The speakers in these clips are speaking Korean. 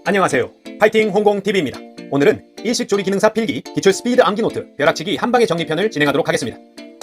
안녕하세요. 파이팅 홍공TV입니다. 오늘은 일식조리기능사 필기 기출 스피드 암기노트 벼락치기 한방의 정리편을 진행하도록 하겠습니다.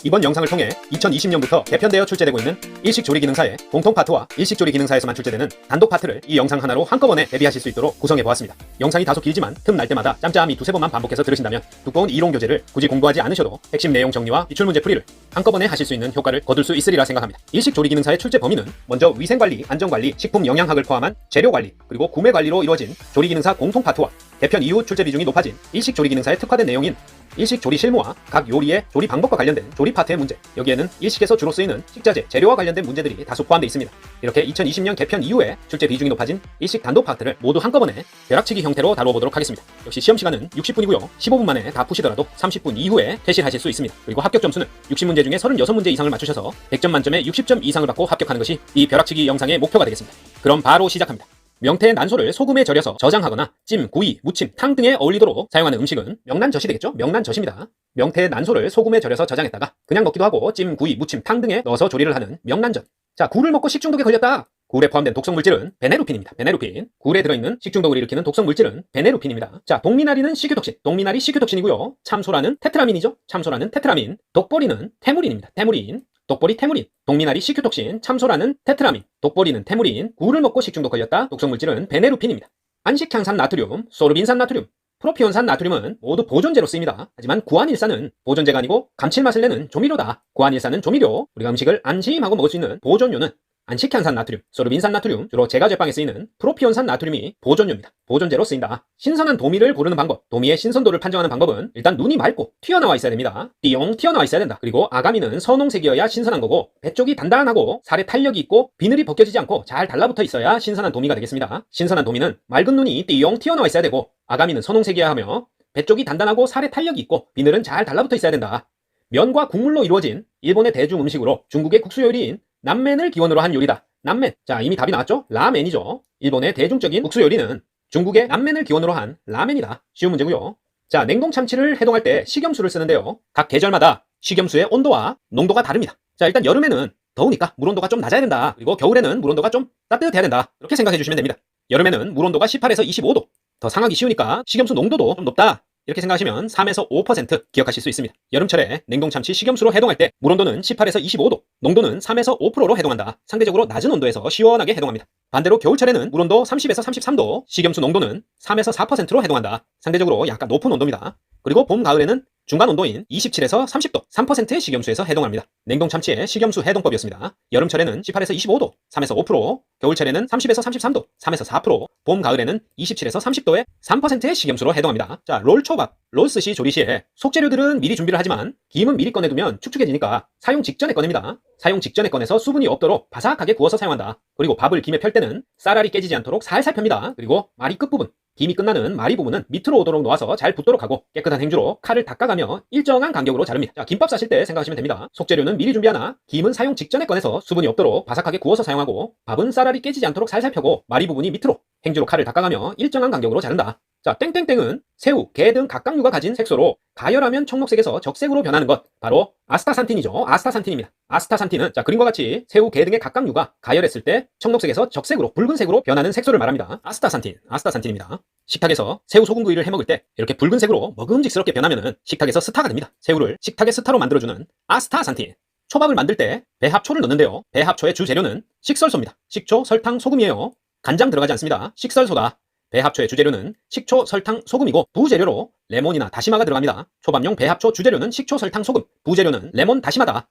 이번 영상을 통해 2020년부터 개편되어 출제되고 있는 일식조리기능사의 공통 파트와 일식조리기능사에서만 출제되는 단독 파트를 이 영상 하나로 한꺼번에 대비하실 수 있도록 구성해보았습니다. 영상이 다소 길지만 틈날 때마다 짬짬이 두세 번만 반복해서 들으신다면 두꺼운 이론교재를 굳이 공부하지 않으셔도 핵심 내용 정리와 기출문제 풀이를 한꺼번에 하실 수 있는 효과를 거둘 수 있으리라 생각합니다. 일식조리기능사의 출제 범위는 먼저 위생관리, 안전관리, 식품영양학을 포함한 재료관리, 그리고 구매관리로 이루어진 조리기능사 공통 파트와 개편 이후 출제 비중이 높아진 일식조리기능사에 특화된 내용인 일식조리 실무와 각 요리의 조리 방법과 관련된 조리 파트의 문제, 여기에는 일식에서 주로 쓰이는 식자재, 재료와 관련된 문제들이 다수 포함되어 있습니다. 이렇게 2020년 개편 이후에 출제 비중이 높아진 일식 단독 파트를 모두 한꺼번에 벼락치기 형태로 다루어 보도록 하겠습니다. 역시 시험 시간은 60분이고요. 15분 만에 다 푸시더라도 30분 이후에 퇴실하실 수 있습니다. 그리고 합격 점수는 60문제 중에 36문제 이상을 맞추셔서 100점 만점에 60점 이상을 받고 합격하는 것이 이 벼락치기 영상의 목표가 되겠습니다. 그럼 바로 시작합니다. 명태의 난소를 소금에 절여서 저장하거나 찜, 구이, 무침, 탕 등에 어울리도록 사용하는 음식은 명란젓이 되겠죠? 명란젓입니다. 명태의 난소를 소금에 절여서 저장했다가 그냥 먹기도 하고 찜, 구이, 무침, 탕 등에 넣어서 조리를 하는 명란젓. 자, 굴을 먹고 식중독에 걸렸다. 굴에 포함된 독성물질은 베네루핀입니다. 베네루핀. 굴에 들어있는 식중독을 일으키는 독성물질은 베네루핀입니다. 자, 동미나리는 시큐톡신. 동미나리 시큐톡신이고요. 참소라는 테트라민이죠. 참소라는 테트라민. 독보리는 테무린입니다. 테무린. 독보리 테무린, 동미나리 시큐톡신, 참소라는 테트라민, 독보리는 테무린, 굴을 먹고 식중독 걸렸다. 독성물질은 베네루핀입니다. 안식향산 나트륨, 소르빈산 나트륨, 프로피온산 나트륨은 모두 보존제로 쓰입니다. 하지만 구안일산은 보존제가 아니고 감칠맛을 내는 조미료다. 구안일산은 조미료, 우리가 음식을 안심하고 먹을 수 있는 보존료는 안식향산 나트륨, 소르빈산 나트륨, 주로 제과 제빵에 쓰이는 프로피온산 나트륨이 보존료입니다. 보존제로 쓰인다. 신선한 도미를 고르는 방법, 도미의 신선도를 판정하는 방법은 일단 눈이 맑고 튀어나와 있어야 됩니다. 띠용 튀어나와 있어야 된다. 그리고 아가미는 선홍색이어야 신선한 거고 배 쪽이 단단하고 살에 탄력이 있고 비늘이 벗겨지지 않고 잘 달라붙어 있어야 신선한 도미가 되겠습니다. 신선한 도미는 맑은 눈이 띠용 튀어나와 있어야 되고 아가미는 선홍색이어야 하며 배 쪽이 단단하고 살에 탄력이 있고 비늘은 잘 달라붙어 있어야 된다. 면과 국물로 이루어진 일본의 대중 음식으로 중국의 국수 요리인 남멘을 기원으로 한 요리다. 남멘. 자, 이미 답이 나왔죠? 라멘이죠. 일본의 대중적인 국수 요리는 중국의 남멘을 기원으로 한 라멘이다. 쉬운 문제고요. 자, 냉동 참치를 해동할 때 식염수를 쓰는데요. 각 계절마다 식염수의 온도와 농도가 다릅니다. 자, 일단 여름에는 더우니까 물 온도가 좀 낮아야 된다. 그리고 겨울에는 물 온도가 좀 따뜻해야 된다. 이렇게 생각해 주시면 됩니다. 여름에는 물 온도가 18에서 25도. 더 상하기 쉬우니까 식염수 농도도 좀 높다. 이렇게 생각하시면 3에서 5% 기억하실 수 있습니다. 여름철에 냉동참치 식염수로 해동할 때 물온도는 18에서 25도, 농도는 3에서 5%로 해동한다. 상대적으로 낮은 온도에서 시원하게 해동합니다. 반대로 겨울철에는 물온도 30에서 33도, 식염수 농도는 3에서 4%로 해동한다. 상대적으로 약간 높은 온도입니다. 그리고 봄, 가을에는 중간 온도인 27에서 30도, 3%의 식염수에서 해동합니다. 냉동참치의 식염수 해동법이었습니다. 여름철에는 18에서 25도, 3에서 5%, 겨울철에는 30에서 33도, 3에서 4%, 봄, 가을에는 27에서 30도의 3%의 식염수로 해동합니다. 자, 롤초밥, 롤스시 조리 시에 속재료들은 미리 준비를 하지만 김은 미리 꺼내두면 축축해지니까 사용 직전에 꺼냅니다. 사용 직전에 꺼내서 수분이 없도록 바삭하게 구워서 사용한다. 그리고 밥을 김에 펼 때는 쌀알이 깨지지 않도록 살살 펴니다. 그리고 마리 끝부분, 김이 끝나는 마리 부분은 밑으로 오도록 놓아서 잘 붙도록 하고 깨끗한 행주로 칼을 닦아가며 일정한 간격으로 자릅니다. 자, 김밥 싸실 때 생각하시면 됩니다. 속재료는 미리 준비하나 김은 사용 직전에 꺼내서 수분이 없도록 바삭하게 구워서 사용하고 밥은 쌀알이 깨지지 않도록 살살 펴고 마리 부분이 밑으로 행주로 칼을 닦아가며 일정한 간격으로 자른다. 자, 땡땡땡은 새우, 게 등 각각류가 가진 색소로 가열하면 청록색에서 적색으로 변하는 것, 바로 아스타산틴이죠. 아스타산틴입니다. 아스타산틴은 자, 그림과 같이 새우, 게 등의 각각류가 가열했을 때 청록색에서 적색으로, 붉은색으로 변하는 색소를 말합니다. 아스타산틴, 아스타산틴입니다. 식탁에서 새우 소금구이를 해먹을 때 이렇게 붉은색으로 먹음직스럽게 변하면 식탁에서 스타가 됩니다. 새우를 식탁의 스타로 만들어주는 아스타산틴. 초밥을 만들 때 배합초를 넣는데요. 배합초의 주재료는 식설소입니다. 식초, 설탕, 소금이에요. 간장 들어가지 않습니다. 식설소다. 배합초의 주재료는 식초, 설탕, 소금이고 부재료로 레몬이나 다시마가 들어갑니다. 초밥용 배합초 주재료는 식초, 설탕, 소금, 부재료는 레몬, 다시마다.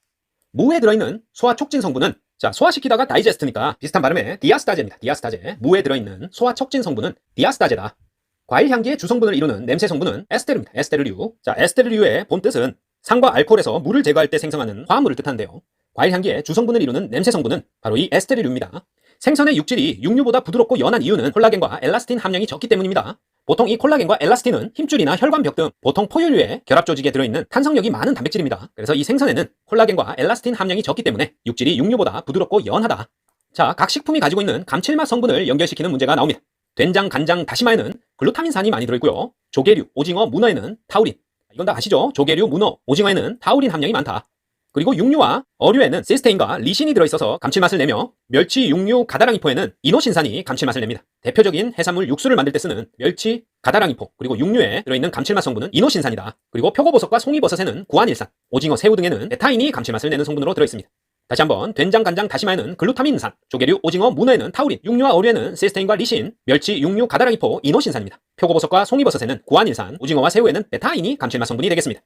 무에 들어있는 소화 촉진 성분은 자, 소화시키다가 다이제스트니까 비슷한 발음의 디아스타제입니다. 디아스타제. 무에 들어있는 소화 촉진 성분은 디아스타제다. 과일 향기의 주성분을 이루는 냄새 성분은 에스테르입니다. 에스테르류. 자, 에스테르류의 본 뜻은 산과 알코올에서 물을 제거할 때 생성하는 화합물을 뜻하는데요. 과일 향기의 주성분을 이루는 냄새 성분은 바로 이 에스테르류입니다. 생선의 육질이 육류보다 부드럽고 연한 이유는 콜라겐과 엘라스틴 함량이 적기 때문입니다. 보통 이 콜라겐과 엘라스틴은 힘줄이나 혈관벽 등 보통 포유류의 결합 조직에 들어있는 탄성력이 많은 단백질입니다. 그래서 이 생선에는 콜라겐과 엘라스틴 함량이 적기 때문에 육질이 육류보다 부드럽고 연하다. 자, 각 식품이 가지고 있는 감칠맛 성분을 연결시키는 문제가 나옵니다. 된장, 간장, 다시마에는 글루타민산이 많이 들어있고요. 조개류, 오징어, 문어에는 타우린. 이건 다 아시죠? 조개류, 문어, 오징어에는 타우린 함량이 많다. 그리고 육류와 어류에는 시스테인과 리신이 들어있어서 감칠맛을 내며 멸치, 육류, 가다랑이포에는 이노신산이 감칠맛을 냅니다. 대표적인 해산물 육수를 만들 때 쓰는 멸치, 가다랑이포, 그리고 육류에 들어있는 감칠맛 성분은 이노신산이다. 그리고 표고버섯과 송이버섯에는 구안일산, 오징어, 새우 등에는 베타인이 감칠맛을 내는 성분으로 들어있습니다. 다시 한번 된장, 간장, 다시마에는 글루타민산, 조개류, 오징어, 문어에는 타우린, 육류와 어류에는 시스테인과 리신, 멸치, 육류, 가다랑이포, 이노신산입니다. 표고버섯과 송이버섯에는 구안일산, 오징어와 새우에는 베타인이 감칠맛 성분이 되겠습니다.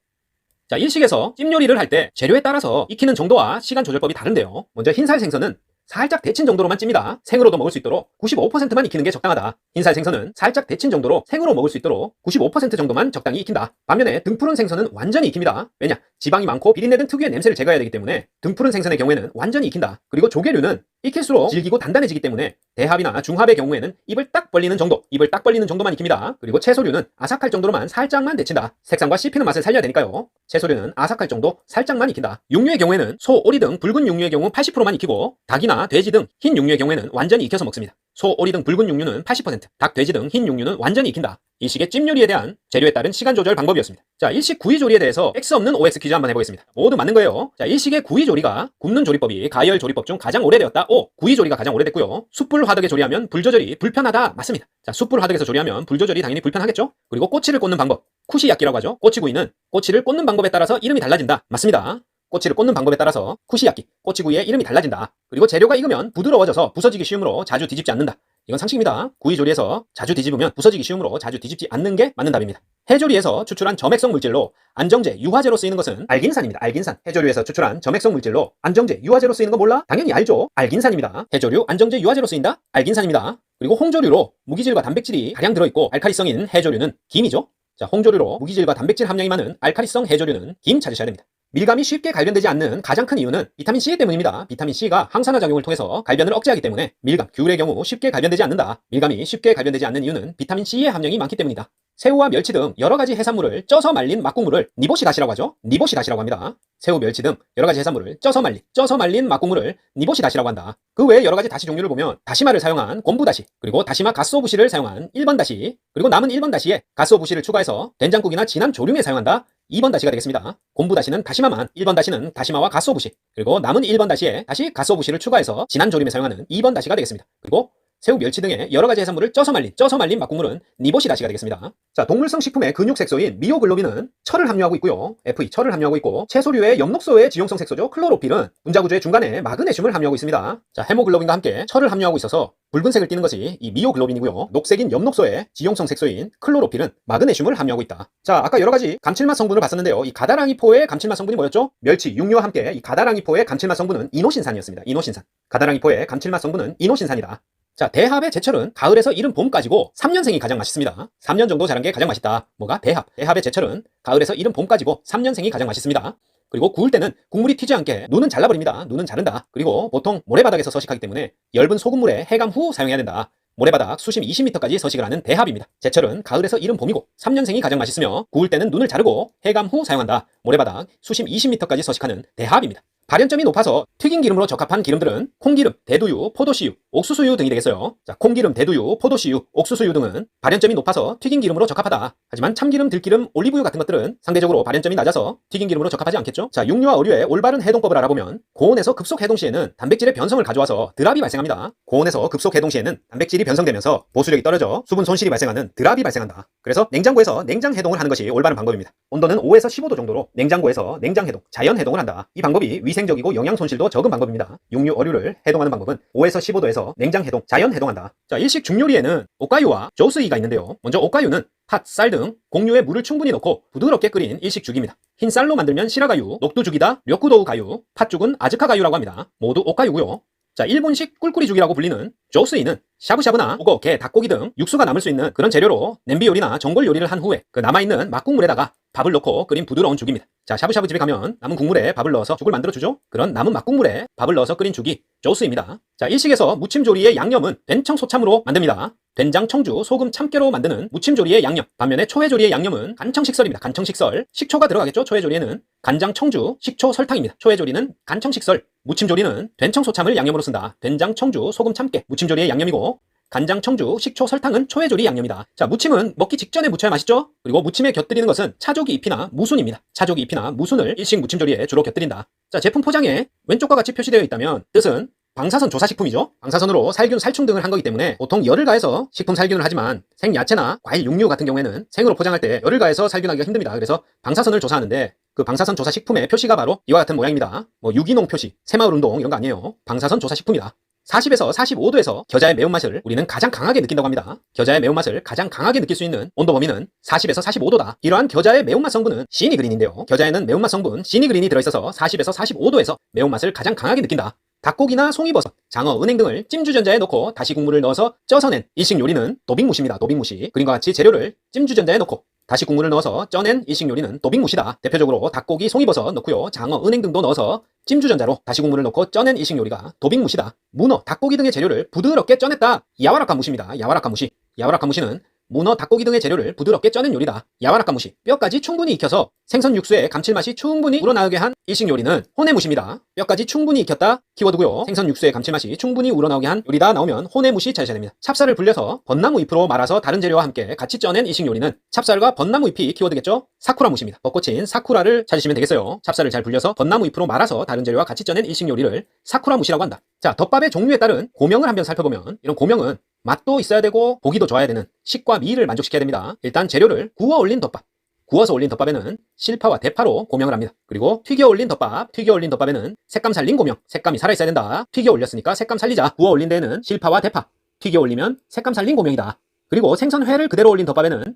자, 일식에서 찜 요리를 할 때 재료에 따라서 익히는 정도와 시간 조절법이 다른데요. 먼저 흰살 생선은 살짝 데친 정도로만 찝니다. 생으로도 먹을 수 있도록 95%만 익히는 게 적당하다. 흰살 생선은 살짝 데친 정도로 생으로 먹을 수 있도록 95% 정도만 적당히 익힌다. 반면에 등푸른 생선은 완전히 익힙니다. 왜냐? 지방이 많고 비린내 등 특유의 냄새를 제거해야 되기 때문에 등푸른 생선의 경우에는 완전히 익힌다. 그리고 조개류는 익힐수록 질기고 단단해지기 때문에 대합이나 중합의 경우에는 입을 딱 벌리는 정도만 익힙니다. 그리고 채소류는 아삭할 정도로만 살짝만 데친다. 색상과 씹히는 맛을 살려야 되니까요. 채소류는 아삭할 정도 살짝만 익힌다. 육류의 경우에는 소, 오리 등 붉은 육류의 경우 80%만 익히고 닭이나 돼지 등 흰 육류의 경우에는 완전히 익혀서 먹습니다. 소, 오리 등 붉은 육류는 80%, 닭, 돼지 등 흰 육류는 완전히 익힌다. 일식의 찜 요리에 대한 재료에 따른 시간 조절 방법이었습니다. 자, 일식 구이 조리에 대해서 X 없는 OX 퀴즈 한번 해보겠습니다. 모두 맞는 거예요. 자, 일식의 구이 조리가 굽는 조리법이 가열 조리법 중 가장 오래되었다. O. 구이 조리가 가장 오래됐고요. 숯불 화덕에 조리하면 불 조절이 불편하다. 맞습니다. 자, 숯불 화덕에서 조리하면 불 조절이 당연히 불편하겠죠? 그리고 꼬치를 꽂는 방법. 쿠시야끼라고 하죠. 꼬치구이는 꼬치를 꽂는 방법에 따라서 이름이 달라진다. 맞습니다. 꼬치를 꽂는 방법에 따라서 쿠시야끼, 꼬치구이의 이름이 달라진다. 그리고 재료가 익으면 부드러워져서 부서지기 쉬우므로 자주 뒤집지 않는다. 이건 상식입니다. 구이 조리에서 자주 뒤집으면 부서지기 쉬우므로 자주 뒤집지 않는 게 맞는 답입니다. 해조류에서 추출한 점액성 물질로 안정제, 유화제로 쓰이는 것은 알긴산입니다. 알긴산. 해조류에서 추출한 점액성 물질로 안정제, 유화제로 쓰이는 거 몰라? 당연히 알죠. 알긴산입니다. 해조류, 안정제, 유화제로 쓰인다? 알긴산입니다. 그리고 홍조류로 무기질과 단백질이 다량 들어있고 알칼리성인 해조류는 김이죠. 자, 홍조류로 무기질과 단백질 함량이 많은 알칼리성 해조류는 김 찾으셔야 됩니다. 밀감이 쉽게 갈변되지 않는 가장 큰 이유는 비타민C 때문입니다. 비타민C가 항산화 작용을 통해서 갈변을 억제하기 때문에 밀감, 귤의 경우 쉽게 갈변되지 않는다. 밀감이 쉽게 갈변되지 않는 이유는 비타민C의 함량이 많기 때문이다. 새우와 멸치 등 여러가지 해산물을 쪄서 말린 막국물을 니보시다시라고 하죠. 니보시다시라고 합니다. 새우, 멸치 등 여러가지 해산물을 쪄서 말린 막국물을 니보시다시라고 한다. 그 외에 여러가지 다시 종류를 보면 다시마를 사용한 곰부다시, 그리고 다시마 가스오부시를 사용한 1번 다시, 그리고 남은 1번 다시에 가스오부시를 추가해서 된장국이나 진한 조림에 사용한다. 2번 다시가 되겠습니다. 곰부다시는 다시마만, 1번 다시는 다시마와 가스오부시, 그리고 남은 1번 다시에 다시 가스오부시를 추가해서 진한 조림에 사용하는 2번 다시가 되겠습니다. 그리고 새우, 멸치 등의 여러가지 해산물을 쪄서 말린 막국물은 니보시다시가 되겠습니다. 자, 동물성 식품의 근육색소인 미오글로빈은 철을 함유하고 있고요. Fe, 철을 함유하고 있고, 채소류의 엽록소의 지용성 색소죠. 클로로필은 분자구조의 중간에 마그네슘을 함유하고 있습니다. 자, 헤모글로빈과 함께 철을 함유하고 있어서 붉은색을 띠는 것이 이 미오글로빈이고요. 녹색인 엽록소의 지용성 색소인 클로로필은 마그네슘을 함유하고 있다. 자, 아까 여러가지 감칠맛 성분을 봤었는데요. 이 가다랑이포의 감칠맛 성분이 뭐였죠? 멸치, 육류와 함께 이 가다랑이포의 감칠맛 성분은 이노신산이었습니다. 이노신산. 가다랑이포의 감칠맛 성분은 이노신산이다. 자, 대합의 제철은 가을에서 이른 봄까지고 3년생이 가장 맛있습니다. 3년 정도 자란 게 가장 맛있다. 뭐가? 대합. 대합의 제철은 가을에서 이른 봄까지고 3년생이 가장 맛있습니다. 그리고 구울 때는 국물이 튀지 않게 눈은 잘라버립니다. 눈은 자른다. 그리고 보통 모래바닥에서 서식하기 때문에 엷은 소금물에 해감 후 사용해야 된다. 모래바닥 수심 20m까지 서식을 하는 대합입니다. 제철은 가을에서 이른 봄이고 3년생이 가장 맛있으며 구울 때는 눈을 자르고 해감 후 사용한다. 모래바닥 수심 20m까지 서식하는 대합입니다. 발연점이 높아서 튀긴 기름으로 적합한 기름들은 콩기름, 대두유, 포도씨유, 옥수수유 등이 되겠어요. 자, 콩기름, 대두유, 포도씨유, 옥수수유 등은 발연점이 높아서 튀긴 기름으로 적합하다. 하지만 참기름, 들기름, 올리브유 같은 것들은 상대적으로 발연점이 낮아서 튀긴 기름으로 적합하지 않겠죠? 자, 육류와 어류의 올바른 해동법을 알아보면 고온에서 급속 해동 시에는 단백질의 변성을 가져와서 드랍이 발생합니다. 고온에서 급속 해동 시에는 단백질이 변성되면서 보수력이 떨어져 수분 손실이 발생하는 드랍이 발생한다. 그래서 냉장고에서 냉장 해동을 하는 것이 올바른 방법입니다. 온도는 5에서 15도 정도로 냉장고에서 냉장 해동, 자연 해동을 한다. 이 방법이 위생적이고 영양 손실도 적은 방법입니다. 육류, 어류를 해동하는 방법은 5에서 15도에서 냉장 해동, 자연 해동한다. 자, 일식 중요리에는 오카유와 조스이가 있는데요. 먼저 오카유는 팥, 쌀 등 곡류에 물을 충분히 넣고 부드럽게 끓인 일식죽입니다. 흰 쌀로 만들면 시라가유, 녹두죽이다, 료쿠도우 가유, 팥죽은 아즈카 가유라고 합니다. 모두 오카유고요. 자, 일본식 꿀꿀이죽이라고 불리는 조스이는 샤브샤브나 오고, 게, 닭고기 등 육수가 남을 수 있는 그런 재료로 냄비 요리나 전골 요리를 한 후에 그 남아있는 막국물에다가 밥을 넣고 끓인 부드러운 죽입니다. 자, 샤브샤브 집에 가면 남은 국물에 밥을 넣어서 죽을 만들어주죠. 그런 남은 막국물에 밥을 넣어서 끓인 죽이 조스입니다. 자, 일식에서 무침조리의 양념은 된청소참으로 만듭니다. 된장, 청주, 소금, 참깨로 만드는 무침조리의 양념. 반면에 초회조리의 양념은 간청식설입니다. 간청식설. 식초가 들어가겠죠. 초회조리에는 간장, 청주, 식초, 설탕입니다. 초회조리는 간청식설. 무침조리는 된청소참을 양념으로 쓴다. 된장, 청주, 소금, 참깨. 무침조리의 양념이고, 간장, 청주, 식초, 설탕은 초회조리 양념이다. 자, 무침은 먹기 직전에 무쳐야 맛있죠? 그리고 무침에 곁들이는 것은 차조기 잎이나 무순입니다. 차조기 잎이나 무순을 일식 무침조리에 주로 곁들인다. 자, 제품 포장에 왼쪽과 같이 표시되어 있다면 뜻은 방사선 조사식품이죠. 방사선으로 살균, 살충 등을 한 거기 때문에 보통 열을 가해서 식품 살균을 하지만 생야채나 과일, 육류 같은 경우에는 생으로 포장할 때 열을 가해서 살균하기가 힘듭니다. 그래서 방사선을 조사하는데 그 방사선 조사 식품의 표시가 바로 이와 같은 모양입니다. 뭐 유기농 표시, 새마을운동 이런 거 아니에요. 방사선 조사 식품이다. 40에서 45도에서 겨자의 매운맛을 우리는 가장 강하게 느낀다고 합니다. 겨자의 매운맛을 가장 강하게 느낄 수 있는 온도 범위는 40에서 45도다. 이러한 겨자의 매운맛 성분은 시니그린인데요. 겨자에는 매운맛 성분 시니그린이 들어있어서 40에서 45도에서 매운맛을 가장 강하게 느낀다. 닭고기나 송이버섯, 장어, 은행 등을 찜주전자에 넣고 다시 국물을 넣어서 쪄서 낸 일식 요리는 도빅무시입니다. 도빅무시. 그림과 같이 재료를 찜주전자에 넣고 다시 국물을 넣어서 쪄낸 일식 요리는 도빅무시다. 대표적으로 닭고기, 송이버섯 넣고요. 장어, 은행 등도 넣어서 찜주전자로 다시 국물을 넣고 쪄낸 일식 요리가 도빅무시다. 문어, 닭고기 등의 재료를 부드럽게 쪄냈다. 야와라카 무시입니다. 야와라카 무시. 야와라카 무시는 문어, 닭고기 등의 재료를 부드럽게 쪄낸 요리다. 야와라카 무시. 뼈까지 충분히 익혀서 생선 육수의 감칠맛이 충분히 우러나오게 한 일식 요리는 호네무시입니다. 뼈까지 충분히 익혔다. 키워두고요. 생선 육수의 감칠맛이 충분히 우러나오게 한 요리다 나오면 호네무시 찾으셔야 됩니다. 찹쌀을 불려서 벚나무 잎으로 말아서 다른 재료와 함께 같이 쪄낸 일식 요리는 찹쌀과 벚나무 잎이 키워드겠죠? 사쿠라 무시입니다. 벚꽃인 사쿠라를 찾으시면 되겠어요. 찹쌀을 잘 불려서 벚나무 잎으로 말아서 다른 재료와 같이 쪄낸 일식 요리를 사쿠라 무시라고 한다. 자, 덮밥의 종류에 따른 고명을 한번 살펴보면 이런 고명은 맛도 있어야 되고 보기도 좋아야 되는 식과 미를 만족시켜야 됩니다. 일단 재료를 구워 올린 덮밥. 구워서 올린 덮밥에는 실파와 대파로 고명을 합니다. 그리고 튀겨 올린 덮밥. 튀겨 올린 덮밥에는 색감 살린 고명. 색감이 살아있어야 된다. 튀겨 올렸으니까 색감 살리자. 구워 올린 데에는 실파와 대파. 튀겨 올리면 색감 살린 고명이다. 그리고 생선회를 그대로 올린 덮밥에는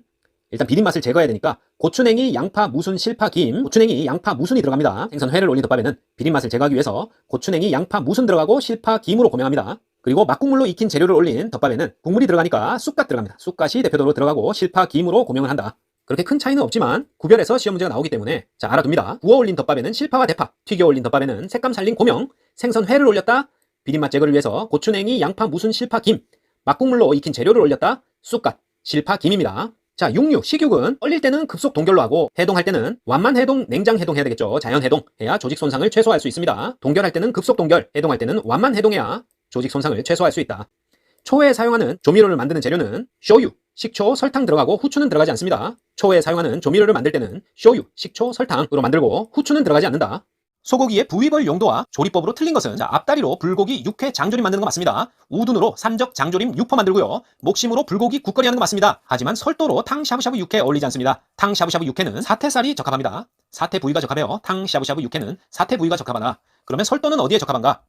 일단 비린맛을 제거해야 되니까 고추냉이, 양파, 무순, 실파, 김. 고추냉이, 양파, 무순이 들어갑니다. 생선회를 올린 덮밥에는 비린맛을 제거하기 위해서 고추냉이, 양파, 무순 들어가고 실파, 김으로 고명합니다. 그리고 막국물로 익힌 재료를 올린 덮밥에는 국물이 들어가니까 쑥갓 들어갑니다. 쑥갓이 대표적으로 들어가고 실파, 김으로 고명을 한다. 그렇게 큰 차이는 없지만 구별해서 시험 문제가 나오기 때문에 자, 알아둡니다. 구워 올린 덮밥에는 실파와 대파, 튀겨 올린 덮밥에는 색감 살린 고명, 생선회를 올렸다. 비린맛 제거를 위해서 고추냉이, 양파, 무순, 실파, 김. 막국물로 익힌 재료를 올렸다. 쑥갓, 실파, 김입니다. 자, 육류, 식육은 얼릴 때는 급속 동결로 하고 해동할 때는 완만 해동, 냉장 해동해야 되겠죠. 자연 해동 해야 조직 손상을 최소화할 수 있습니다. 동결할 때는 급속 동결, 해동할 때는 완만 해동해야 조직 손상을 최소화할 수 있다. 초회에 사용하는 조미료를 만드는 재료는 쇼유, 식초, 설탕 들어가고 후추는 들어가지 않습니다. 초회에 사용하는 조미료를 만들 때는 쇼유, 식초, 설탕으로 만들고 후추는 들어가지 않는다. 소고기의 부위별 용도와 조리법으로 틀린 것은 자, 앞다리로 불고기 육회 장조림 만드는 거 맞습니다. 우둔으로 산적 장조림 육포 만들고요. 목심으로 불고기 국거리 하는 거 맞습니다. 하지만 설도로 탕 샤브샤브 육회 어울리지 않습니다. 탕 샤브샤브 육회는 사태살이 적합합니다. 사태 부위가 적합해요. 탕 샤브샤브 육회는 사태 부위가 적합하다. 그러면 설도는 어디에 적합한가?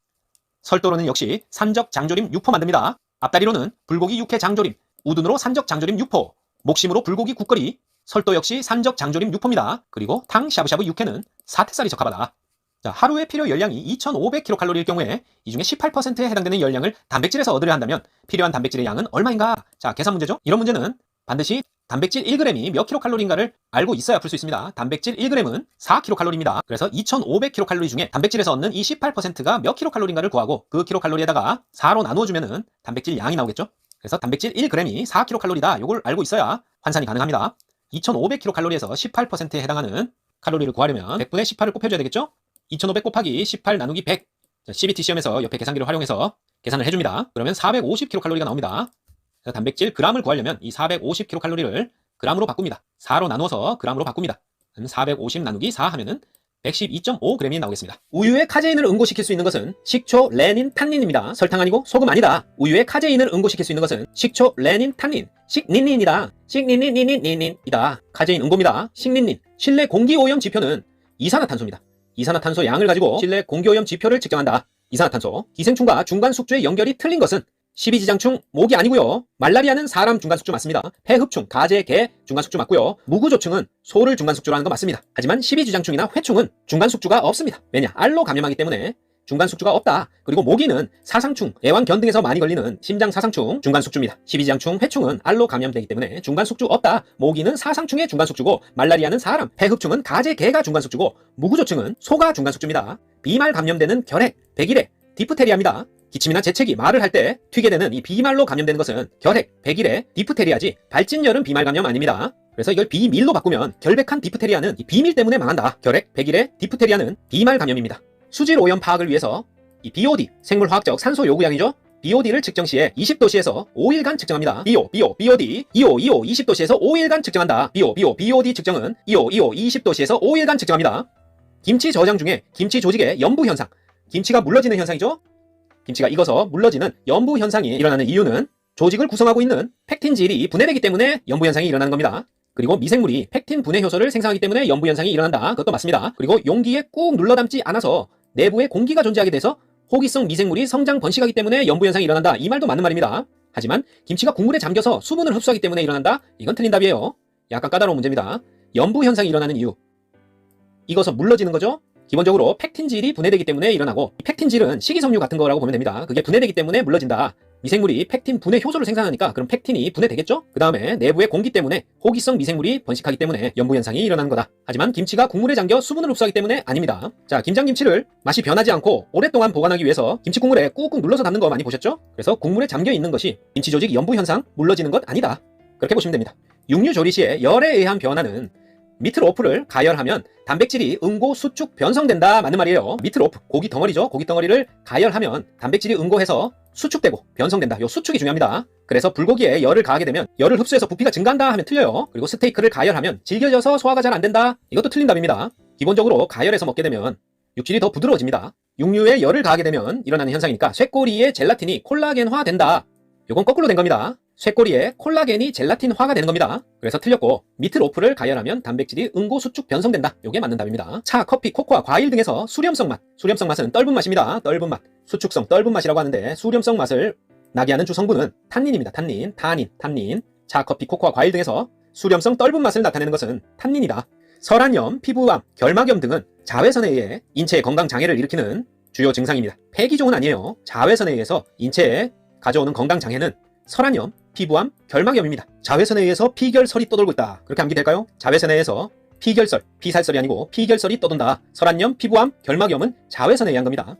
설도로는 역시 산적 장조림 육포 만듭니다. 앞다리로는 불고기 육회 장조림, 우둔으로 산적 장조림 육포, 목심으로 불고기 국거리, 설도 역시 산적 장조림 육포입니다. 그리고 탕 샤브샤브 육회는 사태살이 적합하다. 자, 하루의 필요 열량이 2500kcal일 경우에 이 중에 18%에 해당되는 열량을 단백질에서 얻으려 한다면 필요한 단백질의 양은 얼마인가? 자, 계산 문제죠. 이런 문제는 반드시 단백질 1g이 몇 킬로칼로리인가를 알고 있어야 풀 수 있습니다. 단백질 1g은 4kcal입니다. 그래서 2500kcal 중에 단백질에서 얻는 이 18%가 몇 킬로칼로리인가를 구하고 그 킬로칼로리에다가 4로 나누어주면은 단백질 양이 나오겠죠. 그래서 단백질 1g이 4kcal다. 이걸 알고 있어야 환산이 가능합니다. 2500kcal에서 18%에 해당하는 칼로리를 구하려면 100분의 18을 곱해줘야 되겠죠. 2500 곱하기 18 나누기 100. CBT 시험에서 옆에 계산기를 활용해서 계산을 해줍니다. 그러면 450kcal가 나옵니다. 단백질 g을 구하려면 이 450kcal를 g으로 바꿉니다. 4로 나누어서 g으로 바꿉니다. 450 나누기 4 하면은 112.5g이 나오겠습니다. 우유에 카제인을 응고시킬 수 있는 것은 식초, 레닌, 탄닌입니다. 설탕 아니고 소금 아니다. 우유에 카제인을 응고시킬 수 있는 것은 식초, 레닌, 탄닌, 식닌닌이다. 식닌닌닌닌닌이다. 카제인 응고입니다. 식닌닌. 실내 공기오염 지표는 이산화탄소입니다. 이산화탄소 양을 가지고 실내 공기오염 지표를 측정한다. 이산화탄소. 기생충과 중간숙주의 연결이 틀린 것은 십이지장충, 모기 아니고요. 말라리아는 사람 중간숙주 맞습니다. 폐흡충, 가재, 개 중간숙주 맞고요. 무구조충은 소를 중간숙주로 하는 거 맞습니다. 하지만 십이지장충이나 회충은 중간숙주가 없습니다. 왜냐? 알로 감염하기 때문에 중간숙주가 없다. 그리고 모기는 사상충, 애완견 등에서 많이 걸리는 심장사상충 중간숙주입니다. 십이지장충, 회충은 알로 감염되기 때문에 중간숙주 없다. 모기는 사상충의 중간숙주고 말라리아는 사람, 폐흡충은 가재, 개가 중간숙주고 무구조충은 소가 중간숙주입니다. 비말 감염되는 결핵, 백일해, 디프테리아입니다. 기침이나 재채기, 말을 할 때 튀게 되는 이 비말로 감염되는 것은 결핵, 백일해, 디프테리아지 발진열은 비말 감염 아닙니다. 그래서 이걸 비밀로 바꾸면 결백한 디프테리아는 이 비밀 때문에 망한다. 결핵, 백일해, 디프테리아는 비말 감염입니다. 수질 오염 파악을 위해서 이 BOD, 생물화학적 산소 요구량이죠. BOD를 측정 시에 20도씨에서 5일간 측정합니다. BOD 20도씨에서 5일간 측정한다. BOD 측정은 20도씨에서 5일간 측정합니다. 김치 저장 중에 김치 조직의 연부 현상, 김치가 물러지는 현상이죠. 김치가 익어서 물러지는 연부 현상이 일어나는 이유는 조직을 구성하고 있는 팩틴질이 분해되기 때문에 연부 현상이 일어나는 겁니다. 그리고 미생물이 팩틴 분해 효소를 생성하기 때문에 연부 현상이 일어난다. 그것도 맞습니다. 그리고 용기에 꾹 눌러 담지 않아서 내부에 공기가 존재하게 돼서 호기성 미생물이 성장 번식하기 때문에 연부 현상이 일어난다. 이 말도 맞는 말입니다. 하지만 김치가 국물에 잠겨서 수분을 흡수하기 때문에 일어난다. 이건 틀린 답이에요. 약간 까다로운 문제입니다. 연부 현상이 일어나는 이유, 익어서 물러지는 거죠. 기본적으로 팩틴질이 분해되기 때문에 일어나고, 팩틴질은 식이섬유 같은 거라고 보면 됩니다. 그게 분해되기 때문에 물러진다. 미생물이 팩틴 분해 효소를 생산하니까 그럼 팩틴이 분해되겠죠? 그 다음에 내부의 공기 때문에 호기성 미생물이 번식하기 때문에 연부 현상이 일어나는 거다. 하지만 김치가 국물에 잠겨 수분을 흡수하기 때문에 아닙니다. 자, 김장김치를 맛이 변하지 않고 오랫동안 보관하기 위해서 김치 국물에 꾹꾹 눌러서 담는 거 많이 보셨죠? 그래서 국물에 잠겨 있는 것이 김치 조직 연부 현상, 물러지는 것 아니다. 그렇게 보시면 됩니다. 육류 조리 시에 열에 의한 변화는 미트로프를 가열하면 단백질이 응고, 수축, 변성된다. 맞는 말이에요. 미트로프, 고기 덩어리죠. 고기 덩어리를 가열하면 단백질이 응고해서 수축되고 변성된다. 요 수축이 중요합니다. 그래서 불고기에 열을 가하게 되면 열을 흡수해서 부피가 증가한다 하면 틀려요. 그리고 스테이크를 가열하면 질겨져서 소화가 잘 안 된다. 이것도 틀린 답입니다. 기본적으로 가열해서 먹게 되면 육질이 더 부드러워집니다. 육류에 열을 가하게 되면 일어나는 현상이니까 쇠꼬리의 젤라틴이 콜라겐화 된다. 요건 거꾸로 된 겁니다. 쇠꼬리에 콜라겐이 젤라틴화가 되는 겁니다. 그래서 틀렸고, 미트로프를 가열하면 단백질이 응고, 수축, 변성된다. 요게 맞는 답입니다. 차, 커피, 코코아, 과일 등에서 수렴성 맛, 수렴성 맛은 떫은 맛입니다. 떫은 맛, 수축성 떫은 맛이라고 하는데, 수렴성 맛을 나게 하는 주성분은 탄닌입니다. 탄닌. 차, 커피, 코코아, 과일 등에서 수렴성 떫은 맛을 나타내는 것은 탄닌이다. 설한염, 피부암, 결막염 등은 자외선에 의해 인체의 건강 장애를 일으키는 주요 증상입니다. 폐기종은 아니에요. 자외선에 의해서 인체에 가져오는 건강 장애는 설한염, 피부암, 결막염입니다. 자외선에 의해서 피결설이 떠돌고 있다. 그렇게 암기될까요? 자외선에 의해서 피결설, 피살설이 아니고 피결설이 떠돈다. 설한염, 피부암, 결막염은 자외선에 의한 겁니다.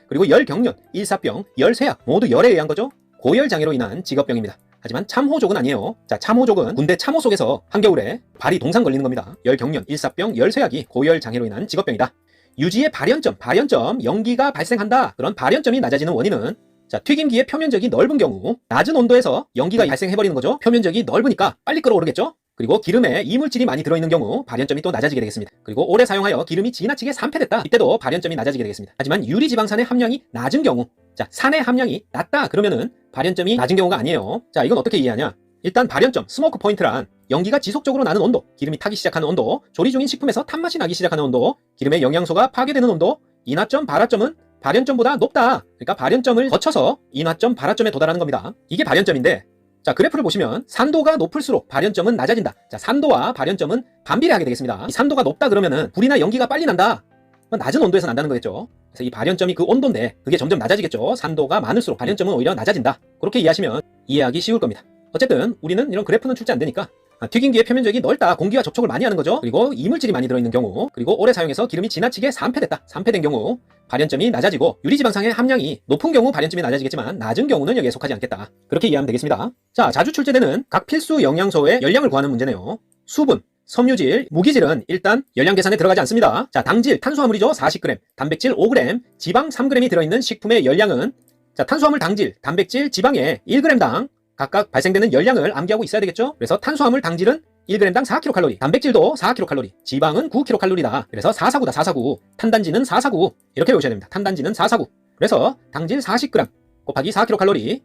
그리고 열경련, 일사병, 열쇠약 모두 열에 의한 거죠. 고열장애로 인한 직업병입니다. 하지만 참호족은 아니에요. 자, 참호족은 군대 참호 속에서 한겨울에 발이 동상 걸리는 겁니다. 열경련, 일사병, 열쇠약이 고열장애로 인한 직업병이다. 유지의 발연점, 연기가 발생한다. 그런 발연점이 낮아지는 원인은, 자, 튀김기의 표면적이 넓은 경우 낮은 온도에서 연기가 발생해버리는 거죠. 표면적이 넓으니까 빨리 끓어오르겠죠. 그리고 기름에 이물질이 많이 들어있는 경우 발연점이 또 낮아지게 되겠습니다. 그리고 오래 사용하여 기름이 지나치게 산패됐다. 이때도 발연점이 낮아지게 되겠습니다. 하지만 유리지방산의 함량이 낮은 경우, 자, 산의 함량이 낮다 그러면은 발연점이 낮은 경우가 아니에요. 자, 이건 어떻게 이해하냐? 일단 발연점, 스모크 포인트란 연기가 지속적으로 나는 온도, 기름이 타기 시작하는 온도, 조리 중인 식품에서 탄맛이 나기 시작하는 온도, 기름의 영양소가 파괴되는 온도, 인화점, 발화점은 발연점보다 높다. 그러니까 발연점을 거쳐서 인화점, 발화점에 도달하는 겁니다. 이게 발연점인데, 자, 그래프를 보시면 산도가 높을수록 발연점은 낮아진다. 자, 산도와 발연점은 반비례하게 되겠습니다. 이 산도가 높다 그러면은 불이나 연기가 빨리 난다. 낮은 온도에서 난다는 거겠죠. 그래서 이 발연점이 그 온도인데 그게 점점 낮아지겠죠. 산도가 많을수록 발연점은 오히려 낮아진다. 그렇게 이해하시면 이해하기 쉬울 겁니다. 어쨌든 우리는 이런 그래프는 출제 안 되니까 튀김기의 표면적이 넓다, 공기와 접촉을 많이 하는 거죠. 그리고 이물질이 많이 들어있는 경우, 그리고 오래 사용해서 기름이 지나치게 산패된 경우 발연점이 낮아지고, 유리지방산의 함량이 높은 경우 발연점이 낮아지겠지만 낮은 경우는 여기에 속하지 않겠다. 그렇게 이해하면 되겠습니다. 자, 자주 출제되는 각 필수 영양소의 열량을 구하는 문제네요. 수분, 섬유질, 무기질은 일단 열량 계산에 들어가지 않습니다. 자, 당질, 탄수화물이죠. 40g, 단백질 5g, 지방 3g이 들어있는 식품의 열량은, 자, 탄수화물, 당질, 단백질, 지방의 1g당 각각 발생되는 열량을 암기하고 있어야 되겠죠? 그래서 탄수화물, 당질은 1g당 4kcal, 단백질도 4kcal, 지방은 9kcal다. 그래서 449다, 449. 탄단지는 449. 이렇게 외우셔야 됩니다. 탄단지는 449. 그래서 당질 40g 곱하기 4kcal,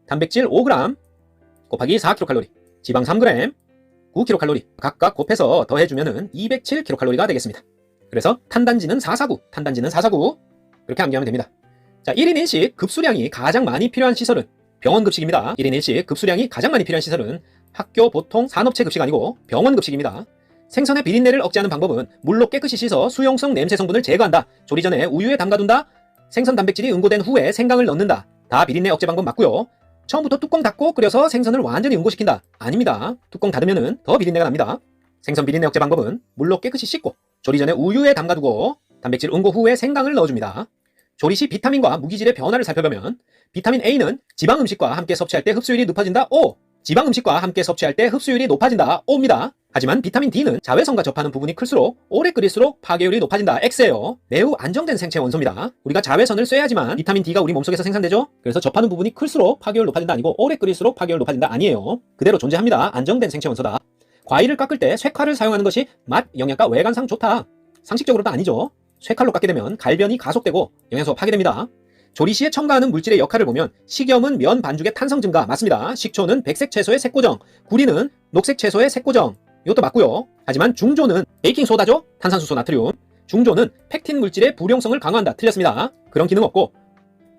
단백질 5g 곱하기 4kcal, 지방 3g, 9kcal 각각 곱해서 더해주면은 207kcal가 되겠습니다. 그래서 탄단지는 449, 탄단지는 449. 그렇게 암기하면 됩니다. 자, 1인 1식 급수량이 가장 많이 필요한 시설은 병원 급식입니다. 1인 1식 급수량이 가장 많이 필요한 시설은 학교 보통 산업체 급식 아니고 병원 급식입니다. 생선의 비린내를 억제하는 방법은 물로 깨끗이 씻어 수용성 냄새 성분을 제거한다. 조리 전에 우유에 담가둔다. 생선 단백질이 응고된 후에 생강을 넣는다. 다 비린내 억제 방법 맞고요. 처음부터 뚜껑 닫고 끓여서 생선을 완전히 응고시킨다. 아닙니다. 뚜껑 닫으면은 더 비린내가 납니다. 생선 비린내 억제 방법은 물로 깨끗이 씻고 조리 전에 우유에 담가두고 단백질 응고 후에 생강을 넣어줍니다. 조리 시 비타민과 무기질의 변화를 살펴보면 비타민 A는 지방 음식과 함께 섭취할 때 흡수율이 높아진다. O. 지방 음식과 함께 섭취할 때 흡수율이 높아진다. O입니다. 하지만 비타민 D는 자외선과 접하는 부분이 클수록 오래 끓일수록 파괴율이 높아진다. X예요. 매우 안정된 생체 원소입니다. 우리가 자외선을 쐬야지만 비타민 D가 우리 몸속에서 생산되죠. 그래서 접하는 부분이 클수록 파괴율 높아진다 아니고 오래 끓일수록 파괴율 높아진다 아니에요. 그대로 존재합니다. 안정된 생체 원소다. 과일을 깎을 때 쇠칼을 사용하는 것이 맛, 영양가, 외관상 좋다. 상식적으로도 아니죠. 쇠칼로 깎게 되면 갈변이 가속되고 영양소가 파괴됩니다. 조리 시에 첨가하는 물질의 역할을 보면 식염은 면 반죽의 탄성 증가 맞습니다. 식초는 백색 채소의 색고정, 구리는 녹색 채소의 색고정. 이것도 맞고요. 하지만 중조는 베이킹소다죠. 탄산수소 나트륨. 중조는 팩틴 물질의 불용성을 강화한다. 틀렸습니다. 그런 기능 없고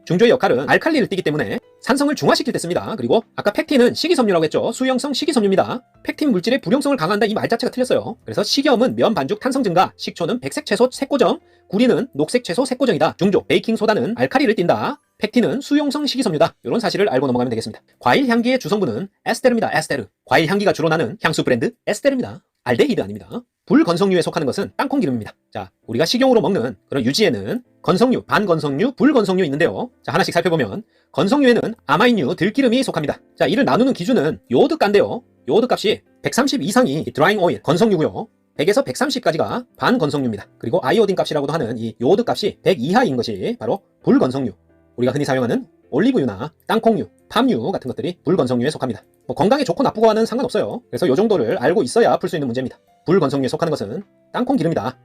중조의 역할은 알칼리를 띠기 때문에 산성을 중화시킬 때 씁니다. 그리고 아까 팩틴은 식이섬유라고 했죠. 수용성 식이섬유입니다. 팩틴 물질의 불용성을 강화한다 이 말 자체가 틀렸어요. 그래서 식염은 면 반죽 탄성 증가, 식초는 백색 채소 색고정, 구리는 녹색 채소 색고정이다. 중조, 베이킹소다는 알칼리를 띈다. 팩틴은 수용성 식이섬유다. 이런 사실을 알고 넘어가면 되겠습니다. 과일 향기의 주성분은 에스테르입니다. 에스테르. 과일 향기가 주로 나는 향수 브랜드 에스테르입니다. 알데히드 아닙니다. 불건성류에 속하는 것은 땅콩 기름입니다. 자, 우리가 식용으로 먹는 그런 유지에는 건성류, 반건성류, 불건성류 있는데요. 자, 하나씩 살펴보면 건성류에는 아마인류, 들기름이 속합니다. 자, 이를 나누는 기준은 요오드가인데요. 요오드 값이 130 이상이 드라잉 오일, 건성류고요. 100에서 130까지가 반건성류입니다. 그리고 아이오딘 값이라고도 하는 이 요오드 값이 100 이하인 것이 바로 불건성류. 우리가 흔히 사용하는 올리브유나 땅콩류, 팜유 같은 것들이 불건성류에 속합니다. 건강에 좋고 나쁘고와는 상관없어요. 그래서 이 정도를 알고 있어야 풀 수 있는 문제입니다. 불건성류에 속하는 것은 땅콩 기름이다.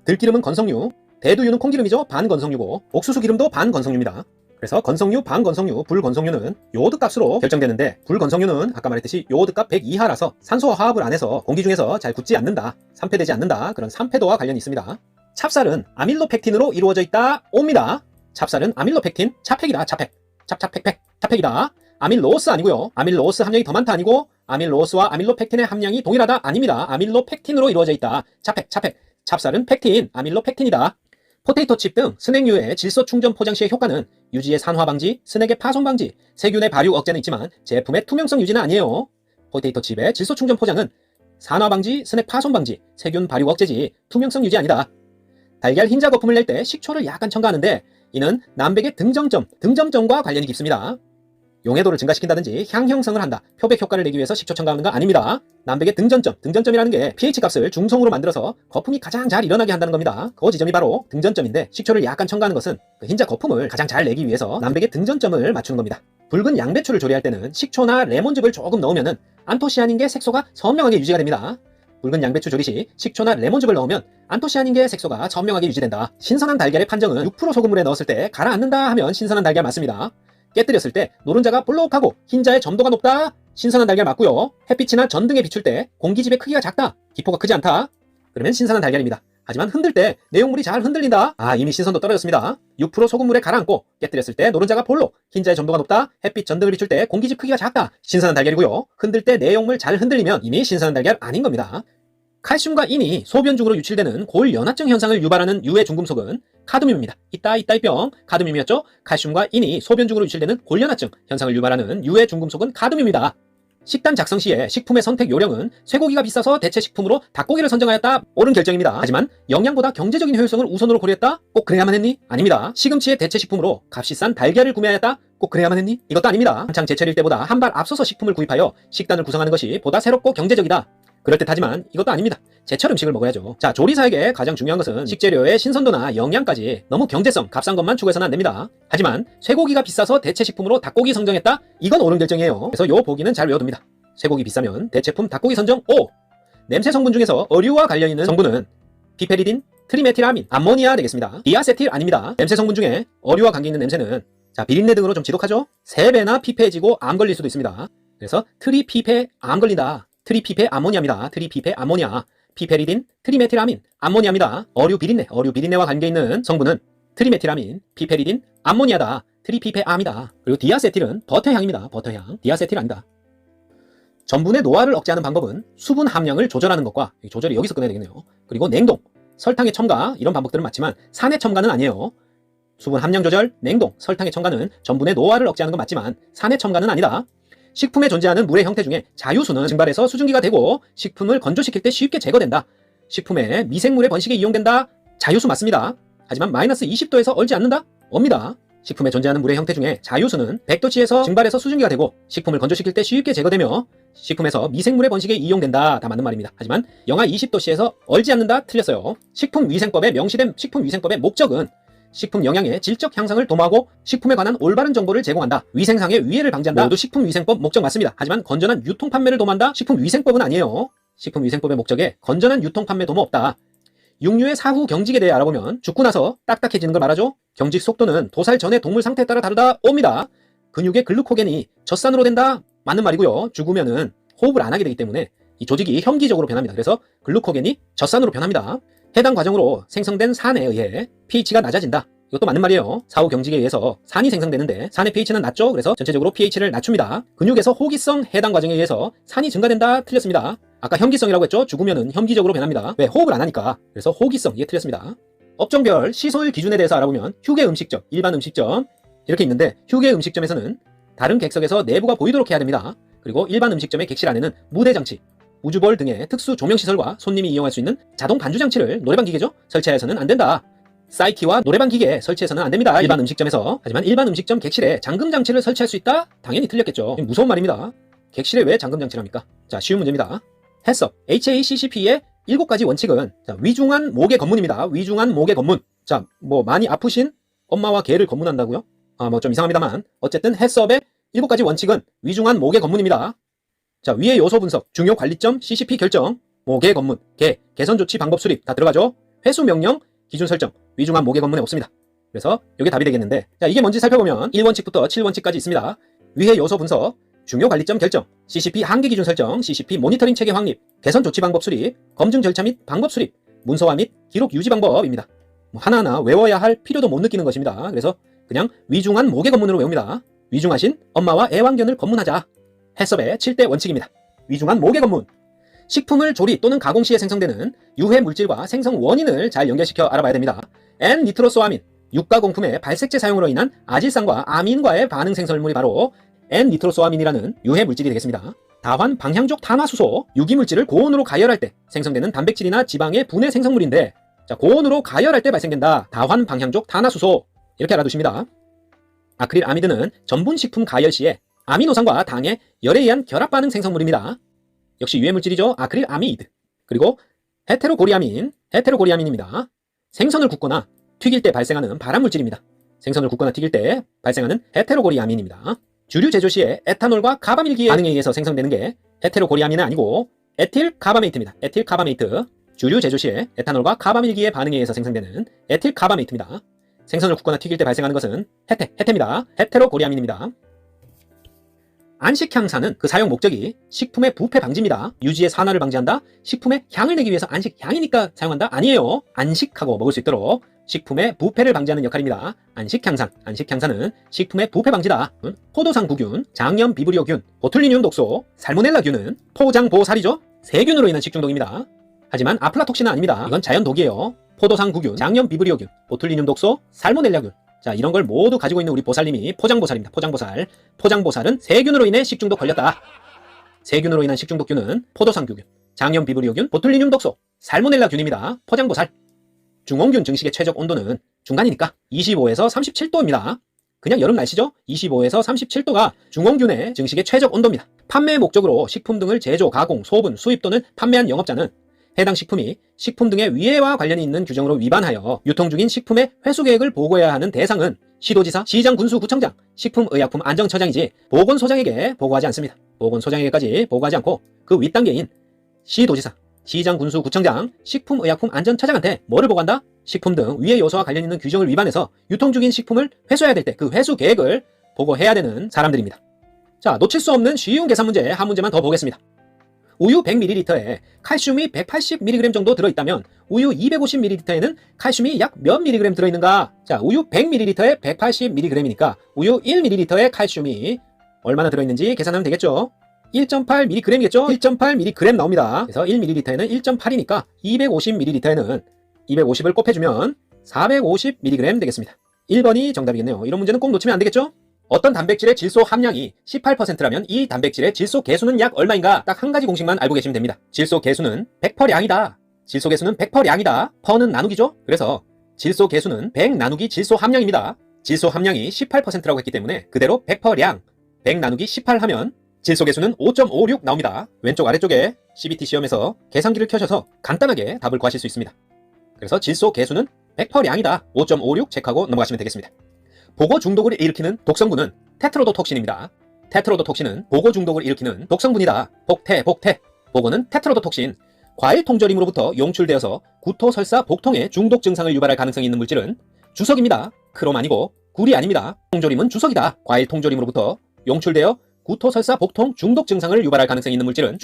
들기름은 건성류, 대두유는 콩기름이죠. 반건성류고 옥수수 기름도 반건성류입니다. 그래서 건성류, 반건성류, 불건성류는 요오드 값으로 결정되는데 불건성류는 아까 말했듯이 요오드 값 100 이하라서 산소와 화합을 안 해서 공기 중에서 잘 굳지 않는다. 산패되지 않는다. 그런 산패도와 관련이 있습니다. 찹쌀은 아밀로펙틴으로 이루어져 있다. 옵니다. 찹쌀은 아밀로펙틴, 차펙이다. 차펙. 찹찹펙펙. 차펙이다. 아밀로오스 아니고요. 아밀로오스 함량이 더 많다 아니고 아밀로오스와 아밀로펙틴의 함량이 동일하다 아닙니다. 아밀로펙틴으로 이루어져 있다. 차펙, 차펙. 찹쌀은 펙틴, 아밀로펙틴이다. 포테이토칩 등 스낵류의 질소 충전 포장 시의 효과는 유지의 산화 방지, 스낵의 파손 방지, 세균의 발육 억제는 있지만 제품의 투명성 유지는 아니에요. 포테이토칩의 질소 충전 포장은 산화 방지, 스낵 파손 방지, 세균 발육 억제지 투명성 유지 아니다. 달걀 흰자 거품을 낼 때 식초를 약간 첨가하는데 이는 남백의 등점점과 관련이 깊습니다. 용해도를 증가시킨다든지 향 형성을 한다. 표백 효과를 내기 위해서 식초 첨가하는 거 아닙니다. 남백의 등점점이라는 게 pH 값을 중성으로 만들어서 거품이 가장 잘 일어나게 한다는 겁니다. 그 지점이 바로 등전점인데 식초를 약간 첨가하는 것은 그 흰자 거품을 가장 잘 내기 위해서 남백의 등전점을 맞추는 겁니다. 붉은 양배추를 조리할 때는 식초나 레몬즙을 조금 넣으면 안토시아닌계 색소가 선명하게 유지가 됩니다. 붉은 양배추 조리 시 식초나 레몬즙을 넣으면 안토시아닌계 색소가 선명하게 유지된다. 신선한 달걀의 판정은 6% 소금물에 넣었을 때 가라앉는다 하면 신선한 달걀 맞습니다. 깨뜨렸을 때 노른자가 볼록하고 흰자의 점도가 높다. 신선한 달걀 맞고요. 햇빛이나 전등에 비출 때 공기집의 크기가 작다. 기포가 크지 않다. 그러면 신선한 달걀입니다. 하지만 흔들 때 내용물이 잘 흔들린다. 이미 신선도 떨어졌습니다. 6% 소금물에 가라앉고 깨뜨렸을 때 노른자가 볼록, 흰자의 점도가 높다. 햇빛 전등을 비출 때 공기집 크기가 작다. 신선한 달걀이고요. 흔들 때 내용물 잘 흔들리면 이미 신선한 달걀 아닌 겁니다. 칼슘과 인이 소변 중으로 유출되는 골연화증 현상을 유발하는 유해 중금속은 카드뮴입니다. 이따이뿅 카드뮴이었죠? 칼슘과 인이 소변 중으로 유출되는 골연화증 현상을 유발하는 유해 중금속은 카드뮴입니다. 식단 작성 시에 식품의 선택 요령은 쇠고기가 비싸서 대체 식품으로 닭고기를 선정하였다. 옳은 결정입니다. 하지만 영양보다 경제적인 효율성을 우선으로 고려했다? 꼭 그래야만 했니? 아닙니다. 시금치의 대체 식품으로 값이 싼 달걀을 구매하였다? 꼭 그래야만 했니? 이것도 아닙니다. 한창 제철일 때보다 한 발 앞서서 식품을 구입하여 식단을 구성하는 것이 보다 새롭고 경제적이다. 그럴듯하지만 이것도 아닙니다. 제철 음식을 먹어야죠. 자, 조리사에게 가장 중요한 것은 식재료의 신선도나 영양까지 너무 경제성, 값싼 것만 추구해서는 안 됩니다. 하지만 쇠고기가 비싸서 대체 식품으로 닭고기 선정했다? 이건 옳은 결정이에요. 그래서 요 보기는 잘 외워둡니다. 쇠고기 비싸면 대체품 닭고기 선정 O. 냄새 성분 중에서 어류와 관련 있는 성분은 피페리딘, 트리메틸아민, 암모니아 되겠습니다. 디아세틸 아닙니다. 냄새 성분 중에 어류와 관계 있는 냄새는 자, 비린내 등으로 좀 지독하죠? 3배나 피폐해지고 암 걸릴 수도 있습니다. 그래서 트리피페 암 걸린다. 트리피페 아모니아입니다. 트리피페 아모니아. 피페리딘, 트리메틸아민, 암모니아입니다. 어류 비린내와 관계 있는 성분은 트리메틸아민, 피페리딘, 암모니아다. 트리피페암이다. 그리고 디아세틸은 버터향입니다. 버터향. 디아세틸 아니다. 전분의 노화를 억제하는 방법은 수분 함량을 조절하는 것과 조절이 여기서 끝내야 되겠네요. 그리고 냉동, 설탕의 첨가 이런 방법들은 맞지만 산의 첨가는 아니에요. 수분 함량 조절, 냉동, 설탕의 첨가는 전분의 노화를 억제하는 건 맞지만 산의 첨가는 아니다. 식품에 존재하는 물의 형태 중에 자유수는 증발해서 수증기가 되고 식품을 건조시킬 때 쉽게 제거된다. 식품에 미생물의 번식에 이용된다. 자유수 맞습니다. 하지만 마이너스 20도에서 얼지 않는다? 옵니다. 식품에 존재하는 물의 형태 중에 자유수는 100도치에서 증발해서 수증기가 되고 식품을 건조시킬 때 쉽게 제거되며 식품에서 미생물의 번식에 이용된다. 다 맞는 말입니다. 하지만 영하 20도씨에서 얼지 않는다. 틀렸어요. 식품위생법에 명시된 식품위생법의 목적은 식품 영양의 질적 향상을 도모하고 식품에 관한 올바른 정보를 제공한다. 위생상의 위해를 방지한다. 모두 식품위생법 목적 맞습니다. 하지만 건전한 유통 판매를 도모한다. 식품위생법은 아니에요. 식품위생법의 목적에 건전한 유통 판매 도모 없다. 육류의 사후 경직에 대해 알아보면 죽고 나서 딱딱해지는 걸 말하죠. 경직 속도는 도살 전의 동물 상태에 따라 다르다. 옵니다. 근육의 글루코겐이 젖산으로 된다. 맞는 말이고요. 죽으면은 호흡을 안 하게 되기 때문에 이 조직이 혐기적으로 변합니다. 그래서 글루코겐이 젖산으로 변합니다. 해당 과정으로 생성된 산에 의해 pH가 낮아진다. 이것도 맞는 말이에요. 사후 경직에 의해서 산이 생성되는데 산의 pH는 낮죠. 그래서 전체적으로 pH를 낮춥니다. 근육에서 호기성 해당 과정에 의해서 산이 증가된다. 틀렸습니다. 아까 혐기성이라고 했죠. 죽으면은 혐기적으로 변합니다. 왜? 호흡을 안 하니까. 그래서 호기성. 이게 틀렸습니다. 업종별 시소율 기준에 대해서 알아보면 휴게 음식점, 일반 음식점 이렇게 있는데 휴게 음식점에서는 다른 객석에서 내부가 보이도록 해야 됩니다. 그리고 일반 음식점의 객실 안에는 무대장치, 우주볼 등의 특수 조명시설과 손님이 이용할 수 있는 자동 반주장치를 노래방 기계죠? 설치해서는 안 된다. 사이키와 노래방 기계 설치해서는 안 됩니다. 일반 음식점에서. 하지만 일반 음식점 객실에 잠금장치를 설치할 수 있다? 당연히 틀렸겠죠. 무서운 말입니다. 객실에 왜 잠금장치랍니까? 자, 쉬운 문제입니다. 해썹 HACCP의 7가지 원칙은 자, 위중한 목의 검문입니다. 위중한 목의 검문. 자, 뭐 많이 아프신 엄마와 개를 검문한다고요? 뭐 좀 이상합니다만 어쨌든 해썹의 7가지 원칙은 위중한 목의 검문입니다. 자, 위의 요소 분석, 중요 관리점, CCP 결정, 목의 검문, 개선 조치 방법 수립 다 들어가죠. 회수 명령, 기준 설정, 위중한 목의 검문에 없습니다. 그래서 이게 답이 되겠는데 자, 이게 뭔지 살펴보면 1원칙부터 7원칙까지 있습니다. 위의 요소 분석, 중요 관리점 결정, CCP 한계 기준 설정, CCP 모니터링 체계 확립, 개선 조치 방법 수립, 검증 절차 및 방법 수립, 문서화 및 기록 유지 방법입니다. 하나하나 외워야 할 필요도 못 느끼는 것입니다. 그래서 그냥 위중한 목의 검문으로 외웁니다. 위중하신 엄마와 애완견을 검문하자. 해썹의 7대 원칙입니다. 위중한 목의 검문. 식품을 조리 또는 가공 시에 생성되는 유해 물질과 생성 원인을 잘 연결시켜 알아봐야 됩니다. N니트로소아민, 육가공품의 발색제 사용으로 인한 아질산과 아민과의 반응 생성물이 바로 N니트로소아민이라는 유해 물질이 되겠습니다. 다환 방향족 탄화수소, 유기물질을 고온으로 가열할 때 생성되는 단백질이나 지방의 분해 생성물인데 자, 고온으로 가열할 때 발생된다. 다환 방향족 탄화수소. 이렇게 알아두십니다. 아크릴 아미드는 전분식품 가열 시에 아미노산과 당의 열에 의한 결합 반응 생성물입니다. 역시 유해 물질이죠. 아크릴 아미드. 그리고 헤테로고리아민입니다. 생선을 굽거나 튀길 때 발생하는 발암 물질입니다. 생선을 굽거나 튀길 때 발생하는 헤테로고리아민입니다. 주류 제조 시에 에탄올과 카바밀기의 반응에 의해서 생성되는 게 헤테로고리아민은 아니고 에틸카바메이트입니다. 에틸카바메이트. 주류 제조 시에 에탄올과 카바밀기의 반응에 의해서 생성되는 에틸카바메이트입니다. 생선을 굽거나 튀길 때 발생하는 것은 헤테입니다. 헤테로고리아민입니다. 안식향사는 그 사용 목적이 식품의 부패 방지입니다. 유지의 산화를 방지한다? 식품의 향을 내기 위해서 안식향이니까 사용한다? 아니에요. 안식하고 먹을 수 있도록 식품의 부패를 방지하는 역할입니다. 안식향사는 식품의 부패 방지다. 포도상구균, 장염비브리오균, 보툴리늄 독소, 살모넬라균은 포장보살이죠. 세균으로 인한 식중독입니다. 하지만 아플라톡신은 아닙니다. 이건 자연독이에요. 포도상구균, 장염비브리오균, 보툴리늄 독소, 살모넬라균. 자, 이런 걸 모두 가지고 있는 우리 보살님이 포장보살입니다. 포장보살. 포장보살은 세균으로 인해 식중독 걸렸다. 세균으로 인한 식중독균은 포도상구균, 장염비브리오균, 보툴리늄 독소, 살모넬라균입니다. 포장보살. 중원균 증식의 최적 온도는 중간이니까 25에서 37도입니다. 그냥 여름 날씨죠? 25에서 37도가 중원균의 증식의 최적 온도입니다. 판매 목적으로 식품 등을 제조, 가공, 소분, 수입 또는 판매한 영업자는 해당 식품이 식품 등의 위해와 관련이 있는 규정으로 위반하여 유통 중인 식품의 회수 계획을 보고해야 하는 대상은 시도지사, 시장군수구청장, 식품의약품안전처장이지 보건소장에게 보고하지 않습니다. 보건소장에게까지 보고하지 않고 그 윗단계인 시도지사, 시장군수구청장, 식품의약품안전처장한테 뭐를 보고한다? 식품 등 위해 요소와 관련 있는 규정을 위반해서 유통 중인 식품을 회수해야 될 때 그 회수 계획을 보고해야 되는 사람들입니다. 자, 놓칠 수 없는 쉬운 계산 문제 한 문제만 더 보겠습니다. 우유 100ml에 칼슘이 180mg 정도 들어있다면 우유 250ml에는 칼슘이 약 몇 mg 들어있는가? 자, 우유 100ml에 180mg이니까 우유 1ml에 칼슘이 얼마나 들어있는지 계산하면 되겠죠? 1.8mg겠죠? 1.8mg 나옵니다. 그래서 1ml에는 1.8이니까 250ml에는 250을 곱해주면 450mg 되겠습니다. 1번이 정답이겠네요. 이런 문제는 꼭 놓치면 안 되겠죠? 어떤 단백질의 질소 함량이 18%라면 이 단백질의 질소 계수는 약 얼마인가? 딱 한 가지 공식만 알고 계시면 됩니다. 질소 계수는 100%량이다. 질소 계수는 100%량이다. 퍼는 나누기죠? 그래서 질소 계수는 100 나누기 질소 함량입니다. 질소 함량이 18%라고 했기 때문에 그대로 100%량 100 나누기 18 하면 질소 개수는 5.56 나옵니다. 왼쪽 아래쪽에 CBT 시험에서 계산기를 켜셔서 간단하게 답을 구하실 수 있습니다. 그래서 질소 개수는 100%량이다. 5.56 체크하고 넘어가시면 되겠습니다. 보고 중독을 일으키는 독성분은 테트로도톡신입니다. 테트로도톡신은 보고 중독을 일으키는 독성분이다. 복태. 보고는 테트로도톡신. 과일 통조림으로부터 용출되어서 구토, 설사, 복통의 중독 증상을 유발할 가능성이 있는 물질은 주석입니다. 크롬 아니고 굴이 아닙니다. 통조림은 주석이다. 과일 통조림으로부터 용출되어 구토, 설사, 복통, 중독 증상을 유발할 가능성이 있는 물질은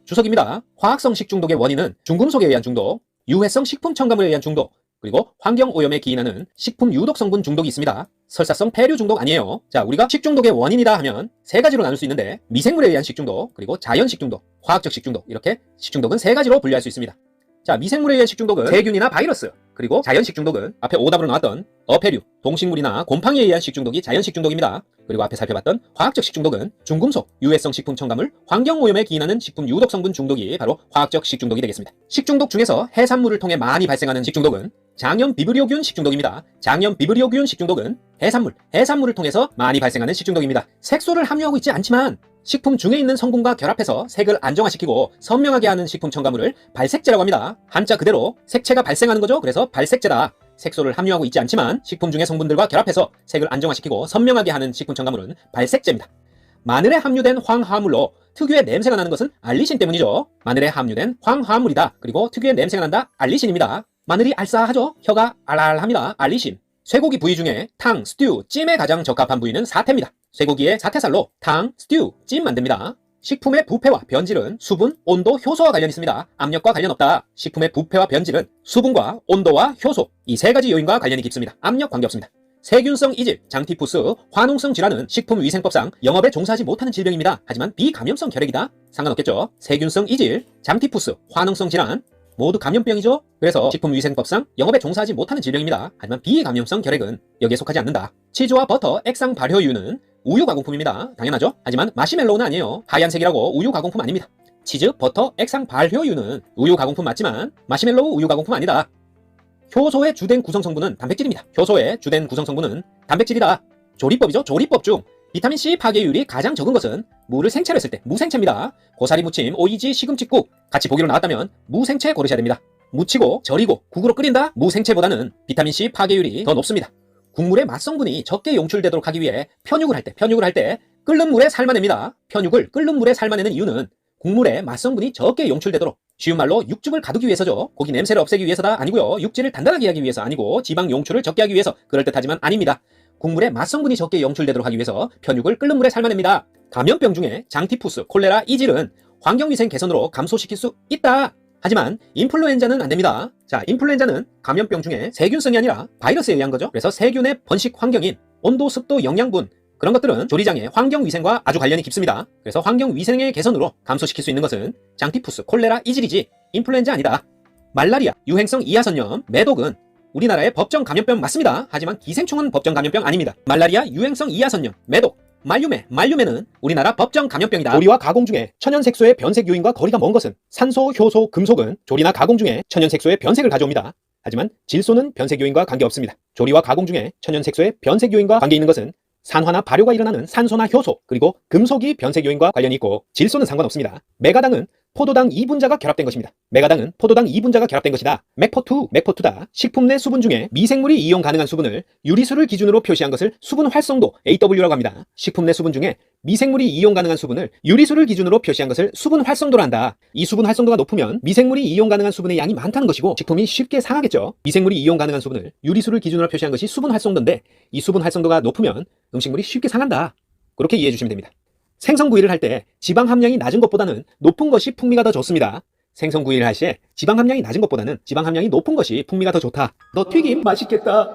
주석입니다. 화학성 식중독의 원인은 중금속에 의한 중독, 유해성 식품 첨가물에 의한 중독, 그리고 환경오염에 기인하는 식품 유독 성분 중독이 있습니다. 설사성 폐류 중독 아니에요. 자, 우리가 식중독의 원인이다 하면 세 가지로 나눌 수 있는데 미생물에 의한 식중독, 그리고 자연 식중독, 화학적 식중독, 이렇게 식중독은 세 가지로 분류할 수 있습니다. 자, 미생물에 의한 식중독은 세균이나 바이러스, 그리고 자연 식중독은 앞에 오답으로 나왔던 어패류, 동식물이나 곰팡이에 의한 식중독이 자연 식중독입니다. 그리고 앞에 살펴봤던 화학적 식중독은 중금속, 유해성 식품 첨가물, 환경오염에 기인하는 식품 유독 성분 중독이 바로 화학적 식중독이 되겠습니다. 식중독 중에서 해산물을 통해 많이 발생하는 식중독은 장염 비브리오균 식중독입니다. 장염 비브리오균 식중독은 해산물을 통해서 많이 발생하는 식중독입니다. 색소를 함유하고 있지 않지만 식품 중에 있는 성분과 결합해서 색을 안정화시키고 선명하게 하는 식품 첨가물을 발색제라고 합니다. 한자 그대로 색채가 발생하는 거죠. 그래서 발색제다. 색소를 함유하고 있지 않지만 식품 중의 성분들과 결합해서 색을 안정화시키고 선명하게 하는 식품 첨가물은 발색제입니다. 마늘에 함유된 황화물로 특유의 냄새가 나는 것은 알리신 때문이죠. 마늘에 함유된 황화물이다. 그리고 특유의 냄새가 난다. 알리신입니다. 마늘이 알싸하죠. 혀가 알알합니다. 알리신. 쇠고기 부위 중에 탕, 스튜, 찜에 가장 적합한 부위는 사태입니다. 쇠고기의 사태살로 탕, 스튜, 찜 만듭니다. 식품의 부패와 변질은 수분, 온도, 효소와 관련이 있습니다. 압력과 관련 없다. 식품의 부패와 변질은 수분과 온도와 효소, 이 세 가지 요인과 관련이 깊습니다. 압력 관계없습니다. 세균성 이질, 장티푸스, 화농성 질환은 식품위생법상 영업에 종사하지 못하는 질병입니다. 하지만 비감염성 결핵이다? 상관없겠죠. 세균성 이질, 장티푸스, 화농성 질환 모두 감염병이죠. 그래서 식품위생법상 영업에 종사하지 못하는 질병입니다. 하지만 비감염성 결핵은 여기에 속하지 않는다. 치즈와 버터, 액상 발효유는 우유 가공품입니다. 당연하죠. 하지만 마시멜로우는 아니에요. 하얀색이라고 우유 가공품 아닙니다. 치즈, 버터, 액상 발효유는 우유 가공품 맞지만 마시멜로우 우유 가공품 아니다. 효소의 주된 구성성분은 단백질입니다. 효소의 주된 구성성분은 단백질이다. 조리법이죠. 조리법 중 비타민C 파괴율이 가장 적은 것은 무를 생채로 했을 때 무생채입니다. 고사리 무침, 오이지, 시금치국 같이 보기로 나왔다면 무생채 고르셔야 됩니다. 무치고 절이고 국으로 끓인다? 무생채보다는 비타민C 파괴율이 더 높습니다. 국물의 맛성분이 적게 용출되도록 하기 위해 편육을 할 때 끓는 물에 삶아냅니다. 편육을 끓는 물에 삶아내는 이유는 국물에 맛성분이 적게 용출되도록, 쉬운 말로 육즙을 가두기 위해서죠. 고기 냄새를 없애기 위해서다 아니고요. 육질을 단단하게 하기 위해서 아니고 지방 용출을 적게 하기 위해서 그럴듯하지만 아닙니다. 국물에 맛성분이 적게 용출되도록 하기 위해서 편육을 끓는 물에 삶아냅니다. 감염병 중에 장티푸스, 콜레라, 이질은 환경위생 개선으로 감소시킬 수 있다. 하지만 인플루엔자는 안 됩니다. 자, 인플루엔자는 감염병 중에 세균성이 아니라 바이러스에 의한 거죠. 그래서 세균의 번식 환경인 온도, 습도, 영양분 그런 것들은 조리장의 환경위생과 아주 관련이 깊습니다. 그래서 환경위생의 개선으로 감소시킬 수 있는 것은 장티푸스, 콜레라, 이질이지 인플루엔자 아니다. 말라리아, 유행성 이하선염, 매독은 우리나라의 법정 감염병 맞습니다. 하지만 기생충은 법정 감염병 아닙니다. 말라리아, 유행성 이하선염, 매독, 말륨메는 우리나라 법정 감염병이다. 조리와 가공 중에 천연색소의 변색 요인과 거리가 먼 것은 산소, 효소, 금속은 조리나 가공 중에 천연색소의 변색을 가져옵니다. 하지만 질소는 변색 요인과 관계없습니다. 조리와 가공 중에 천연색소의 변색 요인과 관계 있는 것은 산화나 발효가 일어나는 산소나 효소, 그리고 금속이 변색 요인과 관련이 있고 질소는 상관없습니다. 메가당은 포도당 2분자가 결합된 것입니다. 메가당은 포도당 2분자가 결합된 것이다. 맥포투다. 식품 내 수분 중에 미생물이 이용 가능한 수분을 유리수를 기준으로 표시한 것을 수분 활성도 AW라고 합니다. 식품 내 수분 중에 미생물이 이용 가능한 수분을 유리수를 기준으로 표시한 것을 수분 활성도로 한다. 이 수분 활성도가 높으면 미생물이 이용 가능한 수분의 양이 많다는 것이고 식품이 쉽게 상하겠죠. 미생물이 이용 가능한 수분을 유리수를 기준으로 표시한 것이 수분 활성도인데 이 수분 활성도가 높으면 음식물이 쉽게 상한다. 그렇게 이해해 주시면 됩니다. 생선구이를 할 때 지방 함량이 낮은 것보다는 높은 것이 풍미가 더 좋습니다. 생선구이를 할 시에 지방 함량이 낮은 것보다는 지방 함량이 높은 것이 풍미가 더 좋다. 너 튀김 맛있겠다.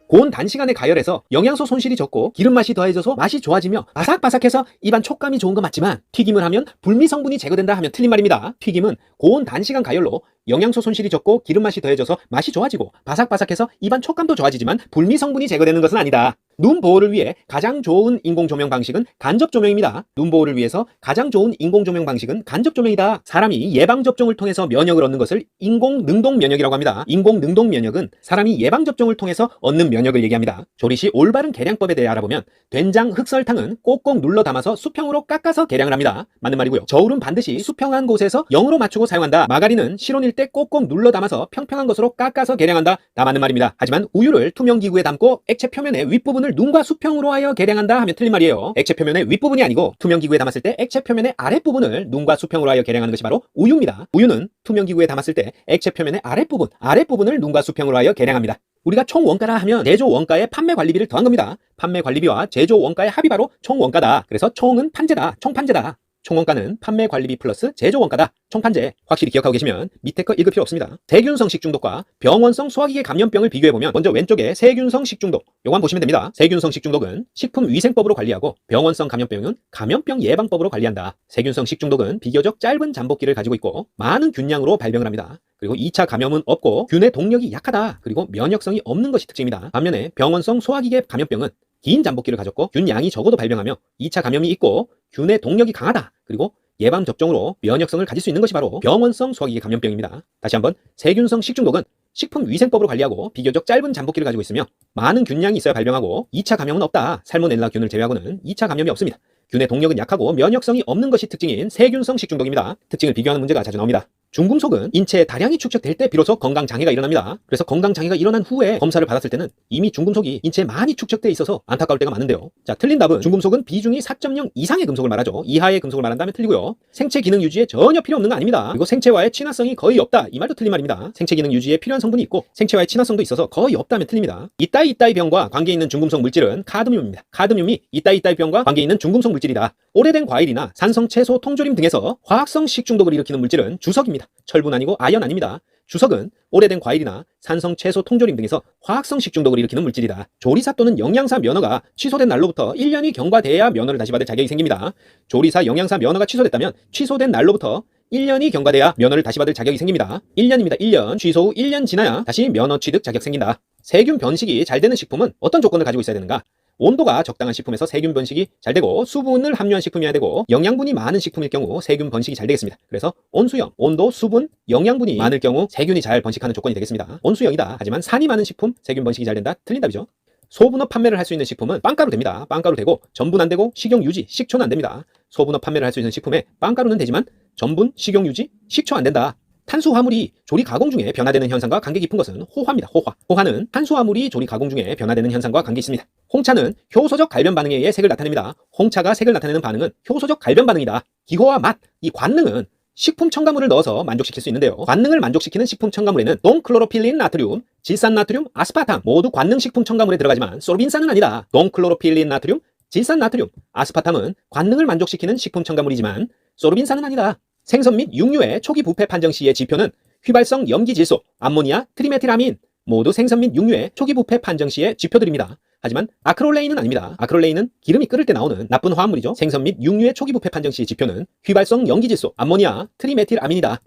고온 단시간에 가열해서 영양소 손실이 적고 기름 맛이 더해져서 맛이 좋아지며 바삭바삭해서 입안 촉감이 좋은 건 맞지만 튀김을 하면 불미 성분이 제거된다 하면 틀린 말입니다. 튀김은 고온 단시간 가열로 영양소 손실이 적고 기름 맛이 더해져서 맛이 좋아지고 바삭바삭해서 입안 촉감도 좋아지지만 불미 성분이 제거되는 것은 아니다. 눈 보호를 위해 가장 좋은 인공 조명 방식은 간접 조명입니다. 눈 보호를 위해서 가장 좋은 인공 조명 방식은 간접 조명이다. 사람이 예방 접종을 통해서 면역을 얻는 것을 인공 능동 면역이라고 합니다. 인공 능동 면역은 사람이 예방 접종을 통해서 얻는 면역을 얘기합니다. 조리 시 올바른 계량법에 대해 알아보면 된장, 흑설탕은 꼭꼭 눌러 담아서 수평으로 깎아서 계량을 합니다. 맞는 말이고요. 저울은 반드시 수평한 곳에서 0으로 맞추고 사용한다. 마가린은 실온일 때 꼭꼭 눌러 담아서 평평한 것으로 깎아서 계량한다. 다 맞는 말입니다. 하지만 우유를 투명 기구에 담고 액체 표면의 윗부분을 눈과 수평으로 하여 계량한다 하면 틀린 말이에요. 액체 표면의 윗부분이 아니고 투명 기구에 담았을 때 액체 표면의 아랫부분을 눈과 수평으로 하여 계량하는 것이 바로 우유입니다. 우유는 투명 기구에 담았을 때 액체 표면의 아랫부분을 눈과 수평으로 하여 계량합니다. 우리가 총 원가라 하면 제조 원가에 판매 관리비를 더한 겁니다. 판매 관리비와 제조 원가의 합이 바로 총 원가다. 그래서 총은 판재다. 총판재다. 총원가는 판매 관리비 플러스 제조 원가다. 총판재. 확실히 기억하고 계시면 밑에 거 읽을 필요 없습니다. 세균성 식중독과 병원성 소화기계 감염병을 비교해보면 먼저 왼쪽에 세균성 식중독 요거만 보시면 됩니다. 세균성 식중독은 식품위생법으로 관리하고 병원성 감염병은 감염병 예방법으로 관리한다. 세균성 식중독은 비교적 짧은 잠복기를 가지고 있고 많은 균량으로 발병을 합니다. 그리고 2차 감염은 없고 균의 동력이 약하다. 그리고 면역성이 없는 것이 특징입니다. 반면에 병원성 소화기계 감염병은 긴 잠복기를 가졌고 균 양이 적어도 발병하며 2차 감염이 있고 균의 동력이 강하다. 그리고 예방 접종으로 면역성을 가질 수 있는 것이 바로 병원성 소화기계 감염병입니다. 다시 한번 세균성 식중독은 식품위생법으로 관리하고 비교적 짧은 잠복기를 가지고 있으며 많은 균량이 있어야 발병하고 2차 감염은 없다. 살모넬라 균을 제외하고는 2차 감염이 없습니다. 균의 동력은 약하고 면역성이 없는 것이 특징인 세균성 식중독입니다. 특징을 비교하는 문제가 자주 나옵니다. 중금속은 인체에 다량이 축적될 때 비로소 건강장애가 일어납니다. 그래서 건강장애가 일어난 후에 검사를 받았을 때는 이미 중금속이 인체에 많이 축적돼 있어서 안타까울 때가 많은데요. 자, 틀린 답은 중금속은 비중이 4.0 이상의 금속을 말하죠. 이하의 금속을 말한다면 틀리고요. 생체 기능 유지에 전혀 필요 없는 거 아닙니다. 그리고 생체와의 친화성이 거의 없다. 이 말도 틀린 말입니다. 생체 기능 유지에 필요한 성분이 있고 생체와의 친화성도 있어서 거의 없다면 틀립니다. 이따이 병과 관계 있는 중금속 물질은 카드뮴입니다. 카드뮴이 이따이 병과 관계 있는 중금속 물질이다. 오래된 과일이나 산성 채소 통조림 등에서 화학성 식중독을 일으키는 물질은 주석입니다. 철분 아니고 아연 아닙니다. 주석은 오래된 과일이나 산성 채소 통조림 등에서 화학성 식중독을 일으키는 물질이다. 조리사 또는 영양사 면허가 취소된 날로부터 1년이 경과돼야 면허를 다시 받을 자격이 생깁니다. 조리사 영양사 면허가 취소됐다면 취소된 날로부터 1년이 경과돼야 면허를 다시 받을 자격이 생깁니다. 1년입니다. 1년. 취소 후 1년 지나야 다시 면허 취득 자격 생긴다. 세균 변식이 잘 되는 식품은 어떤 조건을 가지고 있어야 되는가? 온도가 적당한 식품에서 세균 번식이 잘 되고 수분을 함유한 식품이어야 되고 영양분이 많은 식품일 경우 세균 번식이 잘 되겠습니다. 그래서 온수형, 온도, 수분, 영양분이 많을 경우 세균이 잘 번식하는 조건이 되겠습니다. 온수형이다. 하지만 산이 많은 식품 세균 번식이 잘 된다. 틀린 답이죠. 소분업 판매를 할 수 있는 식품은 빵가루 됩니다. 빵가루 되고 전분 안 되고 식용 유지, 식초는 안 됩니다. 소분업 판매를 할 수 있는 식품에 빵가루는 되지만 전분, 식용 유지, 식초 안 된다. 탄수화물이 조리 가공 중에 변화되는 현상과 관계 깊은 것은 호화입니다. 호화. 호화는 탄수화물이 조리 가공 중에 변화되는 현상과 관계 있습니다. 홍차는 효소적 갈변 반응에 의해 색을 나타냅니다. 홍차가 색을 나타내는 반응은 효소적 갈변 반응이다. 기호와 맛, 이 관능은 식품 첨가물을 넣어서 만족시킬 수 있는데요. 관능을 만족시키는 식품 첨가물에는 동클로로필린 나트륨, 질산나트륨, 아스파탐 모두 관능 식품 첨가물에 들어가지만 소르빈산은 아니다. 동클로로필린 나트륨, 질산나트륨, 아스파탐은 관능을 만족시키는 식품 첨가물이지만 소르빈산은 아니다. 생선 및 육류의 초기 부패 판정 시의 지표는 휘발성 염기질소, 암모니아, 트리메틸아민 모두 생선 및 육류의 초기 부패 판정 시의 지표들입니다. 하지만 아크롤레인은 아닙니다. 아크롤레인은 기름이 끓을 때 나오는 나쁜 화합물이죠. 생선 및 육류의 초기 부패 판정 시의 지표는 휘발성 염기질소, 암모니아, 트리메틸아민이다.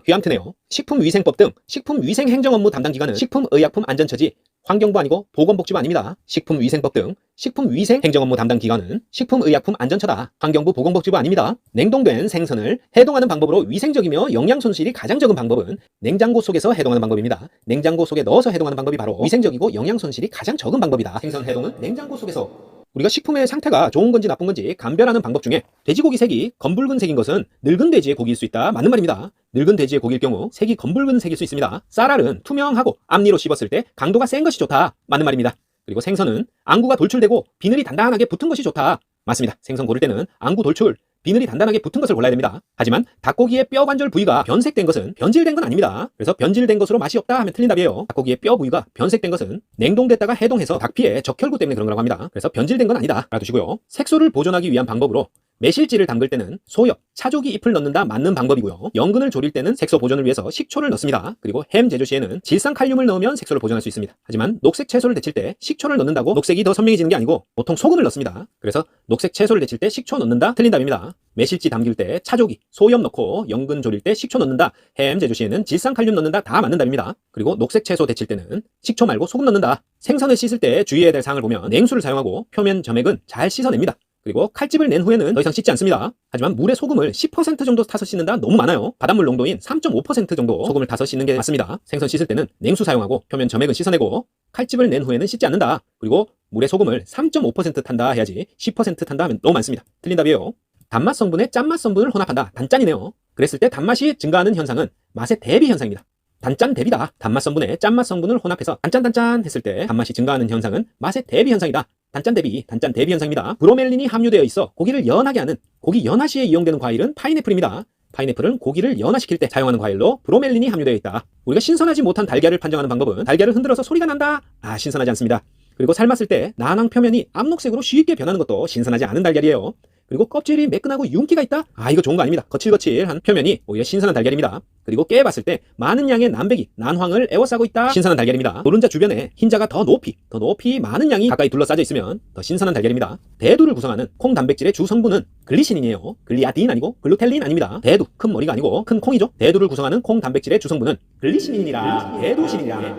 휘암트네요. 식품위생법 등 식품위생행정 업무 담당 기관은 식품의약품안전처지 환경부 아니고 보건복지부 아닙니다. 식품위생법 등 식품위생행정 업무 담당 기관은 식품의약품안전처다. 환경부 보건복지부 아닙니다. 냉동된 생선을 해동하는 방법으로 위생적이며 영양 손실이 가장 적은 방법은 냉장고 속에서 해동하는 방법입니다. 냉장고 속에 넣어서 해동하는 방법이 바로 위생적이고 영양 손실이 가장 적은 방법이다. 생선 해동은 냉장고 속에서. 우리가 식품의 상태가 좋은 건지 나쁜 건지 감별하는 방법 중에 돼지고기 색이 검붉은 색인 것은 늙은 돼지의 고기일 수 있다. 맞는 말입니다. 늙은 돼지의 고기일 경우 색이 검붉은 색일 수 있습니다. 쌀알은 투명하고 앞니로 씹었을 때 강도가 센 것이 좋다. 맞는 말입니다. 그리고 생선은 앙구가 돌출되고 비늘이 단단하게 붙은 것이 좋다. 맞습니다. 생선 고를 때는 앙구 돌출, 비늘이 단단하게 붙은 것을 골라야 됩니다. 하지만 닭고기의 뼈 관절 부위가 변색된 것은 변질된 건 아닙니다. 그래서 변질된 것으로 맛이 없다 하면 틀린 답이에요. 닭고기의 뼈 부위가 변색된 것은 냉동됐다가 해동해서 닭피의 적혈구 때문에 그런 거라고 합니다. 그래서 변질된 건 아니다. 알아두시고요. 색소를 보존하기 위한 방법으로 매실찌를 담글 때는 소엽, 차조기 잎을 넣는다 맞는 방법이고요. 연근을 졸일 때는 색소 보존을 위해서 식초를 넣습니다. 그리고 햄 제조 시에는 질산칼륨을 넣으면 색소를 보존할 수 있습니다. 하지만 녹색 채소를 데칠 때 식초를 넣는다고 녹색이 더 선명해지는 게 아니고 보통 소금을 넣습니다. 그래서 녹색 채소를 데칠 때 식초 넣는다 틀린 답입니다. 매실찌 담길 때 차조기, 소엽 넣고 연근 졸일 때 식초 넣는다, 햄 제조 시에는 질산칼륨 넣는다 다 맞는 답입니다. 그리고 녹색 채소 데칠 때는 식초 말고 소금 넣는다. 생선을 씻을 때 주의해야 될 사항을 보면 냉수를 사용하고 표면 점액은 잘 씻어냅니다. 그리고 칼집을 낸 후에는 더 이상 씻지 않습니다. 하지만 물에 소금을 10% 정도 타서 씻는다 너무 많아요. 바닷물 농도인 3.5% 정도 소금을 타서 씻는 게 맞습니다. 생선 씻을 때는 냉수 사용하고 표면 점액은 씻어내고 칼집을 낸 후에는 씻지 않는다. 그리고 물에 소금을 3.5% 탄다 해야지 10% 탄다 하면 너무 많습니다. 틀린 답이에요. 단맛 성분에 짠맛 성분을 혼합한다. 단짠이네요. 그랬을 때 단맛이 증가하는 현상은 맛의 대비 현상입니다. 단짠 대비다. 단맛 성분에 짠맛 성분을 혼합해서 단짠 했을 때 단맛이 증가하는 현상은 맛의 대비 현상이다. 단짠 대비 현상입니다. 브로멜린이 함유되어 있어 고기를 연하게 하는 고기 연화시에 이용되는 과일은 파인애플입니다. 파인애플은 고기를 연화시킬 때 사용하는 과일로 브로멜린이 함유되어 있다. 우리가 신선하지 못한 달걀을 판정하는 방법은 달걀을 흔들어서 소리가 난다. 신선하지 않습니다. 그리고 삶았을 때 난황 표면이 암록색으로 쉽게 변하는 것도 신선하지 않은 달걀이에요. 그리고 껍질이 매끈하고 윤기가 있다? 이거 좋은 거 아닙니다. 거칠거칠한 표면이 오히려 신선한 달걀입니다. 그리고 깨봤을 때 많은 양의 난백이, 난황을 에워싸고 있다? 신선한 달걀입니다. 노른자 주변에 흰자가 더 높이 많은 양이 가까이 둘러싸져 있으면 더 신선한 달걀입니다. 대두를 구성하는 콩 단백질의 주 성분은 글리신이에요. 글리아딘 아니고 글루텔린 아닙니다. 대두, 큰 머리가 아니고 큰 콩이죠. 대두를 구성하는 콩 단백질의 주 성분은 글리신이니라 대두신이라.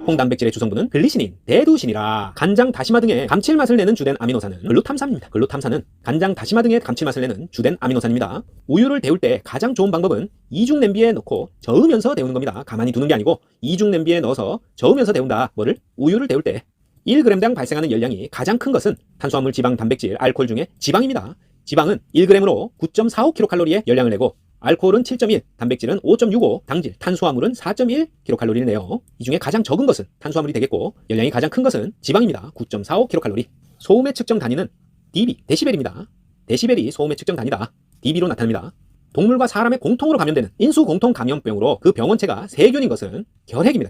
콩 단백질의 주 성분은 글리신인, 대두신이라. 간장, 다시마 등의 감칠맛을 내는 주된 아미노산은 글루탐산입니다. 글루탐산은 간장, 다시마 등의 감칠맛을 내는 주된 아미노산입니다. 우유를 데울 때 가장 좋은 방법은 이중 냄비에 넣고 저으면서 데우는 겁니다. 가만히 두는 게 아니고 이중 냄비에 넣어서 저으면서 데운다. 뭐를? 우유를 데울 때 1g당 발생하는 열량이 가장 큰 것은 탄수화물, 지방, 단백질, 알코올 중에 지방입니다. 지방은 1g으로 9.45kcal의 열량을 내고 알코올은 7.1, 단백질은 5.65, 당질, 탄수화물은 4.1kcal를 내요. 이 중에 가장 적은 것은 탄수화물이 되겠고 열량이 가장 큰 것은 지방입니다. 9.45kcal. 소음의 측정 단위는 dB, 데시벨입니다. 데시벨이 소음의 측정 단위다. dB로 나타납니다. 동물과 사람의 공통으로 감염되는 인수 공통 감염병으로 그 병원체가 세균인 것은 결핵입니다.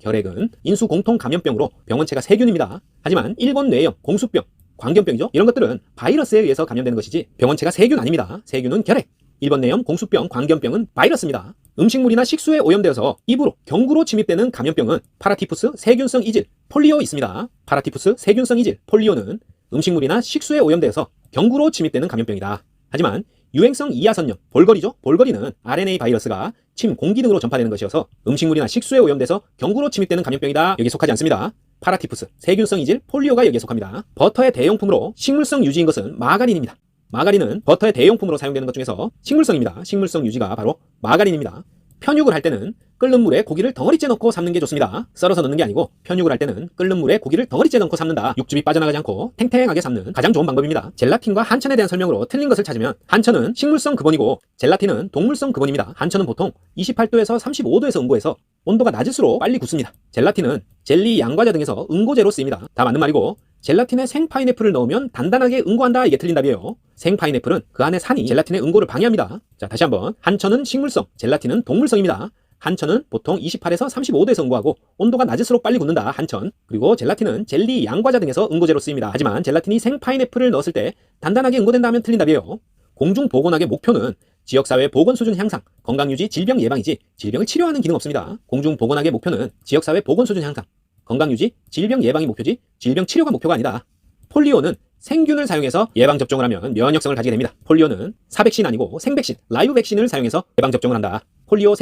결핵은 인수 공통 감염병으로 병원체가 세균입니다. 하지만 일본 뇌염, 공수병, 광견병이죠. 이런 것들은 바이러스에 의해서 감염되는 것이지 병원체가 세균 아닙니다. 세균은 결핵. 일본 뇌염, 공수병, 광견병은 바이러스입니다. 음식물이나 식수에 오염되어서 입으로, 경구로 침입되는 감염병은 파라티푸스, 세균성 이질, 폴리오 있습니다. 파라티푸스, 세균성 이질, 폴리오는 음식물이나 식수에 오염되어서 경구로 침입되는 감염병이다. 하지만 유행성 이하선염, 볼거리죠. 볼거리는 RNA 바이러스가 침, 공기 등으로 전파되는 것이어서 음식물이나 식수에 오염돼서 경구로 침입되는 감염병이다. 여기에 속하지 않습니다. 파라티푸스, 세균성 이질, 폴리오가 여기에 속합니다. 버터의 대용품으로 식물성 유지인 것은 마가린입니다. 마가린은 버터의 대용품으로 사용되는 것 중에서 식물성입니다. 식물성 유지가 바로 마가린입니다. 편육을 할 때는 끓는 물에 고기를 덩어리째 넣고 삶는 게 좋습니다. 썰어서 넣는 게 아니고 편육을 할 때는 끓는 물에 고기를 덩어리째 넣고 삶는다. 육즙이 빠져나가지 않고 탱탱하게 삶는 가장 좋은 방법입니다. 젤라틴과 한천에 대한 설명으로 틀린 것을 찾으면 한천은 식물성 근원이고 젤라틴은 동물성 근원입니다. 한천은 보통 28도에서 35도에서 응고해서 온도가 낮을수록 빨리 굳습니다. 젤라틴은 젤리, 양과자 등에서 응고제로 쓰입니다. 다 맞는 말이고 젤라틴에 생 파인애플을 넣으면 단단하게 응고한다. 이게 틀린 답이에요. 생 파인애플은 그 안에 산이 젤라틴의 응고를 방해합니다. 자, 다시 한번. 한천은 식물성, 젤라틴은 동물성입니다. 한천은 보통 28에서 35도에서 응고하고 온도가 낮을수록 빨리 굳는다. 한천. 그리고 젤라틴은 젤리, 양과자 등에서 응고제로 쓰입니다. 하지만 젤라틴이 생 파인애플을 넣었을 때 단단하게 응고된다 하면 틀린 답이에요. 공중보건학의 목표는 지역사회 보건 수준 향상, 건강유지, 질병 예방이지 질병을 치료하는 기능 없습니다. 공중보건학의 목표는 지역사회 보건 수준 향상, 건강유지, 질병 예방이 목표지 질병 치료가 목표가 아니다. 폴리오는 생균을 사용해서 예방접종을 하면 면역성을 가지게 됩니다. 폴리오는 사백신 아니고 생백신, 라이브 백신을 사용해서 예방접종을 한다. 폴리오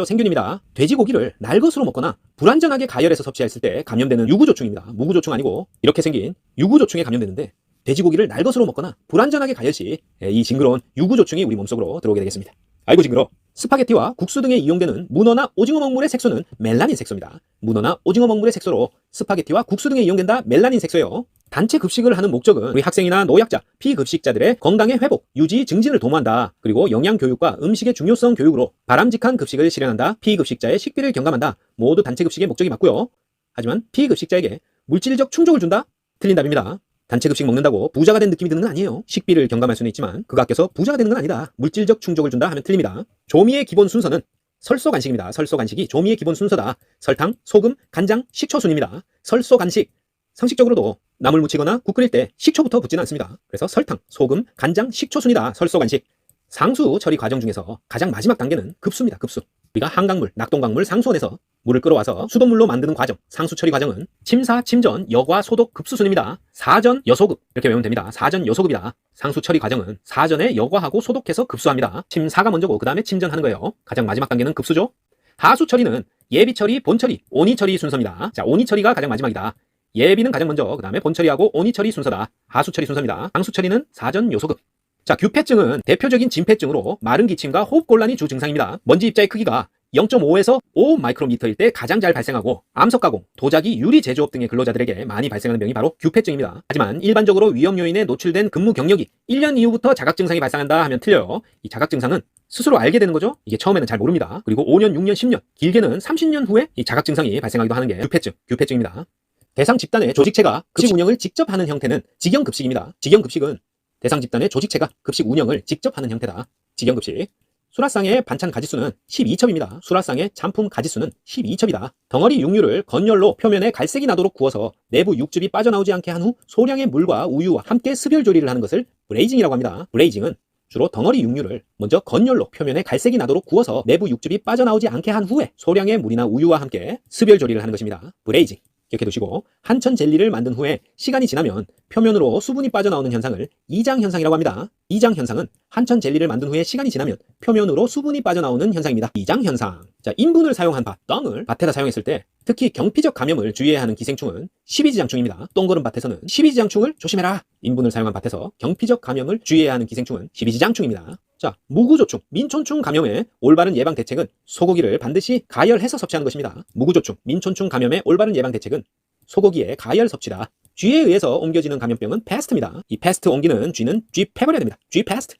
생균입니다. 돼지고기를 날것으로 먹거나 불완전하게 가열해서 섭취했을 때 감염되는 유구조충입니다. 무구조충 아니고 이렇게 생긴 유구조충에 감염되는데 돼지고기를 날것으로 먹거나 불완전하게 가열 시 이 징그러운 유구조충이 우리 몸속으로 들어오게 되겠습니다. 아이고 징그러. 스파게티와 국수 등에 이용되는 문어나 오징어 먹물의 색소는 멜라닌 색소입니다. 문어나 오징어 먹물의 색소로 스파게티와 국수 등에 이용된다. 멜라닌 색소예요. 단체 급식을 하는 목적은 우리 학생이나 노약자, 피급식자들의 건강의 회복, 유지, 증진을 도모한다. 그리고 영양교육과 음식의 중요성 교육으로 바람직한 급식을 실현한다. 피급식자의 식비를 경감한다. 모두 단체 급식의 목적이 맞고요. 하지만 피급식자에게 물질적 충족을 준다? 틀린 답입니다. 단체 급식 먹는다고 부자가 된 느낌이 드는 건 아니에요. 식비를 경감할 수는 있지만 그거 아껴서 부자가 되는 건 아니다. 물질적 충족을 준다 하면 틀립니다. 조미의 기본 순서는 설소간식입니다. 설소간식이 조미의 기본 순서다. 설탕, 소금, 간장, 식초 순입니다. 설소간식. 상식적으로도 나물 무치거나 국 끓일 때 식초부터 붓지는 않습니다. 그래서 설탕, 소금, 간장, 식초 순이다. 설소간식. 상수 처리 과정 중에서 가장 마지막 단계는 급수입니다. 급수. 우리가 한강물, 낙동강물, 상수원에서 물을 끌어와서 수돗물로 만드는 과정, 상수 처리 과정은 침사, 침전, 여과, 소독, 급수순입니다. 사전, 여소급 이렇게 외우면 됩니다. 사전, 여소급이다. 상수 처리 과정은 사전에 여과하고 소독해서 급수합니다. 침사가 먼저고 그 다음에 침전하는 거예요. 가장 마지막 단계는 급수죠. 하수 처리는 예비 처리, 본 처리, 온이 처리 순서입니다. 자, 온이 처리가 가장 마지막이다. 예비는 가장 먼저, 그 다음에 본 처리하고 온이 처리 순서다. 하수 처리 순서입니다. 상수 처리는 사전, 요소급. 자, 규폐증은 대표적인 진폐증으로 마른 기침과 호흡곤란이 주 증상입니다. 먼지 입자의 크기가 0.5에서 5 마이크로미터일 때 가장 잘 발생하고 암석 가공, 도자기, 유리 제조업 등의 근로자들에게 많이 발생하는 병이 바로 규폐증입니다. 하지만 일반적으로 위험 요인에 노출된 근무 경력이 1년 이후부터 자각 증상이 발생한다 하면 틀려요. 이 자각 증상은 스스로 알게 되는 거죠. 이게 처음에는 잘 모릅니다. 그리고 5년, 6년, 10년, 길게는 30년 후에 이 자각 증상이 발생하기도 하는 게 규폐증입니다. 대상 집단의 조직체가 급식 운영을 직접 하는 형태는 직영급식입니다. 직영급식은 대상 집단의 조직체가 급식 운영을 직접 하는 형태다. 직영급식. 수라상의 반찬 가짓수는 12첩입니다. 수라상의 잔품 가짓수는 12첩이다. 덩어리 육류를 건열로 표면에 갈색이 나도록 구워서 내부 육즙이 빠져나오지 않게 한 후 소량의 물과 우유와 함께 습열 조리를 하는 것을 브레이징이라고 합니다. 브레이징은 주로 덩어리 육류를 먼저 건열로 표면에 갈색이 나도록 구워서 내부 육즙이 빠져나오지 않게 한 후에 소량의 물이나 우유와 함께 습열 조리를 하는 것입니다. 브레이징. 기억해 두시고, 한천 젤리를 만든 후에 시간이 지나면 표면으로 수분이 빠져나오는 현상을 이장현상이라고 합니다. 이장현상은 한천 젤리를 만든 후에 시간이 지나면 표면으로 수분이 빠져나오는 현상입니다. 이장현상. 자, 인분을 사용한 밭, 똥을 밭에다 사용했을 때 특히 경피적 감염을 주의해야 하는 기생충은 십이지장충입니다. 똥거른 밭에서는 십이지장충을 조심해라. 인분을 사용한 밭에서 경피적 감염을 주의해야 하는 기생충은 십이지장충입니다. 자, 무구조충, 민촌충 감염의 올바른 예방 대책은 소고기를 반드시 가열해서 섭취하는 것입니다. 무구조충, 민촌충 감염의 올바른 예방 대책은 소고기의 가열 섭취다. 쥐에 의해서 옮겨지는 감염병은 패스트입니다. 이 패스트 옮기는 쥐는 쥐 패버려야 됩니다. 쥐 패스트.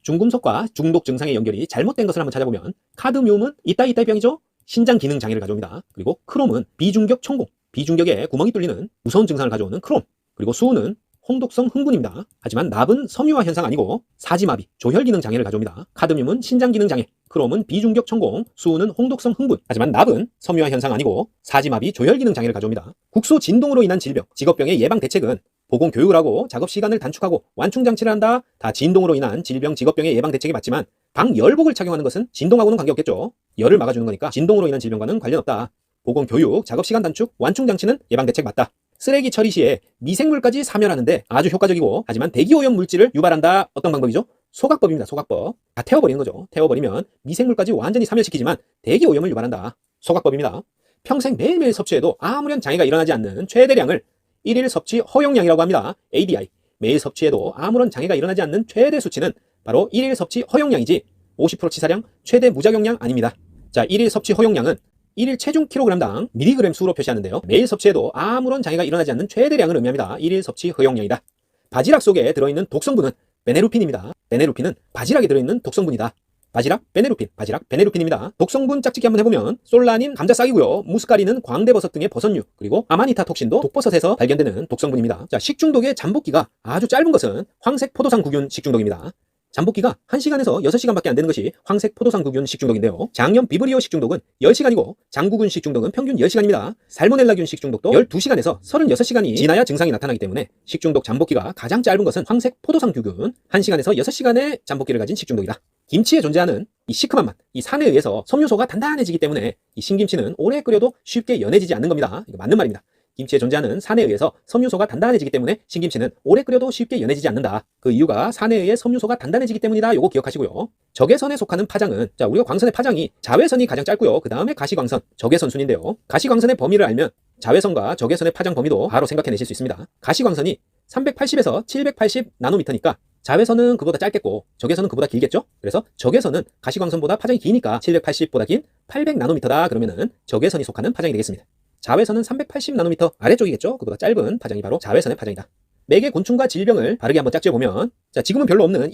중금속과 중독 증상의 연결이 잘못된 것을 한번 찾아보면 카드뮴은 이따이 병이죠. 신장 기능 장애를 가져옵니다. 그리고 크롬은 비중격 천공, 비중격에 구멍이 뚫리는 무서운 증상을 가져오는 크롬. 그리고 수은은 홍독성 흥분입니다. 하지만 납은 섬유화 현상 아니고 사지마비, 조혈기능 장애를 가져옵니다. 카드뮴은 신장기능 장애, 크롬은 비중격 천공, 수은은 홍독성 흥분. 하지만 납은 섬유화 현상 아니고 사지마비, 조혈기능 장애를 가져옵니다. 국소 진동으로 인한 질병, 직업병의 예방 대책은 보건 교육을 하고 작업 시간을 단축하고 완충 장치를 한다. 다 진동으로 인한 질병, 직업병의 예방 대책이 맞지만 방열복을 착용하는 것은 진동하고는 관계없겠죠. 열을 막아주는 거니까 진동으로 인한 질병과는 관련 없다. 보건 교육, 작업 시간 단축, 완충 장치는 예방 대책 맞다. 쓰레기 처리 시에 미생물까지 사멸하는데 아주 효과적이고, 하지만 대기오염 물질을 유발한다. 어떤 방법이죠? 소각법입니다. 소각법. 다 태워버리는 거죠. 태워버리면 미생물까지 완전히 사멸시키지만 대기오염을 유발한다. 소각법입니다. 평생 매일매일 섭취해도 아무런 장애가 일어나지 않는 최대량을 1일 섭취 허용량이라고 합니다. ADI. 매일 섭취해도 아무런 장애가 일어나지 않는 최대 수치는 바로 1일 섭취 허용량이지 50% 치사량 최대 무작용량 아닙니다. 자, 1일 섭취 허용량은 1일 체중 킬로그램당 미리그램 수로 표시하는데요. 매일 섭취해도 아무런 장애가 일어나지 않는 최대량을 의미합니다. 1일 섭취 허용량이다. 바지락 속에 들어있는 독성분은 베네루핀입니다. 베네루핀은 바지락에 들어있는 독성분이다. 바지락, 베네루핀입니다. 독성분 짝짓기 한번 해보면 솔라닌 감자싹이고요. 무스카린은 광대버섯 등의 버섯류, 그리고 아마니타 톡신도 독버섯에서 발견되는 독성분입니다. 자, 식중독의 잠복기가 아주 짧은 것은 황색 포도상구균 식중독입니다. 잠복기가 1시간에서 6시간밖에 안 되는 것이 황색 포도상구균 식중독인데요. 장염 비브리오 식중독은 10시간이고 장구균 식중독은 평균 10시간입니다. 살모넬라균 식중독도 12시간에서 36시간이 지나야 증상이 나타나기 때문에 식중독 잠복기가 가장 짧은 것은 황색 포도상구균 1시간에서 6시간의 잠복기를 가진 식중독이다. 김치에 존재하는 이 시큼한 맛, 이 산에 의해서 섬유소가 단단해지기 때문에 이 신김치는 오래 끓여도 쉽게 연해지지 않는 겁니다. 이거 맞는 말입니다. 김치에 존재하는 산에 의해서 섬유소가 단단해지기 때문에 신김치는 오래 끓여도 쉽게 연해지지 않는다. 그 이유가 산에 의해 섬유소가 단단해지기 때문이다. 요거 기억하시고요. 적외선에 속하는 파장은, 자, 우리가 광선의 파장이 자외선이 가장 짧고요. 그 다음에 가시광선, 적외선 순인데요. 가시광선의 범위를 알면 자외선과 적외선의 파장 범위도 바로 생각해내실 수 있습니다. 가시광선이 380에서 780 나노미터니까 자외선은 그보다 짧겠고 적외선은 그보다 길겠죠? 그래서 적외선은 가시광선보다 파장이 기니까 780보다 긴 800 나노미터다. 그러면은 적외선이 속하는 파장이 되겠습니다. 자외선은 380 나노미터 아래쪽이겠죠? 그보다 짧은 파장이 바로 자외선의 파장이다. 매개 곤충과 질병을 바르게 한번 짝지어보면, 자, 지금은 별로 없는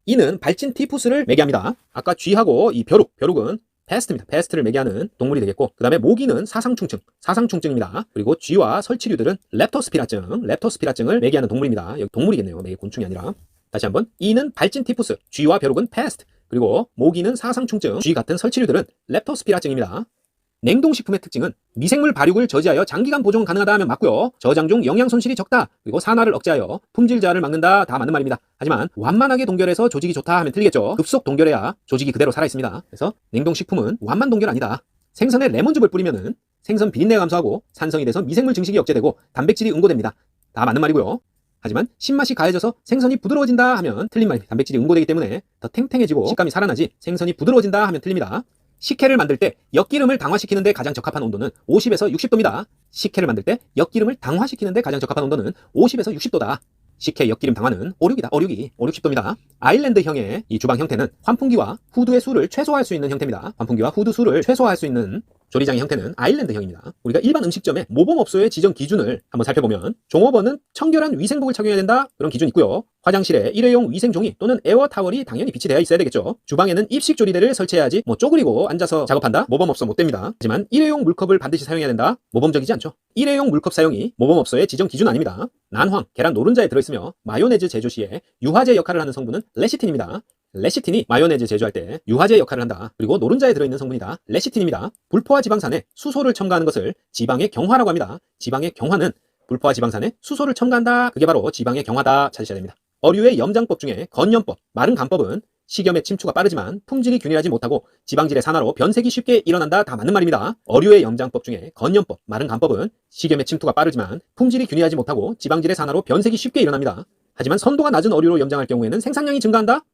이는 발진 티푸스를 매개합니다. 아까 쥐하고 이 벼룩은 패스트입니다. 패스트를 매개하는 동물이 되겠고, 그 다음에 모기는 사상충증입니다. 그리고 쥐와 설치류들은 렙토스피라증을 매개하는 동물입니다. 여기 동물이겠네요. 매개 곤충이 아니라. 다시 한번, 이는 발진 티푸스, 쥐와 벼룩은 패스트, 그리고 모기는 사상충증, 쥐 같은 설치류들은 렙토스피라증입니다. 냉동식품의 특징은 미생물 발육을 저지하여 장기간 보존 가능하다 하면 맞고요. 저장 중 영양 손실이 적다, 그리고 산화를 억제하여 품질 저하를 막는다, 다 맞는 말입니다. 하지만 완만하게 동결해서 조직이 좋다 하면 틀리겠죠. 급속 동결해야 조직이 그대로 살아있습니다. 그래서 냉동식품은 완만 동결 아니다. 생선에 레몬즙을 뿌리면은 생선 비린내가 감소하고 산성이 돼서 미생물 증식이 억제되고 단백질이 응고됩니다. 다 맞는 말이고요. 하지만 신맛이 가해져서 생선이 부드러워진다 하면 틀린 말입니다. 단백질이 응고되기 때문에 더 탱탱해지고 식감이 살아나지 생선이 부드러워진다 하면 틀립니다. 식혜를 만들 때 엿기름을 당화시키는 데 가장 적합한 온도는 50에서 60도입니다. 식혜를 만들 때 엿기름을 당화시키는 데 가장 적합한 온도는 50에서 60도다. 식혜 엿기름 당화는 오륙이다. 오륙이 5, 60도입니다. 아일랜드형의 이 주방 형태는 환풍기와 후드의 수를 최소화할 수 있는 형태입니다. 환풍기와 후드 수를 최소화할 수 있는 조리장의 형태는 아일랜드형입니다. 우리가 일반 음식점의 모범업소의 지정 기준을 한번 살펴보면 종업원은 청결한 위생복을 착용해야 된다, 그런 기준이 있고요. 화장실에 일회용 위생종이 또는 에어타월이 당연히 비치되어 있어야 되겠죠. 주방에는 입식 조리대를 설치해야지 쪼그리고 앉아서 작업한다? 모범업소 못 됩니다. 하지만 일회용 물컵을 반드시 사용해야 된다? 모범적이지 않죠. 일회용 물컵 사용이 모범업소의 지정 기준 아닙니다. 난황, 계란 노른자에 들어있으며 마요네즈 제조 시에 유화제 역할을 하는 성분은 레시틴입니다. 레시틴이 마요네즈 제조할 때 유화제 역할을 한다. 그리고 노른자에 들어있는 성분이다. 레시틴입니다. 불포화 지방산에 수소를 첨가하는 것을 지방의 경화라고 합니다. 지방의 경화는 불포화 지방산에 수소를 첨가한다. 그게 바로 지방의 경화다 찾으셔야 됩니다. 어류의 염장법 중에 건염법, 마른 간법은 식염의 침투가 빠르지만 품질이 균일하지 못하고 지방질의 산화로 변색이 쉽게 일어난다. 다 맞는 말입니다. 어류의 염장법 중에 건염법, 마른 간법은 식염의 침투가 빠르지만 품질이 균일하지 못하고 지방질의 산화로 변색이 쉽게 일어납니다. 하지만 선도가 낮은 어류로 염장할 경우에는 생산량이 증가한다?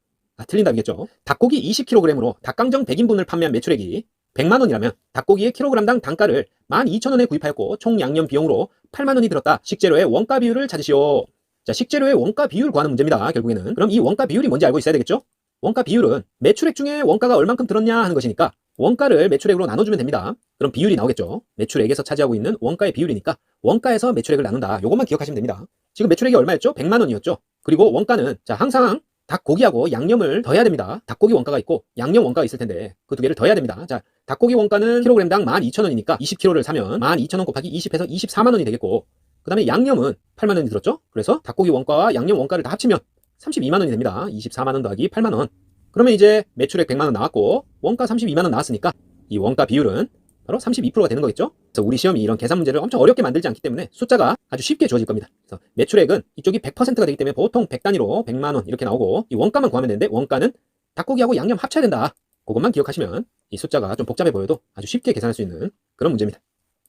틀린답이겠죠. 닭고기 20kg으로 닭강정 100인분을 판매한 매출액이 100만원이라면 닭고기의 킬로그램당 단가를 12,000원에 구입하였고 총 양념 비용으로 8만원이 들었다. 식재료의 원가 비율을 찾으시오. 자, 식재료의 원가 비율 구하는 문제입니다. 결국에는. 그럼 이 원가 비율이 뭔지 알고 있어야 되겠죠? 원가 비율은 매출액 중에 원가가 얼만큼 들었냐 하는 것이니까 원가를 매출액으로 나눠주면 됩니다. 그럼 비율이 나오겠죠. 매출액에서 차지하고 있는 원가의 비율이니까 원가에서 매출액을 나눈다. 요것만 기억하시면 됩니다. 지금 매출액이 얼마였죠? 100만원이었죠. 그리고 원가는 자 항상 닭고기하고 양념을 더해야 됩니다. 닭고기 원가가 있고 양념 원가가 있을 텐데 그 두 개를 더해야 됩니다. 자, 닭고기 원가는 킬로그램당 12,000원이니까 20kg를 사면 12,000원 곱하기 20해서 24만원이 되겠고, 그 다음에 양념은 8만원이 들었죠? 그래서 닭고기 원가와 양념 원가를 다 합치면 32만원이 됩니다. 24만원 더하기 8만원. 그러면 이제 매출액 100만원 나왔고 원가 32만원 나왔으니까 이 원가 비율은 바로 32%가 되는 거겠죠? 그래서 우리 시험이 이런 계산 문제를 엄청 어렵게 만들지 않기 때문에 숫자가 아주 쉽게 주어질 겁니다. 그래서 매출액은 이쪽이 100%가 되기 때문에 보통 100단위로 100만원 이렇게 나오고 이 원가만 구하면 되는데 원가는 닭고기하고 양념 합쳐야 된다. 그것만 기억하시면 이 숫자가 좀 복잡해 보여도 아주 쉽게 계산할 수 있는 그런 문제입니다.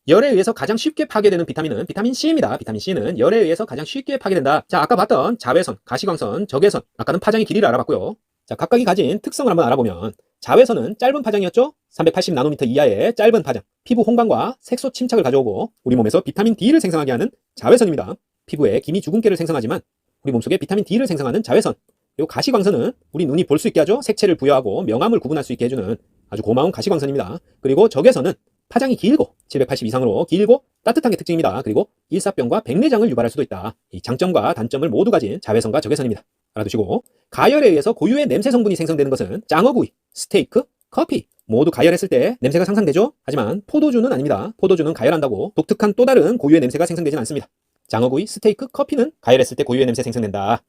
열에 의해서 가장 쉽게 파괴되는 비타민은 비타민 C입니다. 비타민 C는 열에 의해서 가장 쉽게 파괴된다. 자, 아까 봤던 자외선, 가시광선, 적외선, 아까는 파장의 길이를 알아봤고요. 자, 각각이 가진 특성을 한번 알아보면 자외선은 짧은 파장이었죠? 380나노미터 이하의 짧은 파장, 피부 홍방과 색소 침착을 가져오고 우리 몸에서 비타민 D를 생성하게 하는 자외선입니다. 피부에 기미 주근깨를 생성하지만 우리 몸속에 비타민 D를 생성하는 자외선. 그리고 가시광선은 우리 눈이 볼 수 있게 하죠. 색채를 부여하고 명암을 구분할 수 있게 해주는 아주 고마운 가시광선입니다. 그리고 적외선은 파장이 길고 780 이상으로 길고 따뜻한 게 특징입니다. 그리고 일사병과 백내장을 유발할 수도 있다. 이 장점과 단점을 모두 가진 자외선과 적외선입니다. 알아두시고, 가열에 의해서 고유의 냄새 성분이 생성되는 것은 장어구이, 스테이크, 커피 모두 가열했을 때 냄새가 상상되죠? 하지만 포도주는 아닙니다. 포도주는 가열한다고 독특한 또 다른 고유의 냄새가 생성되진 않습니다. 장어구이, 스테이크, 커피는 가열했을 때 고유의 냄새 생성된다.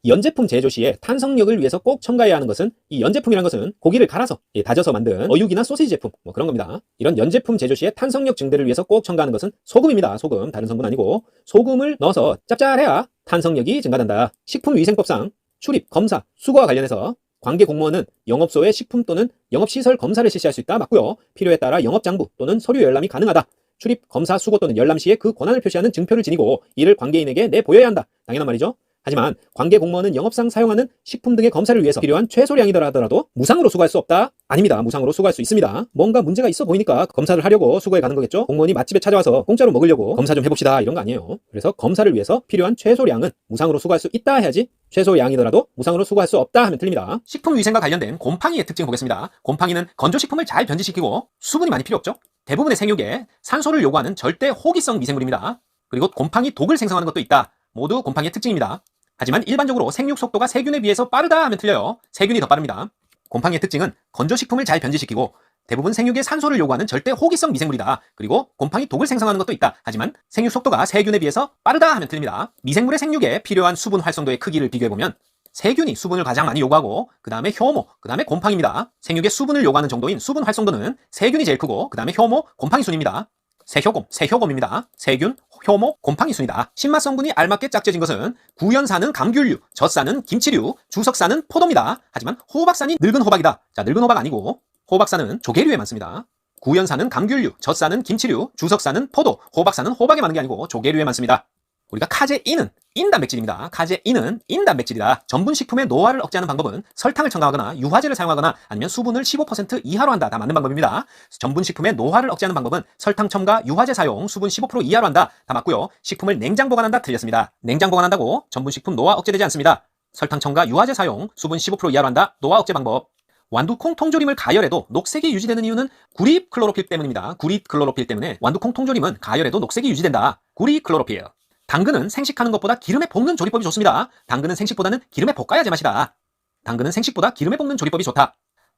연제품 제조 시에 탄성력을 위해서 꼭 첨가해야 하는 것은, 이 연제품이라는 것은 고기를 갈아서 다져서 만든 어육이나 소시지 제품 뭐 그런 겁니다. 이런 연제품 제조 시에 탄성력 증대를 위해서 꼭 첨가하는 것은 소금입니다. 소금, 다른 성분 아니고 소금을 넣어서 짭짤해야 탄성력이 증가된다. 식품위생법상 출입, 검사, 수거와 관련해서 관계 공무원은 영업소의 식품 또는 영업시설 검사를 실시할 수 있다. 맞고요. 필요에 따라 영업장부 또는 서류 열람이 가능하다. 출입, 검사, 수거 또는 열람 시에 그 권한을 표시하는 증표를 지니고 이를 관계인에게 내보여야 한다. 당연한 말이죠. 하지만 관계 공무원은 영업상 사용하는 식품 등의 검사를 위해서 필요한 최소량이더라 하더라도 무상으로 수거할 수 없다? 아닙니다. 무상으로 수거할 수 있습니다. 뭔가 문제가 있어 보이니까 검사를 하려고 수거해 가는 거겠죠? 공무원이 맛집에 찾아와서 공짜로 먹으려고 검사 좀 해봅시다 이런 거 아니에요. 그래서 검사를 위해서 필요한 최소량은 무상으로 수거할 수 있다 해야지, 최소량이더라도 무상으로 수거할 수 없다 하면 틀립니다. 식품위생과 관련된 곰팡이의 특징 보겠습니다. 곰팡이는 건조식품을 잘 변질시키고 수분이 많이 필요 없죠? 대부분의 생육에 산소를 요구하는 절대 호기성 미생물입니다. 그리고 곰팡이 독을 생성하는 것도 있다. 모두 곰팡이의 특징입니다. 하지만 일반적으로 생육 속도가 세균에 비해서 빠르다 하면 틀려요. 세균이 더 빠릅니다. 곰팡이의 특징은 건조식품을 잘 변질시키고 대부분 생육에 산소를 요구하는 절대 호기성 미생물이다. 그리고 곰팡이 독을 생성하는 것도 있다. 하지만 생육 속도가 세균에 비해서 빠르다 하면 틀립니다. 미생물의 생육에 필요한 수분 활성도의 크기를 비교해보면 세균이 수분을 가장 많이 요구하고 그 다음에 효모, 그 다음에 곰팡이입니다. 생육의 수분을 요구하는 정도인 수분 활성도는 세균이 제일 크고 그 다음에 효모, 곰팡이 순입니다. 세효곰입니다. 세균, 효모, 곰팡이 순이다. 신맛 성분이 알맞게 짝지어진 것은 구연산은 감귤류, 젖산은 김치류, 주석산은 포도입니다. 하지만 호박산이 늙은 호박이다. 자, 늙은 호박 아니고 호박산은 조개류에 많습니다. 구연산은 감귤류, 젖산은 김치류, 주석산은 포도, 호박산은 호박에 많은 게 아니고 조개류에 많습니다. 우리가 카제인은 인단백질입니다. 카제인은 인단백질이다. 전분식품의 노화를 억제하는 방법은 설탕을 첨가하거나 유화제를 사용하거나 아니면 수분을 15% 이하로 한다. 다 맞는 방법입니다. 전분식품의 노화를 억제하는 방법은 설탕 첨가, 유화제 사용, 수분 15% 이하로 한다. 다 맞고요. 식품을 냉장 보관한다. 틀렸습니다. 냉장 보관한다고 전분식품 노화 억제되지 않습니다. 설탕 첨가, 유화제 사용, 수분 15% 이하로 한다. 노화 억제 방법. 완두콩 통조림을 가열해도 녹색이 유지되는 이유는 구립 클로로필 때문입니다. 구립 클로로필 때문에 완두콩 통조림은 가열해도 녹색이 유지된다. 구립 클로로필. 당근은 생식하는 것보다 기름에 볶는 조리법이 좋습니다. 당근은 생식보다는 기름에 볶아야 제맛이다. 당근은 생식보다 기름에 볶는 조리법이 좋다.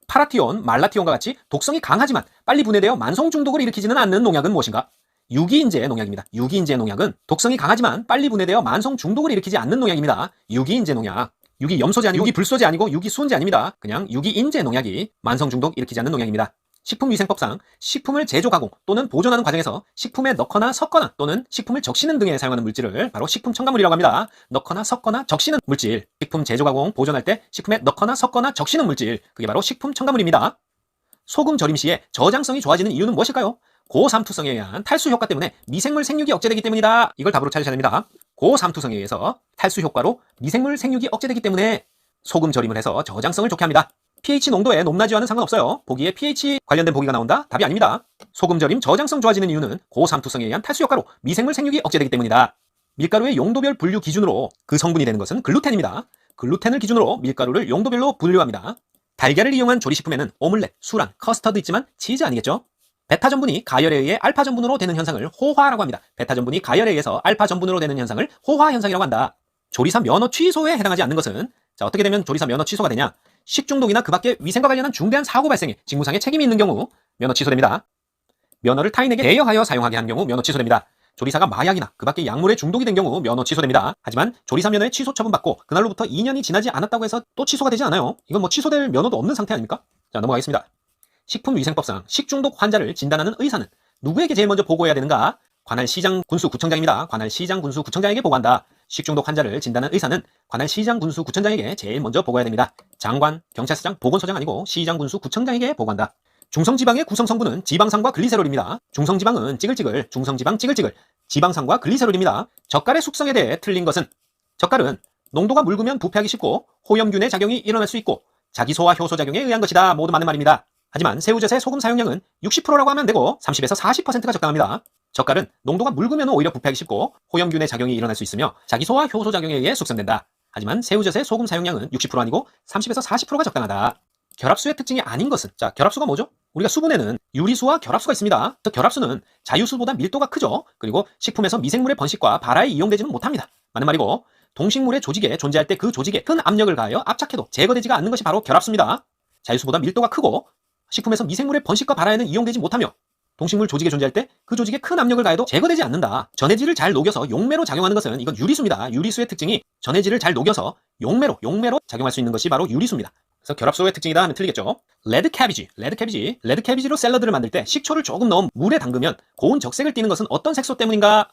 파라티온, 말라티온과 같이 독성이 강하지만 빨리 분해되어 만성 중독을 일으키지는 않는 농약은 무엇인가? 유기인제 농약입니다. 유기인제 농약은 독성이 강하지만 빨리 분해되어 만성 중독을 일으키지 않는 농약입니다. 유기인제 농약. 유기염소제 아니고 유기불소제 아니고 유기수은제 아닙니다. 그냥 유기인제 농약이 만성 중독 일으키지 않는 농약입니다. 식품위생법상 식품을 제조 가공 또는 보존하는 과정에서 식품에 넣거나 섞거나 또는 식품을 적시는 등에 사용하는 물질을 바로 식품 첨가물이라고 합니다. 넣거나 섞거나 적시는 물질, 식품 제조 가공 보존할 때 식품에 넣거나 섞거나 적시는 물질, 그게 바로 식품 첨가물입니다. 소금 절임 시에 저장성이 좋아지는 이유는 무엇일까요? 고삼투성에 의한 탈수 효과 때문에 미생물 생육이 억제되기 때문이다. 이걸 답으로 찾으셔야 됩니다. 고삼투성에 의해서 탈수 효과로 미생물 생육이 억제되기 때문에 소금 절임을 해서 저장성을 좋게 합니다. pH 농도에 높낮이와는 상관없어요. 보기에 pH 관련된 보기가 나온다? 답이 아닙니다. 소금 절임 저장성 좋아지는 이유는 고삼투성에 의한 탈수 효과로 미생물 생육이 억제되기 때문이다. 밀가루의 용도별 분류 기준으로 그 성분이 되는 것은 글루텐입니다. 글루텐을 기준으로 밀가루를 용도별로 분류합니다. 달걀을 이용한 조리식품에는 오믈렛, 수란, 커스터드 있지만 치즈 아니겠죠? 베타 전분이 가열에 의해 알파 전분으로 되는 현상을 호화라고 합니다. 베타 전분이 가열에 의해서 알파 전분으로 되는 현상을 호화 현상이라고 한다. 조리사 면허 취소에 해당하지 않는 것은 자, 어떻게 되면 조리사 면허 취소가 되냐? 식중독이나 그 밖에 위생과 관련한 중대한 사고 발생에 직무상의 책임이 있는 경우 면허 취소됩니다. 면허를 타인에게 대여하여 사용하게 한 경우 면허 취소됩니다. 조리사가 마약이나 그 밖의 약물에 중독이 된 경우 면허 취소됩니다. 하지만 조리사 면허의 취소 처분받고 그날로부터 2년이 지나지 않았다고 해서 또 취소가 되지 않아요. 이건 뭐 취소될 면허도 없는 상태 아닙니까? 자, 넘어가겠습니다. 식품위생법상 식중독 환자를 진단하는 의사는 누구에게 제일 먼저 보고해야 되는가? 관할 시장 군수 구청장입니다. 관할 시장 군수 구청장에게 보고한다. 식중독 환자를 진단하는 의사는 관할 시장 군수 구청장에게 제일 먼저 보고해야 됩니다. 장관, 경찰서장, 보건소장 아니고 시장 군수 구청장에게 보고한다. 중성지방의 구성 성분은 지방산과 글리세롤입니다. 중성지방은 찌글찌글, 중성지방 찌글찌글, 지방산과 글리세롤입니다. 젓갈의 숙성에 대해 틀린 것은 젓갈은 농도가 묽으면 부패하기 쉽고 호염균의 작용이 일어날 수 있고 자기소화 효소 작용에 의한 것이다. 모두 맞는 말입니다. 하지만 새우젓의 소금 사용량은 60%라고 하면 되고 30에서 40%가 적당합니다. 젓갈은 농도가 묽으면 오히려 부패하기 쉽고 호염균의 작용이 일어날 수 있으며 자기소화 효소 작용에 의해 숙성된다. 하지만 새우젓의 소금 사용량은 60% 아니고 30에서 40%가 적당하다. 결합수의 특징이 아닌 것은 자, 결합수가 뭐죠? 우리가 수분에는 유리수와 결합수가 있습니다. 결합수는 자유수보다 밀도가 크죠. 그리고 식품에서 미생물의 번식과 발화에 이용되지는 못합니다. 맞는 말이고 동식물의 조직에 존재할 때 그 조직에 큰 압력을 가하여 압착해도 제거되지가 않는 것이 바로 결합수입니다. 자유수보다 밀도가 크고 식품에서 미생물의 번식과 발화에는 이용되지 못하며 동식물 조직에 존재할 때 그 조직에 큰 압력을 가해도 제거되지 않는다. 전해질을 잘 녹여서 용매로 작용하는 것은 이건 유리수입니다. 유리수의 특징이 전해질을 잘 녹여서 용매로 작용할 수 있는 것이 바로 유리수입니다. 그래서 결합수의 특징이다 하면 틀리겠죠. 레드 캐비지로 샐러드를 만들 때 식초를 조금 넣어 물에 담그면 고운 적색을 띠는 것은 어떤 색소 때문인가?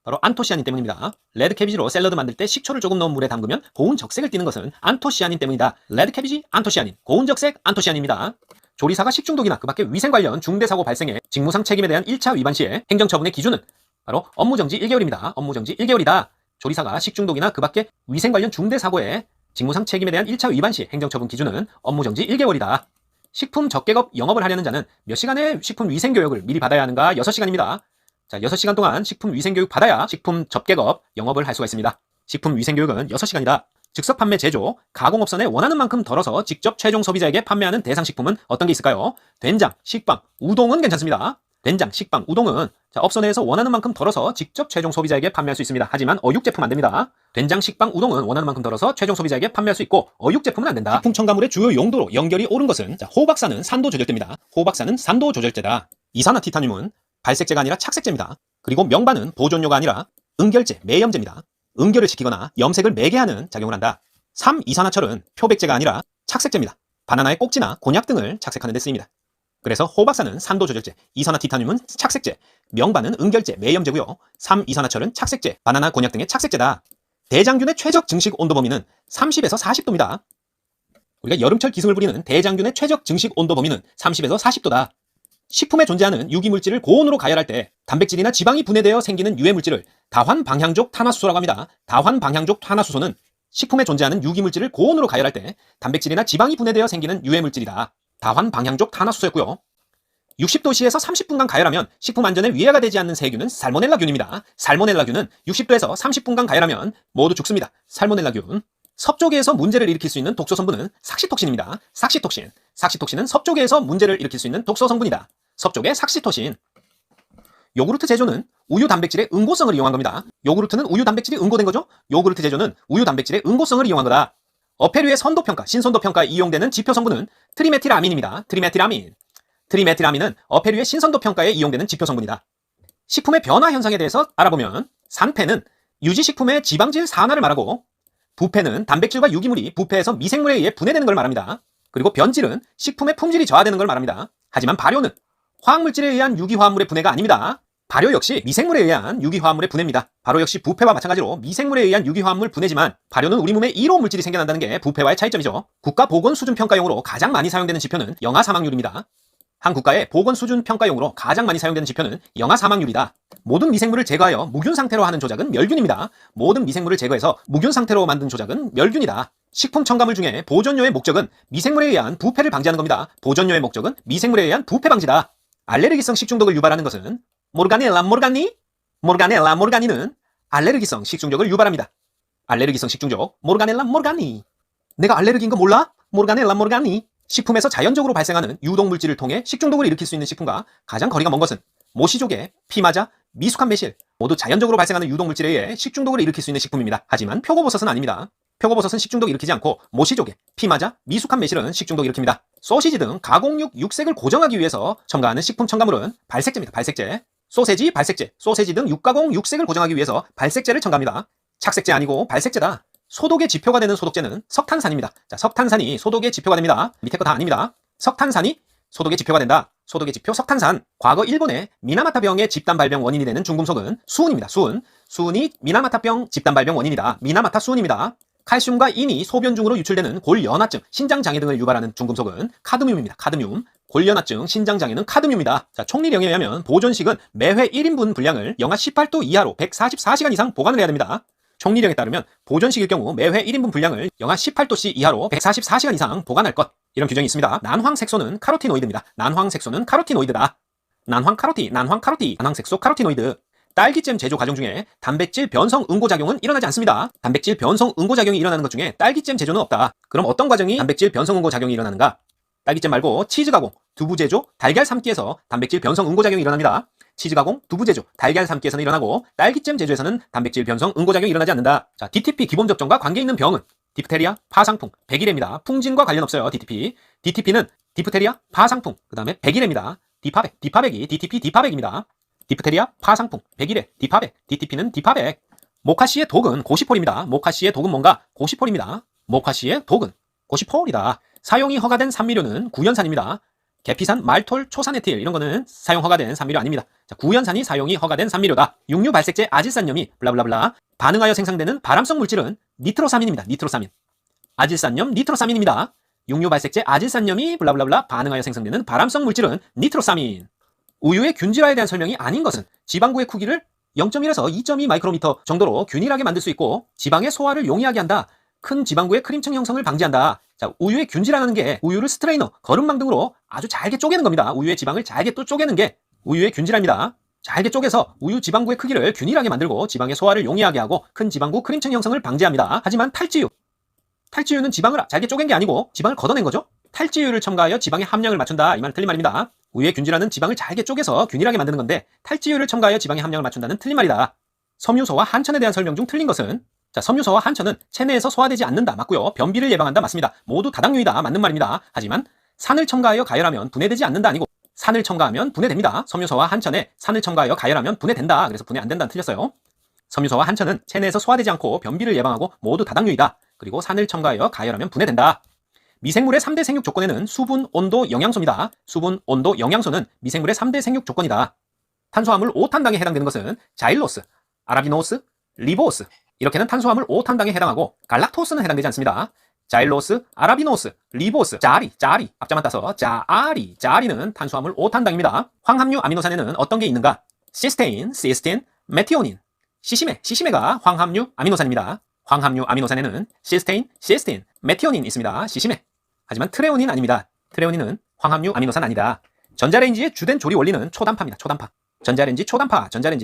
바로 안토시아닌 때문입니다. 레드 캐비지로 샐러드 만들 때 식초를 조금 넣은 물에 담그면 고운 적색을 띠는 것은 안토시아닌 때문이다. 레드 캐비지, 안토시아닌, 고운 적색, 안토시아닌입니다. 조리사가 식중독이나 그 밖의 위생 관련 중대사고 발생에 직무상 책임에 대한 1차 위반 시에 행정처분의 기준은 바로 업무정지 1개월입니다. 업무정지 1개월이다. 조리사가 식중독이나 그 밖의 위생 관련 중대사고에 직무상 책임에 대한 1차 위반 시 행정처분 기준은 업무정지 1개월이다. 식품 적개업 영업을 하려는 자는 몇 시간의 식품 위생교육을 미리 받아야 하는가? 6시간입니다. 자, 6시간 동안 식품 위생교육 받아야 식품 접개업 영업을 할 수가 있습니다. 식품 위생교육은 6시간이다. 즉석 판매 제조, 가공업선에 원하는 만큼 덜어서 직접 최종 소비자에게 판매하는 대상 식품은 어떤 게 있을까요? 된장, 식빵, 우동은 괜찮습니다. 된장, 식빵, 우동은 자, 업소 내에서 원하는 만큼 덜어서 직접 최종 소비자에게 판매할 수 있습니다. 하지만 어육 제품 안 됩니다. 된장, 식빵, 우동은 원하는 만큼 덜어서 최종 소비자에게 판매할 수 있고 어육 제품은 안 된다. 식품 첨가물의 주요 용도로 연결이 옳은 것은 자, 호박산은 산도 조절제입니다. 호박산은 산도 조절제다. 이산화티타늄은 발색제가 아니라 착색제입니다. 그리고 명반은 보존료가 아니라 응결제, 매염제입니다. 응결을 시키거나 염색을 매게 하는 작용을 한다. 3이산화철은 표백제가 아니라 착색제입니다. 바나나의 꼭지나 곤약 등을 착색하는 데 쓰입니다. 그래서 호박산은 산도 조절제, 이산화티타늄은 착색제, 명반은 응결제, 매염제고요. 3이산화철은 착색제, 바나나, 곤약 등의 착색제다. 대장균의 최적 증식 온도 범위는 30에서 40도입니다. 우리가 여름철 기승을 부리는 대장균의 최적 증식 온도 범위는 30에서 40도다. 식품에 존재하는 유기물질을 고온으로 가열할 때 단백질이나 지방이 분해되어 생기는 유해물질을 다환방향족 탄화수소라고 합니다. 다환방향족 탄화수소는 식품에 존재하는 유기물질을 고온으로 가열할 때 단백질이나 지방이 분해되어 생기는 유해물질이다. 다환방향족 탄화수소였고요. 60도씨에서 30분간 가열하면 식품 안전에 위해가 되지 않는 세균은 살모넬라균입니다. 살모넬라균은 60도에서 30분간 가열하면 모두 죽습니다. 살모넬라균. 섭조계에서 문제를 일으킬 수 있는 독소 성분은 삭시톡신입니다. 삭시톡신. 삭시톡신은 섭조계에서 문제를 일으킬 수 있는 독소 성분이다. 섭조계 삭시토신. 요구르트 제조는 우유 단백질의 응고성을 이용한 겁니다. 요구르트는 우유 단백질이 응고된 거죠? 요구르트 제조는 우유 단백질의 응고성을 이용한 거다. 어패류의 선도평가, 신선도평가에 이용되는 지표 성분은 트리메틸아민입니다. 트리메틸아민. 트리메틸아민은 어패류의 신선도평가에 이용되는 지표 성분이다. 식품의 변화 현상에 대해서 알아보면 산패는 유지식품의 지방질 산화를 말하고 부패는 단백질과 유기물이 부패해서 미생물에 의해 분해되는 걸 말합니다. 그리고 변질은 식품의 품질이 저하되는 걸 말합니다. 하지만 발효는 화학물질에 의한 유기화합물의 분해가 아닙니다. 발효 역시 미생물에 의한 유기화합물의 분해입니다. 발효 역시 부패와 마찬가지로 미생물에 의한 유기화합물 분해지만 발효는 우리 몸에 이로운 물질이 생겨난다는 게 부패와의 차이점이죠. 국가보건수준평가용으로 가장 많이 사용되는 지표는 영아 사망률입니다. 한 국가의 보건수준평가용으로 가장 많이 사용되는 지표는 영아 사망률이다. 모든 미생물을 제거하여 무균 상태로 하는 조작은 멸균입니다. 모든 미생물을 제거해서 무균 상태로 만든 조작은 멸균이다. 식품 첨가물 중에 보존료의 목적은 미생물에 의한 부패를 방지하는 겁니다. 보존료의 목적은 미생물에 의한 부패 방지다. 알레르기성 식중독을 유발하는 것은 모르가넬라 모르가니? 모르가넬라 모르가니는 알레르기성 식중독을 유발합니다. 알레르기성 식중독 모르가넬라 모르가니. 내가 알레르기인 거 몰라? 모르가넬라 모르가니. 식품에서 자연적으로 발생하는 유독물질을 통해 식중독을 일으킬 수 있는 식품과 가장 거리가 먼 것은 모시조개, 피마자, 미숙한 매실 모두 자연적으로 발생하는 유독물질에 의해 식중독을 일으킬 수 있는 식품입니다. 하지만 표고버섯은 아닙니다. 표고버섯은 식중독 일으키지 않고 모시조개, 피마자, 미숙한 매실은 식중독 일으킵니다. 소시지 등 가공육 육색을 고정하기 위해서 첨가하는 식품 첨가물은 발색제입니다. 발색제. 소세지, 발색제. 소세지 등 육가공 육색을 고정하기 위해서 발색제를 첨가합니다. 착색제 아니고 발색제다. 소독의 지표가 되는 소독제는 석탄산입니다. 자, 석탄산이 소독의 지표가 됩니다. 밑에 거 다 아닙니다. 석탄산이 소독의 지표가 된다. 소독의 지표 석탄산. 과거 일본의 미나마타병의 집단 발병 원인이 되는 중금속은 수은입니다. 수은. 수은이 미나마타병 집단 발병 원인이다. 미나마타 수은입니다. 칼슘과 인이 소변 중으로 유출되는 골연화증, 신장장애 등을 유발하는 중금속은 카드뮴입니다. 카드뮴. 골연화증, 신장장애는 카드뮴이다. 자, 총리령에 의하면 보존식은 매회 1인분 분량을 영하 18도 이하로 144시간 이상 보관을 해야 됩니다. 총리령에 따르면 보존식일 경우 매회 1인분 분량을 영하 18도씨 이하로 144시간 이상 보관할 것. 이런 규정이 있습니다. 난황색소는 카로티노이드입니다. 난황색소는 카로티노이드다. 난황카로티, 카로티노이드. 딸기잼 제조 과정 중에 단백질 변성 응고작용은 일어나지 않습니다. 단백질 변성 응고작용이 일어나는 것 중에 딸기잼 제조는 없다. 그럼 어떤 과정이 단백질 변성 응고작용이 일어나는가? 딸기잼 말고 치즈 가공, 두부 제조, 달걀 삶기에서 단백질 변성 응고작용이 일어납니다. 치즈 가공, 두부 제조, 달걀 삶기에서는 일어나고 딸기잼 제조에서는 단백질 변성 응고작용이 일어나지 않는다. 자, DTP 기본 접종과 관계 있는 병은 디프테리아, 파상풍, 백일해입니다. 풍진과 관련 없어요. DTP. DTP는 디프테리아, 파상풍, 그 다음에 백일해입니다. 디파백이 DTP 디파백입니다. 디프테리아, 파상풍, 백일해, 디파백, DTP는 디파백. 모카씨의 독은 고시폴입니다. 모카씨의 독은 뭔가? 고시폴입니다. 모카씨의 독은 고시폴이다. 사용이 허가된 산미료는 구연산입니다. 계피산, 말톨, 초산에틸 이런 거는 사용 허가된 산미료 아닙니다. 자, 구연산이 사용이 허가된 산미료다. 육류 발색제 아질산염이 블라블라블라 반응하여 생성되는 발암성 물질은 니트로사민입니다. 니트로사민. 아질산염 니트로사민입니다. 육류 발색제 아질산염이 블라블라블라 반응하여 생성되는 발암성 물질은 니트로사민. 우유의 균질화에 대한 설명이 아닌 것은 지방구의 크기를 0.1에서 2.2 마이크로미터 정도로 균일하게 만들 수 있고 지방의 소화를 용이하게 한다. 큰 지방구의 크림층 형성을 방지한다. 자, 우유의 균질화라는 게 우유를 스트레이너, 거름망 등으로 아주 잘게 쪼개는 겁니다. 우유의 지방을 잘게 또 쪼개는 게 우유의 균질화입니다. 잘게 쪼개서 우유 지방구의 크기를 균일하게 만들고 지방의 소화를 용이하게 하고 큰 지방구 크림층 형성을 방지합니다. 하지만 탈지유는 지방을 잘게 쪼갠 게 아니고 지방을 걷어낸 거죠. 탈지유를 첨가하여 지방의 함량을 맞춘다. 이 말은 틀린 말입니다. 우유의 균질화는 지방을 잘게 쪼개서 균일하게 만드는 건데 탈지유를 첨가하여 지방의 함량을 맞춘다는 틀린 말이다. 섬유소와 한천에 대한 설명 중 틀린 것은 자, 섬유소와 한천은 체내에서 소화되지 않는다. 맞고요. 변비를 예방한다. 맞습니다. 모두 다당류이다. 맞는 말입니다. 하지만 산을 첨가하여 가열하면 분해되지 않는다. 아니고 산을 첨가하면 분해됩니다. 섬유소와 한천에 산을 첨가하여 가열하면 분해된다. 그래서 분해 안 된다는 틀렸어요. 섬유소와 한천은 체내에서 소화되지 않고 변비를 예방하고 모두 다당류이다. 그리고 산을 첨가하여 가열하면 분해된다. 미생물의 3대 생육 조건에는 수분, 온도, 영양소입니다. 수분, 온도, 영양소는 미생물의 3대 생육 조건이다. 탄수화물 5탄당에 해당되는 것은 자일로스, 아라비노스, 리보스. 이렇게는 탄수화물 5탄당에 해당하고 갈락토스는 해당되지 않습니다. 자일로스, 아라비노스, 리보스, 짜리, 앞자만 따서 짜리는 탄수화물 5탄당입니다. 황함유 아미노산에는 어떤 게 있는가? 시스테인, 시스틴, 메티오닌. 시시메가 황함유 아미노산입니다. 황함유 아미노산에는 시스테인, 시스틴, 메티오닌 있습니다. 시시메. 하지만 트레오닌 아닙니다. 트레오닌은 황함유 아미노산 아니다. 전자레인지의 주된 조리 원리는 초단파입니다. 초단파. 전자레인지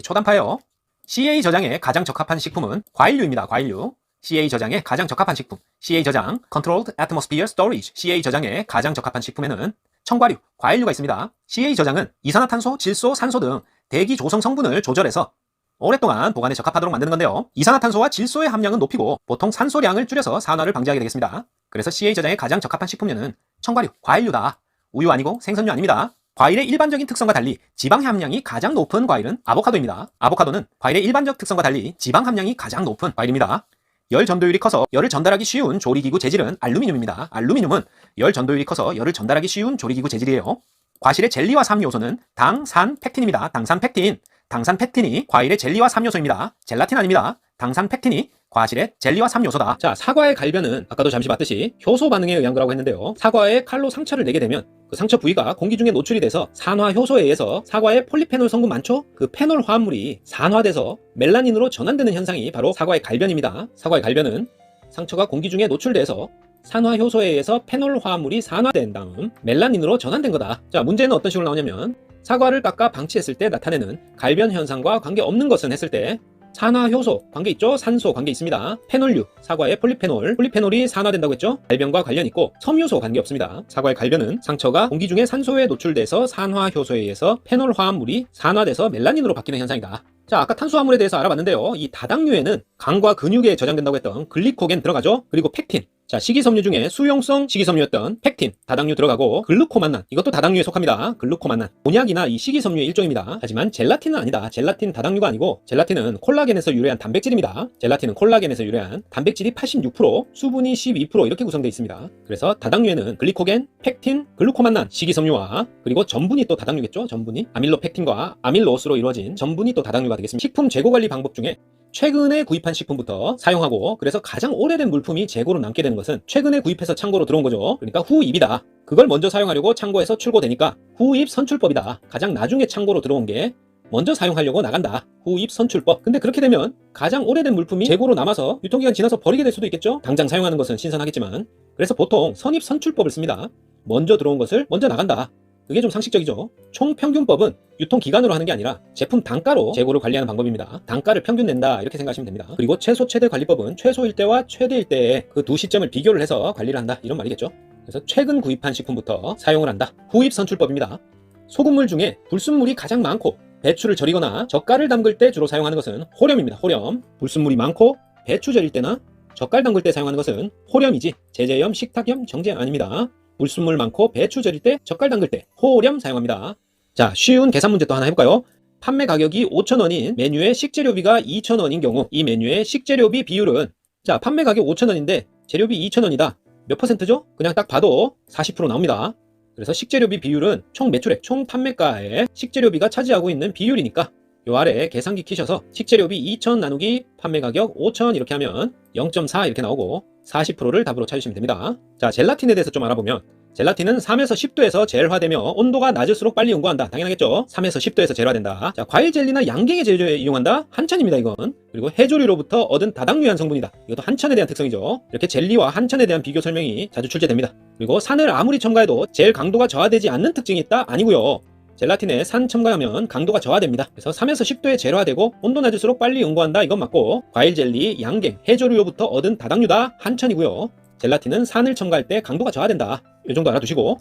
초단파예요. CA 저장에 가장 적합한 식품은 과일류입니다. 과일류. CA 저장에 가장 적합한 식품. CA 저장, Controlled Atmosphere Storage. CA 저장에 가장 적합한 식품에는 청과류, 과일류가 있습니다. CA 저장은 이산화탄소, 질소, 산소 등 대기 조성 성분을 조절해서 오랫동안 보관에 적합하도록 만드는 건데요. 이산화탄소와 질소의 함량은 높이고 보통 산소량을 줄여서 산화를 방지하게 되겠습니다. 그래서 CA 저장에 가장 적합한 식품류는 청과류, 과일류다. 우유 아니고 생선류 아닙니다. 과일의 일반적인 특성과 달리 지방 함량이 가장 높은 과일은 아보카도입니다. 아보카도는 과일의 일반적 특성과 달리 지방 함량이 가장 높은 과일입니다. 열 전도율이 커서 열을 전달하기 쉬운 조리기구 재질은 알루미늄입니다. 알루미늄은 열 전도율이 커서 열을 전달하기 쉬운 조리기구 재질이에요. 과실의 젤리와 삼 요소는 당산 팩틴입니다. 당산 팩틴이 과일의 젤리와 삼 요소입니다. 젤라틴 아닙니다. 당산 팩틴이 과실의 젤리와 삼 요소다. 자, 사과의 갈변은 아까도 잠시 봤듯이 효소 반응에 의한 거라고 했는데요. 사과에 칼로 상처를 내게 되면 그 상처 부위가 공기 중에 노출이 돼서 산화 효소에 의해서 사과의 폴리페놀 성분 많죠? 그 페놀 화합물이 산화돼서 멜라닌으로 전환되는 현상이 바로 사과의 갈변입니다. 사과의 갈변은 상처가 공기 중에 노출돼서 산화 효소에 의해서 페놀 화합물이 산화된 다음 멜라닌으로 전환된 거다. 자, 문제는 어떤 식으로 나오냐면 사과를 깎아 방치했을 때 나타내는 갈변 현상과 관계없는 것은 했을 때 산화 효소 관계 있죠? 산소 관계 있습니다. 페놀류, 사과의 폴리페놀이 산화된다고 했죠? 갈변과 관련 있고 섬유소 관계 없습니다. 사과의 갈변은 상처가 공기 중에 산소에 노출돼서 산화 효소에 의해서 페놀 화합물이 산화돼서 멜라닌으로 바뀌는 현상이다. 자, 아까 탄수화물에 대해서 알아봤는데요. 이 다당류에는 간과 근육에 저장된다고 했던 글리코겐 들어가죠? 그리고 펙틴. 자, 식이섬유 중에 수용성 식이섬유였던 펙틴, 다당류 들어가고 글루코만난, 이것도 다당류에 속합니다. 글루코만난. 곤약이나 이 식이섬유의 일종입니다. 하지만 젤라틴은 아니다. 젤라틴 다당류가 아니고 젤라틴은 콜라겐에서 유래한 단백질입니다. 젤라틴은 콜라겐에서 유래한 단백질이 86%, 수분이 12% 이렇게 구성되어 있습니다. 그래서 다당류에는 글리코겐, 펙틴, 글루코만난, 식이섬유와 그리고 전분이 또 다당류겠죠? 전분이 아밀로펙틴과 아밀로스로 이루어진 전분이 또 다당류가 되겠습니다. 식품 재고 관리 방법 중에 최근에 구입한 식품부터 사용하고 그래서 가장 오래된 물품이 재고로 남게 되는 것은 최근에 구입해서 창고로 들어온 거죠. 그러니까 후입이다. 그걸 먼저 사용하려고 창고에서 출고되니까 후입 선출법이다. 가장 나중에 창고로 들어온 게 먼저 사용하려고 나간다. 후입 선출법. 근데 그렇게 되면 가장 오래된 물품이 재고로 남아서 유통기한 지나서 버리게 될 수도 있겠죠. 당장 사용하는 것은 신선하겠지만. 그래서 보통 선입 선출법을 씁니다. 먼저 들어온 것을 먼저 나간다. 그게 좀 상식적이죠. 총평균법은 유통기간으로 하는 게 아니라 제품 단가로 재고를 관리하는 방법입니다. 단가를 평균 낸다 이렇게 생각하시면 됩니다. 그리고 최소 최대 관리법은 최소일 때와 최대일 때의 그 두 시점을 비교를 해서 관리를 한다 이런 말이겠죠. 그래서 최근 구입한 식품부터 사용을 한다. 후입 선출법입니다. 소금물 중에 불순물이 가장 많고 배추를 절이거나 젓갈을 담글 때 주로 사용하는 것은 호렴입니다. 호렴. 불순물이 많고 배추 절일 때나 젓갈 담글 때 사용하는 것은 호렴이지 제제염, 식탁염, 정제염 아닙니다. 불순물 많고 배추 절일 때, 젓갈 담글 때 호렴 사용합니다. 자, 쉬운 계산 문제 또 하나 해볼까요? 판매 가격이 5,000원인 메뉴의 식재료비가 2,000원인 경우 이 메뉴의 식재료비 비율은 자, 판매 가격 5,000원인데 재료비 2,000원이다. 몇 퍼센트죠? 그냥 딱 봐도 40% 나옵니다. 그래서 식재료비 비율은 총 매출액, 총 판매가에 식재료비가 차지하고 있는 비율이니까 요 아래 계산기 키셔서 식재료비 2,000 나누기 판매 가격 5,000 이렇게 하면 0.4 이렇게 나오고 40%를 답으로 찾으시면 됩니다. 자, 젤라틴에 대해서 좀 알아보면 젤라틴은 3에서 10도에서 젤화되며 온도가 낮을수록 빨리 응고한다. 당연하겠죠. 3에서 10도에서 젤화된다. 자, 과일 젤리나 양갱의 재료에 이용한다. 한찬입니다, 이건. 그리고 해조류로부터 얻은 다당류한 성분이다. 이것도 한찬에 대한 특성이죠. 이렇게 젤리와 한찬에 대한 비교 설명이 자주 출제됩니다. 그리고 산을 아무리 첨가해도 젤 강도가 저하되지 않는 특징이 있다? 아니고요. 젤라틴에 산 첨가하면 강도가 저하됩니다. 그래서 3에서 10도에 젤화되고 온도 낮을수록 빨리 응고한다 이건 맞고 과일 젤리, 양갱, 해조류로부터 얻은 다당류다 한찬이고요. 젤라틴은 산을 첨가할 때 강도가 저하된다. 이 정도 알아두시고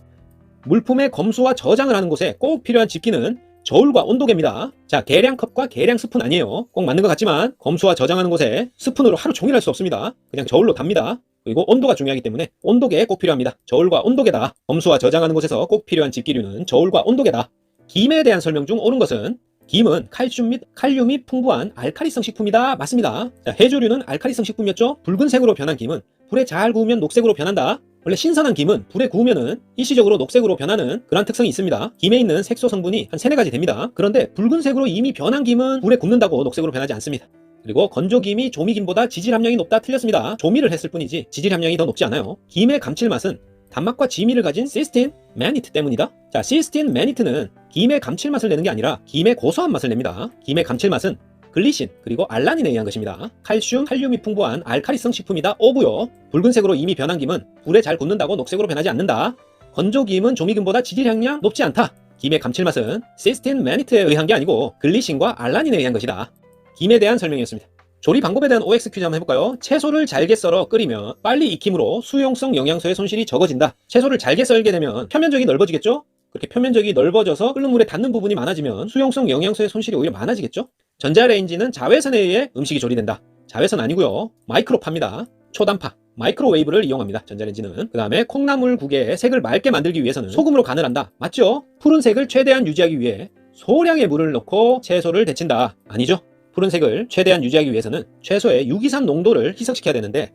물품의 검수와 저장을 하는 곳에 꼭 필요한 집기는 저울과 온도계입니다. 자, 계량컵과 계량 스푼 아니에요. 꼭 맞는 것 같지만 검수와 저장하는 곳에 스푼으로 하루 종일 할 수 없습니다. 그냥 저울로 답니다. 그리고 온도가 중요하기 때문에 온도계 꼭 필요합니다. 저울과 온도계다. 검수와 저장하는 곳에서 꼭 필요한 집기류는 저울과 온도계다. 김에 대한 설명 중 옳은 것은 김은 칼슘 및 칼륨이 풍부한 알칼리성 식품이다. 맞습니다. 자, 해조류는 알칼리성 식품이었죠. 붉은색으로 변한 김은 불에 잘 구우면 녹색으로 변한다. 원래 신선한 김은 불에 구우면은 일시적으로 녹색으로 변하는 그런 특성이 있습니다. 김에 있는 색소 성분이 한 3-4가지 됩니다. 그런데 붉은색으로 이미 변한 김은 불에 굽는다고 녹색으로 변하지 않습니다. 그리고 건조김이 조미김보다 지질 함량이 높다. 틀렸습니다. 조미를 했을 뿐이지 지질 함량이 더 높지 않아요. 김의 감칠맛은 단맛과 지미를 가진 시스틴 매니트 때문이다. 자, 시스틴 매니트는 김의 감칠맛을 내는 게 아니라 김의 고소한 맛을 냅니다. 김의 감칠맛은 글리신 그리고 알라닌에 의한 것입니다. 칼슘, 칼륨이 풍부한 알칼리성 식품이다. 오고요. 붉은색으로 이미 변한 김은 불에 잘 굽는다고 녹색으로 변하지 않는다. 건조김은 조미김보다 지질 함량 높지 않다. 김의 감칠맛은 시스틴 매니트에 의한 게 아니고 글리신과 알라닌에 의한 것이다. 김에 대한 설명이었습니다. 조리 방법에 대한 OX 퀴즈 한번 해볼까요? 채소를 잘게 썰어 끓이면 빨리 익힘으로 수용성 영양소의 손실이 적어진다. 채소를 잘게 썰게 되면 표면적이 넓어지겠죠? 그렇게 표면적이 넓어져서 끓는 물에 닿는 부분이 많아지면 수용성 영양소의 손실이 오히려 많아지겠죠? 전자레인지는 자외선에 의해 음식이 조리된다. 자외선 아니고요. 마이크로파입니다. 초단파, 마이크로웨이브를 이용합니다. 전자레인지는. 그 다음에 콩나물국의 색을 맑게 만들기 위해서는 소금으로 간을 한다. 맞죠? 푸른색을 최대한 유지하기 위해 소량의 물을 넣고 채소를 데친다. 아니죠? 푸른색을 최대한 유지하기 위해서는 채소의 유기산 농도를 희석시켜야 되는데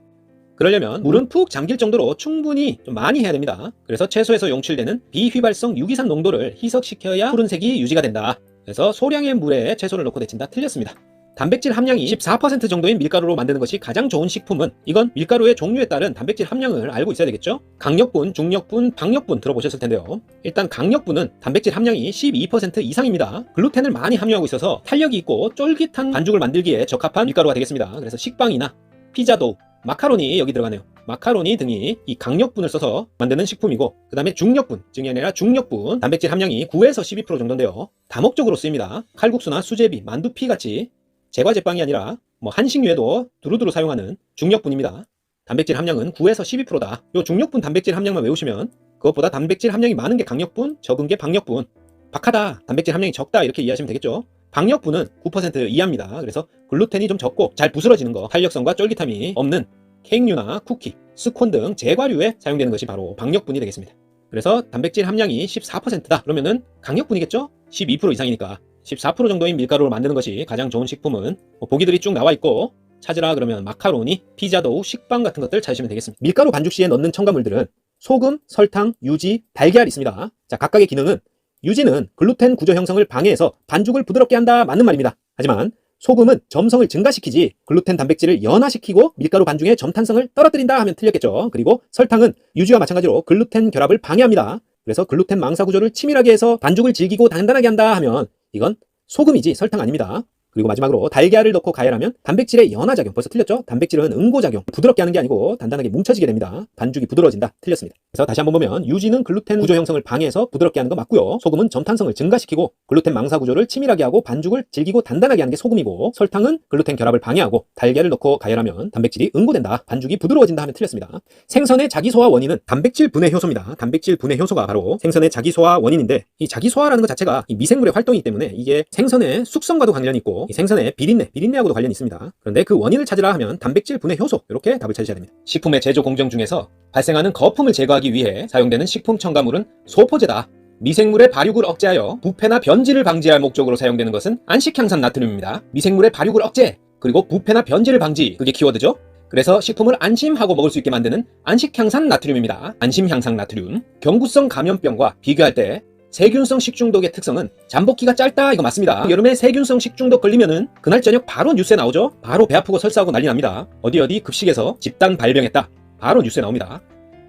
그러려면 물은 푹 잠길 정도로 충분히 좀 많이 해야 됩니다. 그래서 채소에서 용출되는 비휘발성 유기산 농도를 희석시켜야 푸른색이 유지가 된다. 그래서 소량의 물에 채소를 넣고 데친다. 틀렸습니다. 단백질 함량이 14% 정도인 밀가루로 만드는 것이 가장 좋은 식품은 이건 밀가루의 종류에 따른 단백질 함량을 알고 있어야 되겠죠? 강력분, 중력분, 박력분 들어보셨을 텐데요. 일단 강력분은 단백질 함량이 12% 이상입니다. 글루텐을 많이 함유하고 있어서 탄력이 있고 쫄깃한 반죽을 만들기에 적합한 밀가루가 되겠습니다. 그래서 식빵이나 피자도우, 마카로니 여기 들어가네요. 마카로니 등이 이 강력분을 써서 만드는 식품이고 그 다음에 중력분, 증이 아니라 중력분 단백질 함량이 9에서 12% 정도인데요. 다목적으로 쓰입니다. 칼국수나 수제비, 만두피 같이 제과 제빵이 아니라 한식류에도 두루두루 사용하는 중력분입니다. 단백질 함량은 9에서 12%다. 요 중력분 단백질 함량만 외우시면 그것보다 단백질 함량이 많은 게 강력분, 적은 게 박력분. 박하다, 단백질 함량이 적다 이렇게 이해하시면 되겠죠. 박력분은 9% 이하입니다. 그래서 글루텐이 좀 적고 잘 부스러지는 거, 탄력성과 쫄깃함이 없는 케이크류나 쿠키, 스콘 등 제과류에 사용되는 것이 바로 박력분이 되겠습니다. 그래서 단백질 함량이 14%다. 그러면은 강력분이겠죠? 12% 이상이니까 14% 정도인 밀가루로 만드는 것이 가장 좋은 식품은 보기들이 쭉 나와 있고 찾으라 그러면 마카로니, 피자도우, 식빵 같은 것들 찾으시면 되겠습니다. 밀가루 반죽 시에 넣는 첨가물들은 소금, 설탕, 유지, 달걀이 있습니다. 자, 각각의 기능은 유지는 글루텐 구조 형성을 방해해서 반죽을 부드럽게 한다. 맞는 말입니다. 하지만 소금은 점성을 증가시키지 글루텐 단백질을 연화시키고 밀가루 반죽의 점탄성을 떨어뜨린다 하면 틀렸겠죠. 그리고 설탕은 유지와 마찬가지로 글루텐 결합을 방해합니다. 그래서 글루텐 망사 구조를 치밀하게 해서 반죽을 질기고 단단하게 한다 하면 이건 소금이지 설탕 아닙니다. 그리고 마지막으로 달걀을 넣고 가열하면 단백질의 연화작용, 벌써 틀렸죠? 단백질은 응고작용, 부드럽게 하는 게 아니고 단단하게 뭉쳐지게 됩니다. 반죽이 부드러워진다. 틀렸습니다. 그래서 다시 한번 보면 유지는 글루텐 구조 형성을 방해해서 부드럽게 하는 거 맞고요. 소금은 점탄성을 증가시키고 글루텐 망사 구조를 치밀하게 하고 반죽을 질기고 단단하게 하는 게 소금이고 설탕은 글루텐 결합을 방해하고 달걀을 넣고 가열하면 단백질이 응고된다. 반죽이 부드러워진다 하면 틀렸습니다. 생선의 자기소화 원인은 단백질 분해 효소입니다. 단백질 분해 효소가 바로 생선의 자기소화 원인인데 이 자기소화라는 것 자체가 이 미생물의 활동이기 때문에 이게 생선의 숙성과도 관련이 있고 이 생선의 비린내하고도 관련이 있습니다. 그런데 그 원인을 찾으라 하면 단백질 분해 효소 이렇게 답을 찾으셔야 됩니다. 식품의 제조 공정 중에서 발생하는 거품을 제거하기 위해 사용되는 식품 첨가물은 소포제다. 미생물의 발육을 억제하여 부패나 변질을 방지할 목적으로 사용되는 것은 안식향산 나트륨입니다. 미생물의 발육을 억제 그리고 부패나 변질을 방지, 그게 키워드죠. 그래서 식품을 안심하고 먹을 수 있게 만드는 안식향산 나트륨입니다. 안심향산 나트륨. 경구성 감염병과 비교할 때 세균성 식중독의 특성은 잠복기가 짧다, 이거 맞습니다. 여름에 세균성 식중독 걸리면은 그날 저녁 바로 뉴스에 나오죠. 바로 배 아프고 설사하고 난리 납니다. 어디 급식에서 집단 발병했다, 바로 뉴스에 나옵니다.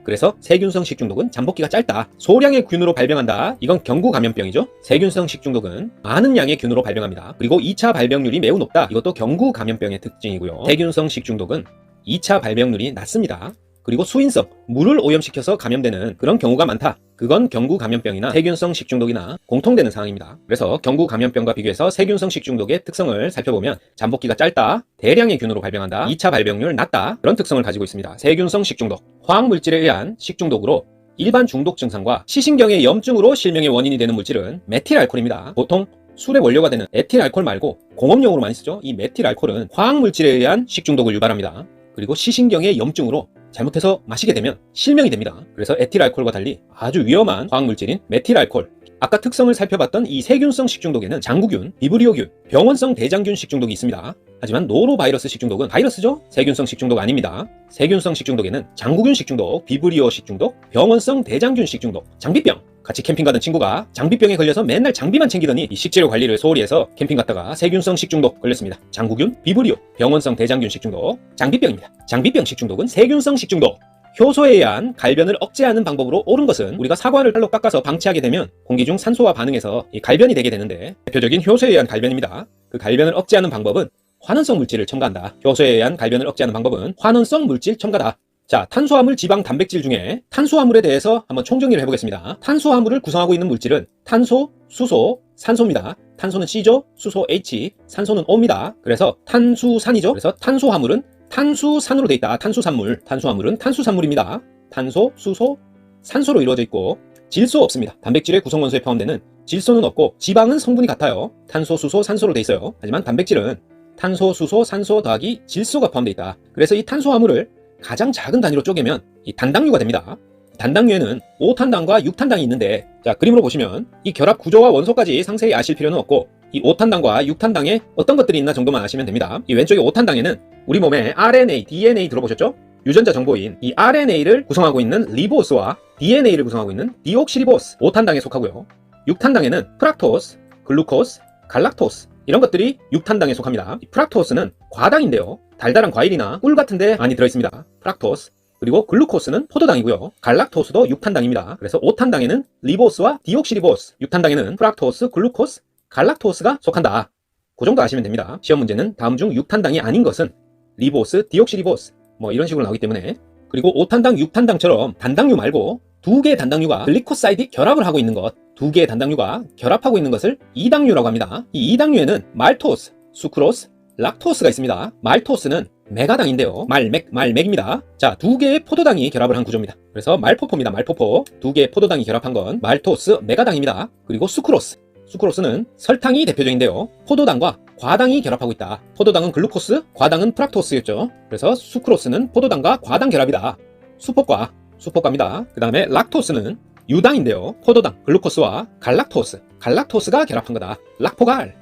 그래서 세균성 식중독은 잠복기가 짧다, 소량의 균으로 발병한다, 이건 경구 감염병이죠. 세균성 식중독은 많은 양의 균으로 발병합니다. 그리고 2차 발병률이 매우 높다, 이것도 경구 감염병의 특징이고요. 세균성 식중독은 2차 발병률이 낮습니다. 그리고 수인성, 물을 오염시켜서 감염되는 그런 경우가 많다. 그건 경구 감염병이나 세균성 식중독이나 공통되는 상황입니다. 그래서 경구 감염병과 비교해서 세균성 식중독의 특성을 살펴보면 잠복기가 짧다, 대량의 균으로 발병한다, 2차 발병률 낮다, 그런 특성을 가지고 있습니다. 세균성 식중독, 화학물질에 의한 식중독으로 일반 중독 증상과 시신경의 염증으로 실명의 원인이 되는 물질은 메틸알코올입니다. 보통 술의 원료가 되는 에틸알코올 말고 공업용으로 많이 쓰죠. 이 메틸알코올은 화학물질에 의한 식중독을 유발합니다. 그리고 시신경의 염증으로 잘못해서 마시게 되면 실명이 됩니다. 그래서 에틸알코올과 달리 아주 위험한 화학물질인 메틸알코올, 아까 특성을 살펴봤던 이 세균성 식중독에는 장구균, 비브리오균, 병원성 대장균 식중독이 있습니다. 하지만 노로바이러스 식중독은 바이러스죠? 세균성 식중독 아닙니다. 세균성 식중독에는 장구균 식중독, 비브리오 식중독, 병원성 대장균 식중독, 장비병. 같이 캠핑 가던 친구가 장비병에 걸려서 맨날 장비만 챙기더니 이 식재료 관리를 소홀히 해서 캠핑 갔다가 세균성 식중독 걸렸습니다. 장구균, 비브리오, 병원성 대장균 식중독, 장비병입니다. 장비병 식중독은 세균성 식중독. 효소에 의한 갈변을 억제하는 방법으로 옳은 것은 우리가 사과를 칼로 깎아서 방치하게 되면 공기 중 산소와 반응해서 이 갈변이 되게 되는데 대표적인 효소에 의한 갈변입니다. 그 갈변을 억제하는 방법은 환원성 물질을 첨가한다. 효소에 의한 갈변을 억제하는 방법은 환원성 물질 첨가다. 자, 탄수화물, 지방, 단백질 중에 탄수화물에 대해서 한번 총정리를 해보겠습니다. 탄수화물을 구성하고 있는 물질은 탄소, 수소, 산소입니다. 탄소는 C죠, 수소 H, 산소는 O입니다. 그래서 탄수산이죠. 그래서 탄수화물은 탄수산으로 되어 있다. 탄수산물. 탄수화물은 탄수산물입니다. 탄소, 수소, 산소로 이루어져 있고 질소 없습니다. 단백질의 구성원소에 포함되는 질소는 없고 지방은 성분이 같아요. 탄소, 수소, 산소로 되어 있어요. 하지만 단백질은 탄소, 수소, 산소 더하기 질소가 포함되어 있다. 그래서 이 탄수화물을 가장 작은 단위로 쪼개면 이 단당류가 됩니다. 단당류에는 5탄당과 6탄당이 있는데 자, 그림으로 보시면 이 결합 구조와 원소까지 상세히 아실 필요는 없고 이 5탄당과 6탄당에 어떤 것들이 있나 정도만 아시면 됩니다. 이 왼쪽에 5탄당에는 우리 몸에 RNA, DNA 들어보셨죠? 유전자 정보인 이 RNA를 구성하고 있는 리보스와 DNA를 구성하고 있는 디옥시리보스 5탄당에 속하고요. 6탄당에는 프락토스, 글루코스, 갈락토스 이런 것들이 6탄당에 속합니다. 이 프락토스는 과당인데요. 달달한 과일이나 꿀 같은 데 많이 들어있습니다. 프락토스. 그리고 글루코스는 포도당이고요. 갈락토스도 6탄당입니다. 그래서 5탄당에는 리보스와 디옥시리보스, 6탄당에는 프락토스, 글루코스, 갈락토스가 속한다. 그 정도 아시면 됩니다. 시험 문제는 다음 중 6탄당이 아닌 것은 리보스, 디옥시리보스 뭐 이런 식으로 나오기 때문에 그리고 5탄당, 6탄당처럼 단당류 말고 두 개의 단당류가 글리코사이드 결합을 하고 있는 것, 두 개의 단당류가 결합하고 있는 것을 이당류라고 합니다. 이 이당류에는 말토스, 수크로스, 락토스가 있습니다. 말토스는 메가당인데요. 말맥입니다. 자, 두 개의 포도당이 결합을 한 구조입니다. 그래서 말포포입니다. 말포포. 두 개의 포도당이 결합한 건 말토스, 메가당입니다. 그리고 수크로스. 수크로스는 설탕이 대표적인데요. 포도당과 과당이 결합하고 있다. 포도당은 글루코스, 과당은 프락토스였죠. 그래서 수크로스는 포도당과 과당 결합이다. 수포과입니다. 그 다음에 락토스는 유당인데요. 포도당, 글루코스와 갈락토스, 갈락토스가 결합한 거다. 락포갈.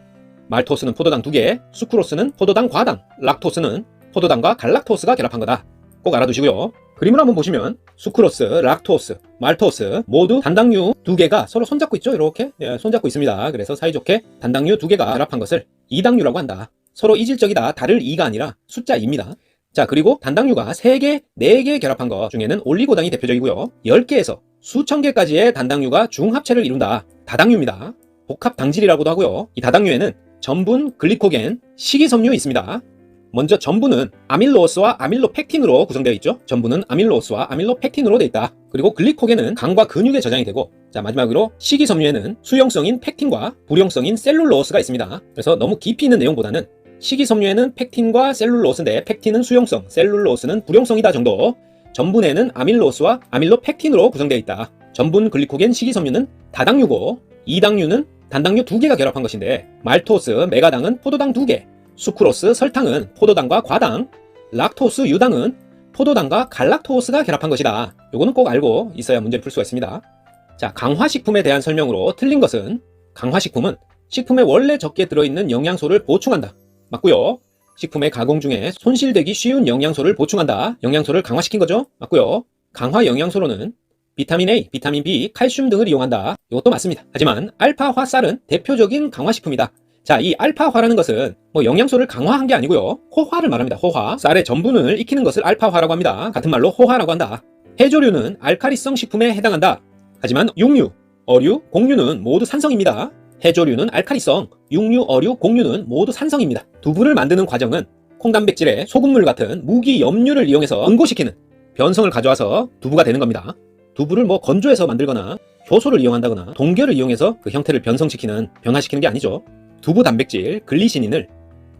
말토스는 포도당 2개, 수크로스는 포도당 과당, 락토스는 포도당과 갈락토스가 결합한 거다. 꼭 알아두시고요. 그림을 한번 보시면 수크로스, 락토스, 말토스 모두 단당류 2개가 서로 손잡고 있죠. 이렇게 손잡고 있습니다. 그래서 사이좋게 단당류 2개가 결합한 것을 이당류라고 한다. 서로 이질적이다. 다를 2가 아니라 숫자 2입니다. 자, 그리고 단당류가 3개, 4개 결합한 것 중에는 올리고당이 대표적이고요. 10개에서 수천 개까지의 단당류가 중합체를 이룬다. 다당류입니다. 복합당질이라고도 하고요. 이 다당류에는 전분, 글리코겐, 식이섬유 있습니다. 먼저 전분은 아밀로스와 아밀로펙틴으로 구성되어 있죠. 전분은 아밀로스와 아밀로펙틴으로 되어 있다. 그리고 글리코겐은 간과 근육에 저장이 되고 자, 마지막으로 식이섬유에는 수용성인 펙틴과 불용성인 셀룰로스가 있습니다. 그래서 너무 깊이 있는 내용보다는 식이섬유에는 펙틴과 셀룰로스인데 펙틴은 수용성, 셀룰로스는 불용성이다 정도. 전분에는 아밀로스와 아밀로펙틴으로 구성되어 있다. 전분, 글리코겐, 식이섬유는 다당류고 이당류는 단당류 2개가 결합한 것인데 말토스, 메가당은 포도당 2개, 수크로스, 설탕은 포도당과 과당, 락토스, 유당은 포도당과 갈락토스가 결합한 것이다. 요거는 꼭 알고 있어야 문제를 풀 수가 있습니다. 자, 강화식품에 대한 설명으로 틀린 것은 강화식품은 식품에 원래 적게 들어있는 영양소를 보충한다. 맞고요. 식품의 가공 중에 손실되기 쉬운 영양소를 보충한다. 영양소를 강화시킨 거죠. 맞고요. 강화 영양소로는 비타민 A, 비타민 B, 칼슘 등을 이용한다. 이것도 맞습니다. 하지만 알파화 쌀은 대표적인 강화식품이다. 자, 이 알파화라는 것은 영양소를 강화한 게 아니고요. 호화를 말합니다. 호화. 쌀의 전분을 익히는 것을 알파화라고 합니다. 같은 말로 호화라고 한다. 해조류는 알카리성 식품에 해당한다. 하지만 육류, 어류, 곡류는 모두 산성입니다. 해조류는 알카리성, 육류, 어류, 곡류는 모두 산성입니다. 두부를 만드는 과정은 콩단백질에 소금물 같은 무기염류를 이용해서 응고시키는 변성을 가져와서 두부가 되는 겁니다. 두부를 건조해서 만들거나 효소를 이용한다거나 동결을 이용해서 그 형태를 변화시키는 게 아니죠. 두부 단백질, 글리시닌을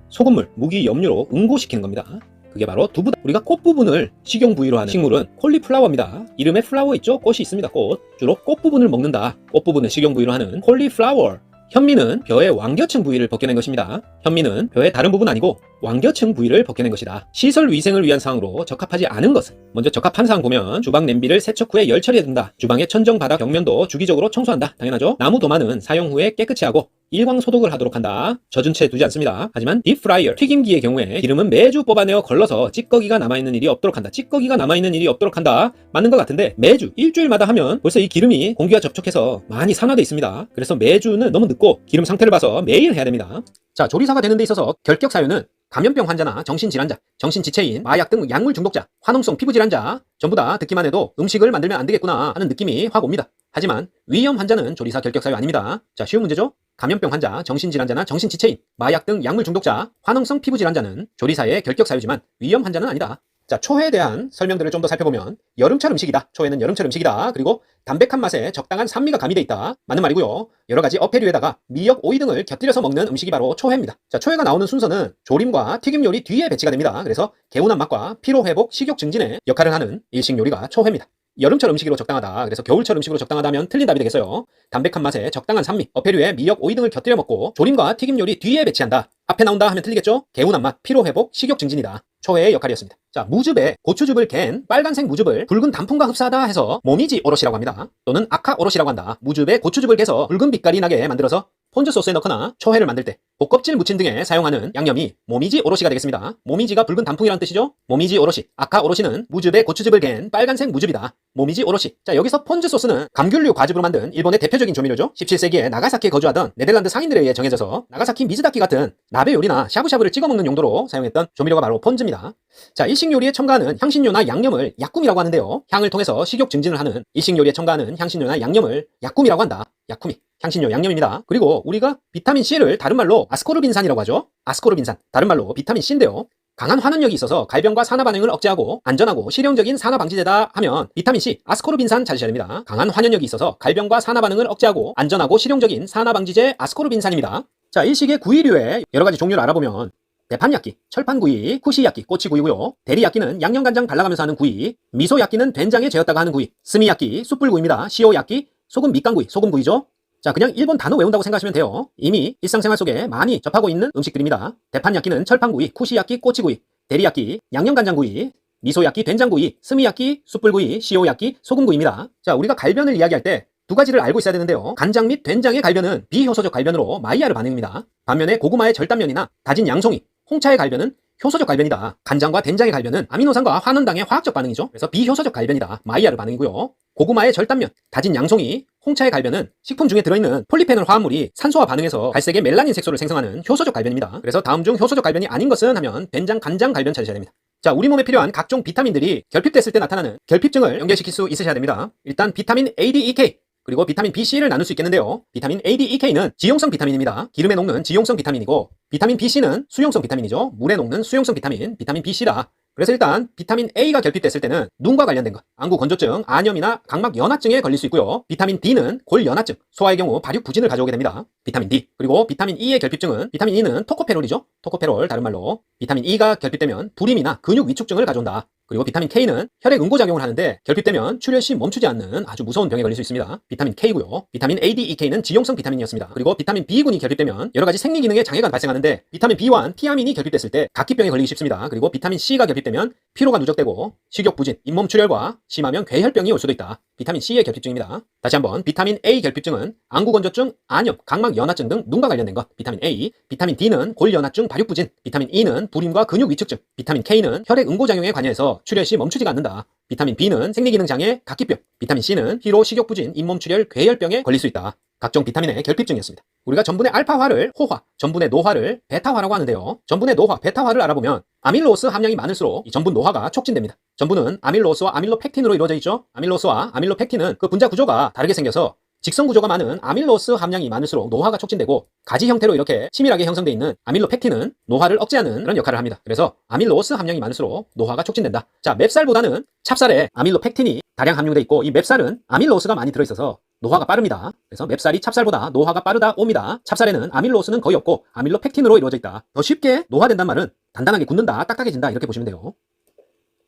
소금물, 무기염류로 응고시키는 겁니다. 그게 바로 두부다. 우리가 꽃 부분을 식용 부위로 하는 식물은 콜리플라워입니다. 이름에 플라워 있죠? 꽃이 있습니다. 꽃. 주로 꽃 부분을 먹는다. 꽃 부분을 식용 부위로 하는 콜리플라워. 현미는 벼의 왕겨층 부위를 벗겨낸 것입니다. 현미는 벼의 다른 부분 아니고 완겨층 부위를 벗겨낸 것이다. 시설 위생을 위한 사항으로 적합하지 않은 것은 먼저 적합한 사항 보면 주방 냄비를 세척 후에 열 처리해둔다. 주방의 천정 바닥 벽면도 주기적으로 청소한다. 당연하죠. 나무 도마는 사용 후에 깨끗이 하고 일광 소독을 하도록 한다. 젖은 채 두지 않습니다. 하지만 딥프라이어 튀김기의 경우에 기름은 매주 뽑아내어 걸러서 찌꺼기가 남아있는 일이 없도록 한다. 찌꺼기가 남아있는 일이 없도록 한다. 맞는 것 같은데 매주 일주일마다 하면 벌써 이 기름이 공기와 접촉해서 많이 산화돼 있습니다. 그래서 매주는 너무 늦고 기름 상태를 봐서 매일 해야 됩니다. 자, 조리사가 되는 데 있어서 결격 사유는 감염병 환자나 정신질환자, 정신지체인, 마약 등 약물 중독자, 화농성 피부질환자 전부 다 듣기만 해도 음식을 만들면 안 되겠구나 하는 느낌이 확 옵니다. 하지만 위험 환자는 조리사 결격 사유 아닙니다. 자, 쉬운 문제죠? 감염병 환자, 정신질환자나 정신지체인, 마약 등 약물 중독자, 화농성 피부질환자는 조리사의 결격 사유지만 위험 환자는 아니다. 자, 초회에 대한 설명들을 좀 더 살펴보면 여름철 음식이다. 초회는 여름철 음식이다. 그리고 담백한 맛에 적당한 산미가 가미돼 있다. 맞는 말이고요. 여러가지 어패류에다가 미역, 오이 등을 곁들여서 먹는 음식이 바로 초회입니다. 자, 초회가 나오는 순서는 조림과 튀김 요리 뒤에 배치가 됩니다. 그래서 개운한 맛과 피로회복, 식욕 증진에 역할을 하는 일식 요리가 초회입니다. 여름철 음식으로 적당하다. 그래서 겨울철 음식으로 적당하다면 틀린 답이 되겠어요. 담백한 맛에 적당한 산미, 어패류에 미역, 오이 등을 곁들여 먹고 조림과 튀김 요리 뒤에 배치한다. 앞에 나온다 하면 틀리겠죠? 개운한 맛, 피로회복, 식욕 증진이다. 초회의 역할이었습니다. 자, 무즙에 고추즙을 갠 빨간색 무즙을 붉은 단풍과 흡사하다 해서 모미지 오롯이라고 합니다. 또는 아카 오롯이라고 한다. 무즙에 고추즙을 개서 붉은 빛깔이 나게 만들어서 폰즈 소스에 넣거나 초회를 만들 때 볶껍질 무침 등에 사용하는 양념이 모미지 오롯이가 되겠습니다. 모미지가 붉은 단풍이라는 뜻이죠. 모미지 오롯이, 아카 오롯이는 무즙에 고추즙을 갠 빨간색 무즙이다. 모미지 오롯이. 자, 여기서 폰즈 소스는 감귤류 과즙으로 만든 일본의 대표적인 조미료죠. 17세기에 나가사키에 거주하던 네덜란드 상인들에 의해 정해져서 나가사키 미즈다키 같은 나베 요리나 샤브샤브를 찍어 먹는 용도로 사용했던 조미료가 바로 폰즈입니다. 자, 일식 요리에 첨가하는 향신료나 양념을 약품이라고 하는데요. 향을 통해서 식욕 증진을 하는 일식 요리에 첨가하는 향신료나 양념을 약품이라고 한다. 약품이. 향신료, 양념입니다. 그리고 우리가 비타민C를 다른 말로 아스코르빈산이라고 하죠. 아스코르빈산, 다른 말로 비타민C인데요. 강한 환원력이 있어서 갈변과 산화 반응을 억제하고 안전하고 실용적인 산화 방지제다 하면 비타민C, 아스코르빈산 찾으셔야 됩니다. 강한 환원력이 있어서 갈변과 산화 반응을 억제하고 안전하고 실용적인 산화 방지제 아스코르빈산입니다. 자, 일식의 구이류의 여러 가지 종류를 알아보면 대판야끼, 철판구이, 쿠시야끼, 꼬치구이고요. 대리야끼는 양념간장 발라가면서 하는 구이, 미소야끼는 된장에 재웠다가 하는 구이, 스미야끼, 숯불구이입니다. 시오야끼, 소금 밑간구이, 소금구이죠. 자, 그냥 일본 단어 외운다고 생각하시면 돼요. 이미 일상생활 속에 많이 접하고 있는 음식들입니다. 대판야끼는 철판구이, 쿠시야끼, 꼬치구이, 대리야끼, 양념간장구이, 미소야끼, 된장구이, 스미야끼, 숯불구이, 시오야끼, 소금구이입니다. 자, 우리가 갈변을 이야기할 때 두 가지를 알고 있어야 되는데요. 간장 및 된장의 갈변은 비효소적 갈변으로 마이야르 반응입니다. 반면에 고구마의 절단면이나 다진 양송이, 홍차의 갈변은 효소적 갈변이다. 간장과 된장의 갈변은 아미노산과 환원당의 화학적 반응이죠. 그래서 비효소적 갈변이다. 마이야르 반응이고요. 고구마의 절단면, 다진 양송이, 홍차의 갈변은 식품 중에 들어있는 폴리페놀 화합물이 산소와 반응해서 갈색의 멜라닌 색소를 생성하는 효소적 갈변입니다. 그래서 다음 중 효소적 갈변이 아닌 것은 하면 된장, 간장 갈변 찾으셔야 됩니다. 자, 우리 몸에 필요한 각종 비타민들이 결핍됐을 때 나타나는 결핍증을 연결시킬 수 있으셔야 됩니다. 일단 비타민 A, D, E, K 그리고 비타민 B, C를 나눌 수 있겠는데요. 비타민 A, D, E, K는 지용성 비타민입니다. 기름에 녹는 지용성 비타민이고 비타민 B, C는 수용성 비타민이죠. 물에 녹는 수용성 비타민, 비타민 B, C다. 그래서 일단 비타민 A가 결핍됐을 때는 눈과 관련된 것, 안구 건조증, 안염이나 각막 연화증에 걸릴 수 있고요. 비타민 D는 골 연화증, 소화의 경우 발육 부진을 가져오게 됩니다. 비타민 D. 그리고 비타민 E의 결핍증은 비타민 E는 토코페롤이죠. 토코페롤 다른 말로 비타민 E가 결핍되면 불임이나 근육 위축증을 가져온다. 그리고 비타민 K는 혈액 응고작용을 하는데 결핍되면 출혈 시 멈추지 않는 아주 무서운 병에 걸릴 수 있습니다. 비타민 K고요. 비타민 A, D, E, K는 지용성 비타민이었습니다. 그리고 비타민 B군이 결핍되면 여러 가지 생리 기능에 장애가 발생하는데 비타민 B와 티아민이 결핍됐을 때 각기병에 걸리기 쉽습니다. 그리고 비타민 C가 결핍되면 피로가 누적되고 식욕 부진, 잇몸 출혈과 심하면 괴혈병이 올 수도 있다. 비타민 C의 결핍증입니다. 다시 한번 비타민 A 결핍증은 안구 건조증, 안염, 각막 연화증 등 눈과 관련된 것 비타민 A, 비타민 D는 골 연화증, 발육 부진, 비타민 E는 불임과 근육 위축증, 비타민 K는 혈액 응고작용에 관여해서 출혈 시 멈추지가 않는다. 비타민 B는 생리기능 장애, 각기병, 비타민 C는 피로, 식욕 부진, 잇몸 출혈, 괴혈병에 걸릴 수 있다. 각종 비타민의 결핍증이었습니다. 우리가 전분의 알파화를 호화, 전분의 노화를 베타화라고 하는데요. 전분의 노화, 베타화를 알아보면 아밀로스 함량이 많을수록 이 전분 노화가 촉진됩니다. 전분은 아밀로스와 아밀로펙틴으로 이루어져 있죠. 아밀로스와 아밀로펙틴은 그 분자 구조가 다르게 생겨서 직선 구조가 많은 아밀로스 함량이 많을수록 노화가 촉진되고 가지 형태로 이렇게 치밀하게 형성되어 있는 아밀로펙틴은 노화를 억제하는 그런 역할을 합니다. 그래서 아밀로스 함량이 많을수록 노화가 촉진된다. 자, 맵쌀보다는 찹쌀에 아밀로펙틴이 다량 함유되어 있고 이 맵쌀은 아밀로스가 많이 들어있어서 노화가 빠릅니다. 그래서 맵쌀이 찹쌀보다 노화가 빠르다 옵니다. 찹쌀에는 아밀로스는 거의 없고 아밀로펙틴으로 이루어져 있다. 더 쉽게 노화된단 말은 단단하게 굳는다, 딱딱해진다 이렇게 보시면 돼요.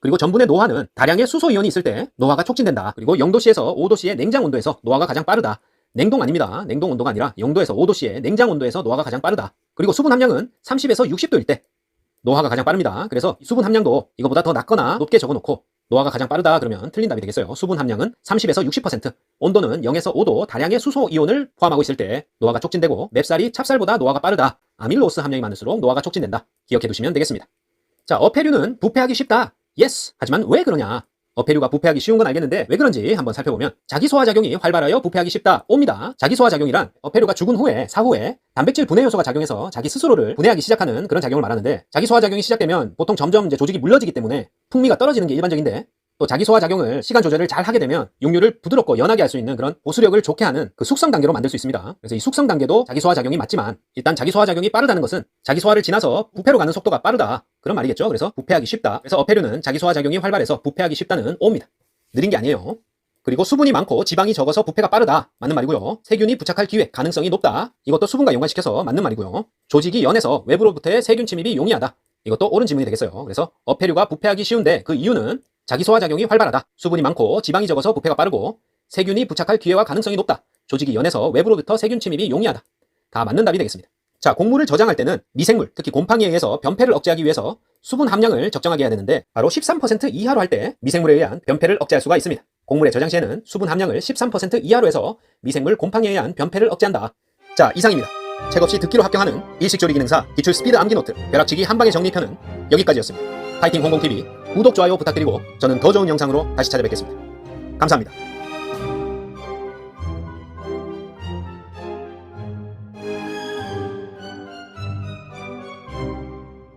그리고 전분의 노화는 다량의 수소이온이 있을 때 노화가 촉진된다. 그리고 0도씨에서 5도씨의 냉장 온도에서 노화가 가장 빠르다. 냉동 아닙니다. 냉동 온도가 아니라 0도에서 5도씨의 냉장 온도에서 노화가 가장 빠르다. 그리고 수분 함량은 30에서 60도일 때 노화가 가장 빠릅니다. 그래서 수분 함량도 이거보다 더 낮거나 높게 적어놓고 노화가 가장 빠르다 그러면 틀린 답이 되겠어요. 수분 함량은 30에서 60%, 온도는 0에서 5도 다량의 수소 이온을 포함하고 있을 때 노화가 촉진되고 맵쌀이 찹쌀보다 노화가 빠르다. 아밀로스 함량이 많을수록 노화가 촉진된다. 기억해 두시면 되겠습니다. 자, 어패류는 부패하기 쉽다. 예스! 하지만 왜 그러냐? 어패류가 부패하기 쉬운 건 알겠는데 왜 그런지 한번 살펴보면 자기소화작용이 활발하여 부패하기 쉽다. 옵니다. 자기소화작용이란 어패류가 죽은 후에 사후에 단백질 분해 요소가 작용해서 자기 스스로를 분해하기 시작하는 그런 작용을 말하는데 자기소화작용이 시작되면 보통 점점 조직이 물러지기 때문에 풍미가 떨어지는 게 일반적인데 또 자기소화작용을 시간 조절을 잘 하게 되면 육류를 부드럽고 연하게 할 수 있는 그런 보수력을 좋게 하는 그 숙성 단계로 만들 수 있습니다. 그래서 이 숙성 단계도 자기소화작용이 맞지만 일단 자기소화작용이 빠르다는 것은 자기소화를 지나서 부패로 가는 속도가 빠르다. 그런 말이겠죠. 그래서 부패하기 쉽다. 그래서 어패류는 자기소화작용이 활발해서 부패하기 쉽다는 O입니다. 느린 게 아니에요. 그리고 수분이 많고 지방이 적어서 부패가 빠르다. 맞는 말이고요. 세균이 부착할 기회, 가능성이 높다. 이것도 수분과 연관시켜서 맞는 말이고요. 조직이 연해서 외부로부터의 세균 침입이 용이하다. 이것도 옳은 질문이 되겠어요. 그래서 어패류가 부패하기 쉬운데 그 이유는 자기소화작용이 활발하다. 수분이 많고 지방이 적어서 부패가 빠르고 세균이 부착할 기회와 가능성이 높다. 조직이 연해서 외부로부터 세균 침입이 용이하다. 다 맞는 답이 되겠습니다. 자, 곡물을 저장할 때는 미생물, 특히 곰팡이에 의해서 변폐를 억제하기 위해서 수분 함량을 적정하게 해야 되는데 바로 13% 이하로 할 때 미생물에 의한 변폐를 억제할 수가 있습니다. 곡물의 저장 시에는 수분 함량을 13% 이하로 해서 미생물 곰팡이에 의한 변폐를 억제한다. 자, 이상입니다. 책 없이 듣기로 합격하는 일식조리 기능사 기출 스피드 암기노트 벼락치기 한방의 정리편은 여기까지였습니다. 파이팅 홍콩TV 구독, 좋아요 부탁드리고 저는 더 좋은 영상으로 다시 찾아뵙겠습니다. 감사합니다.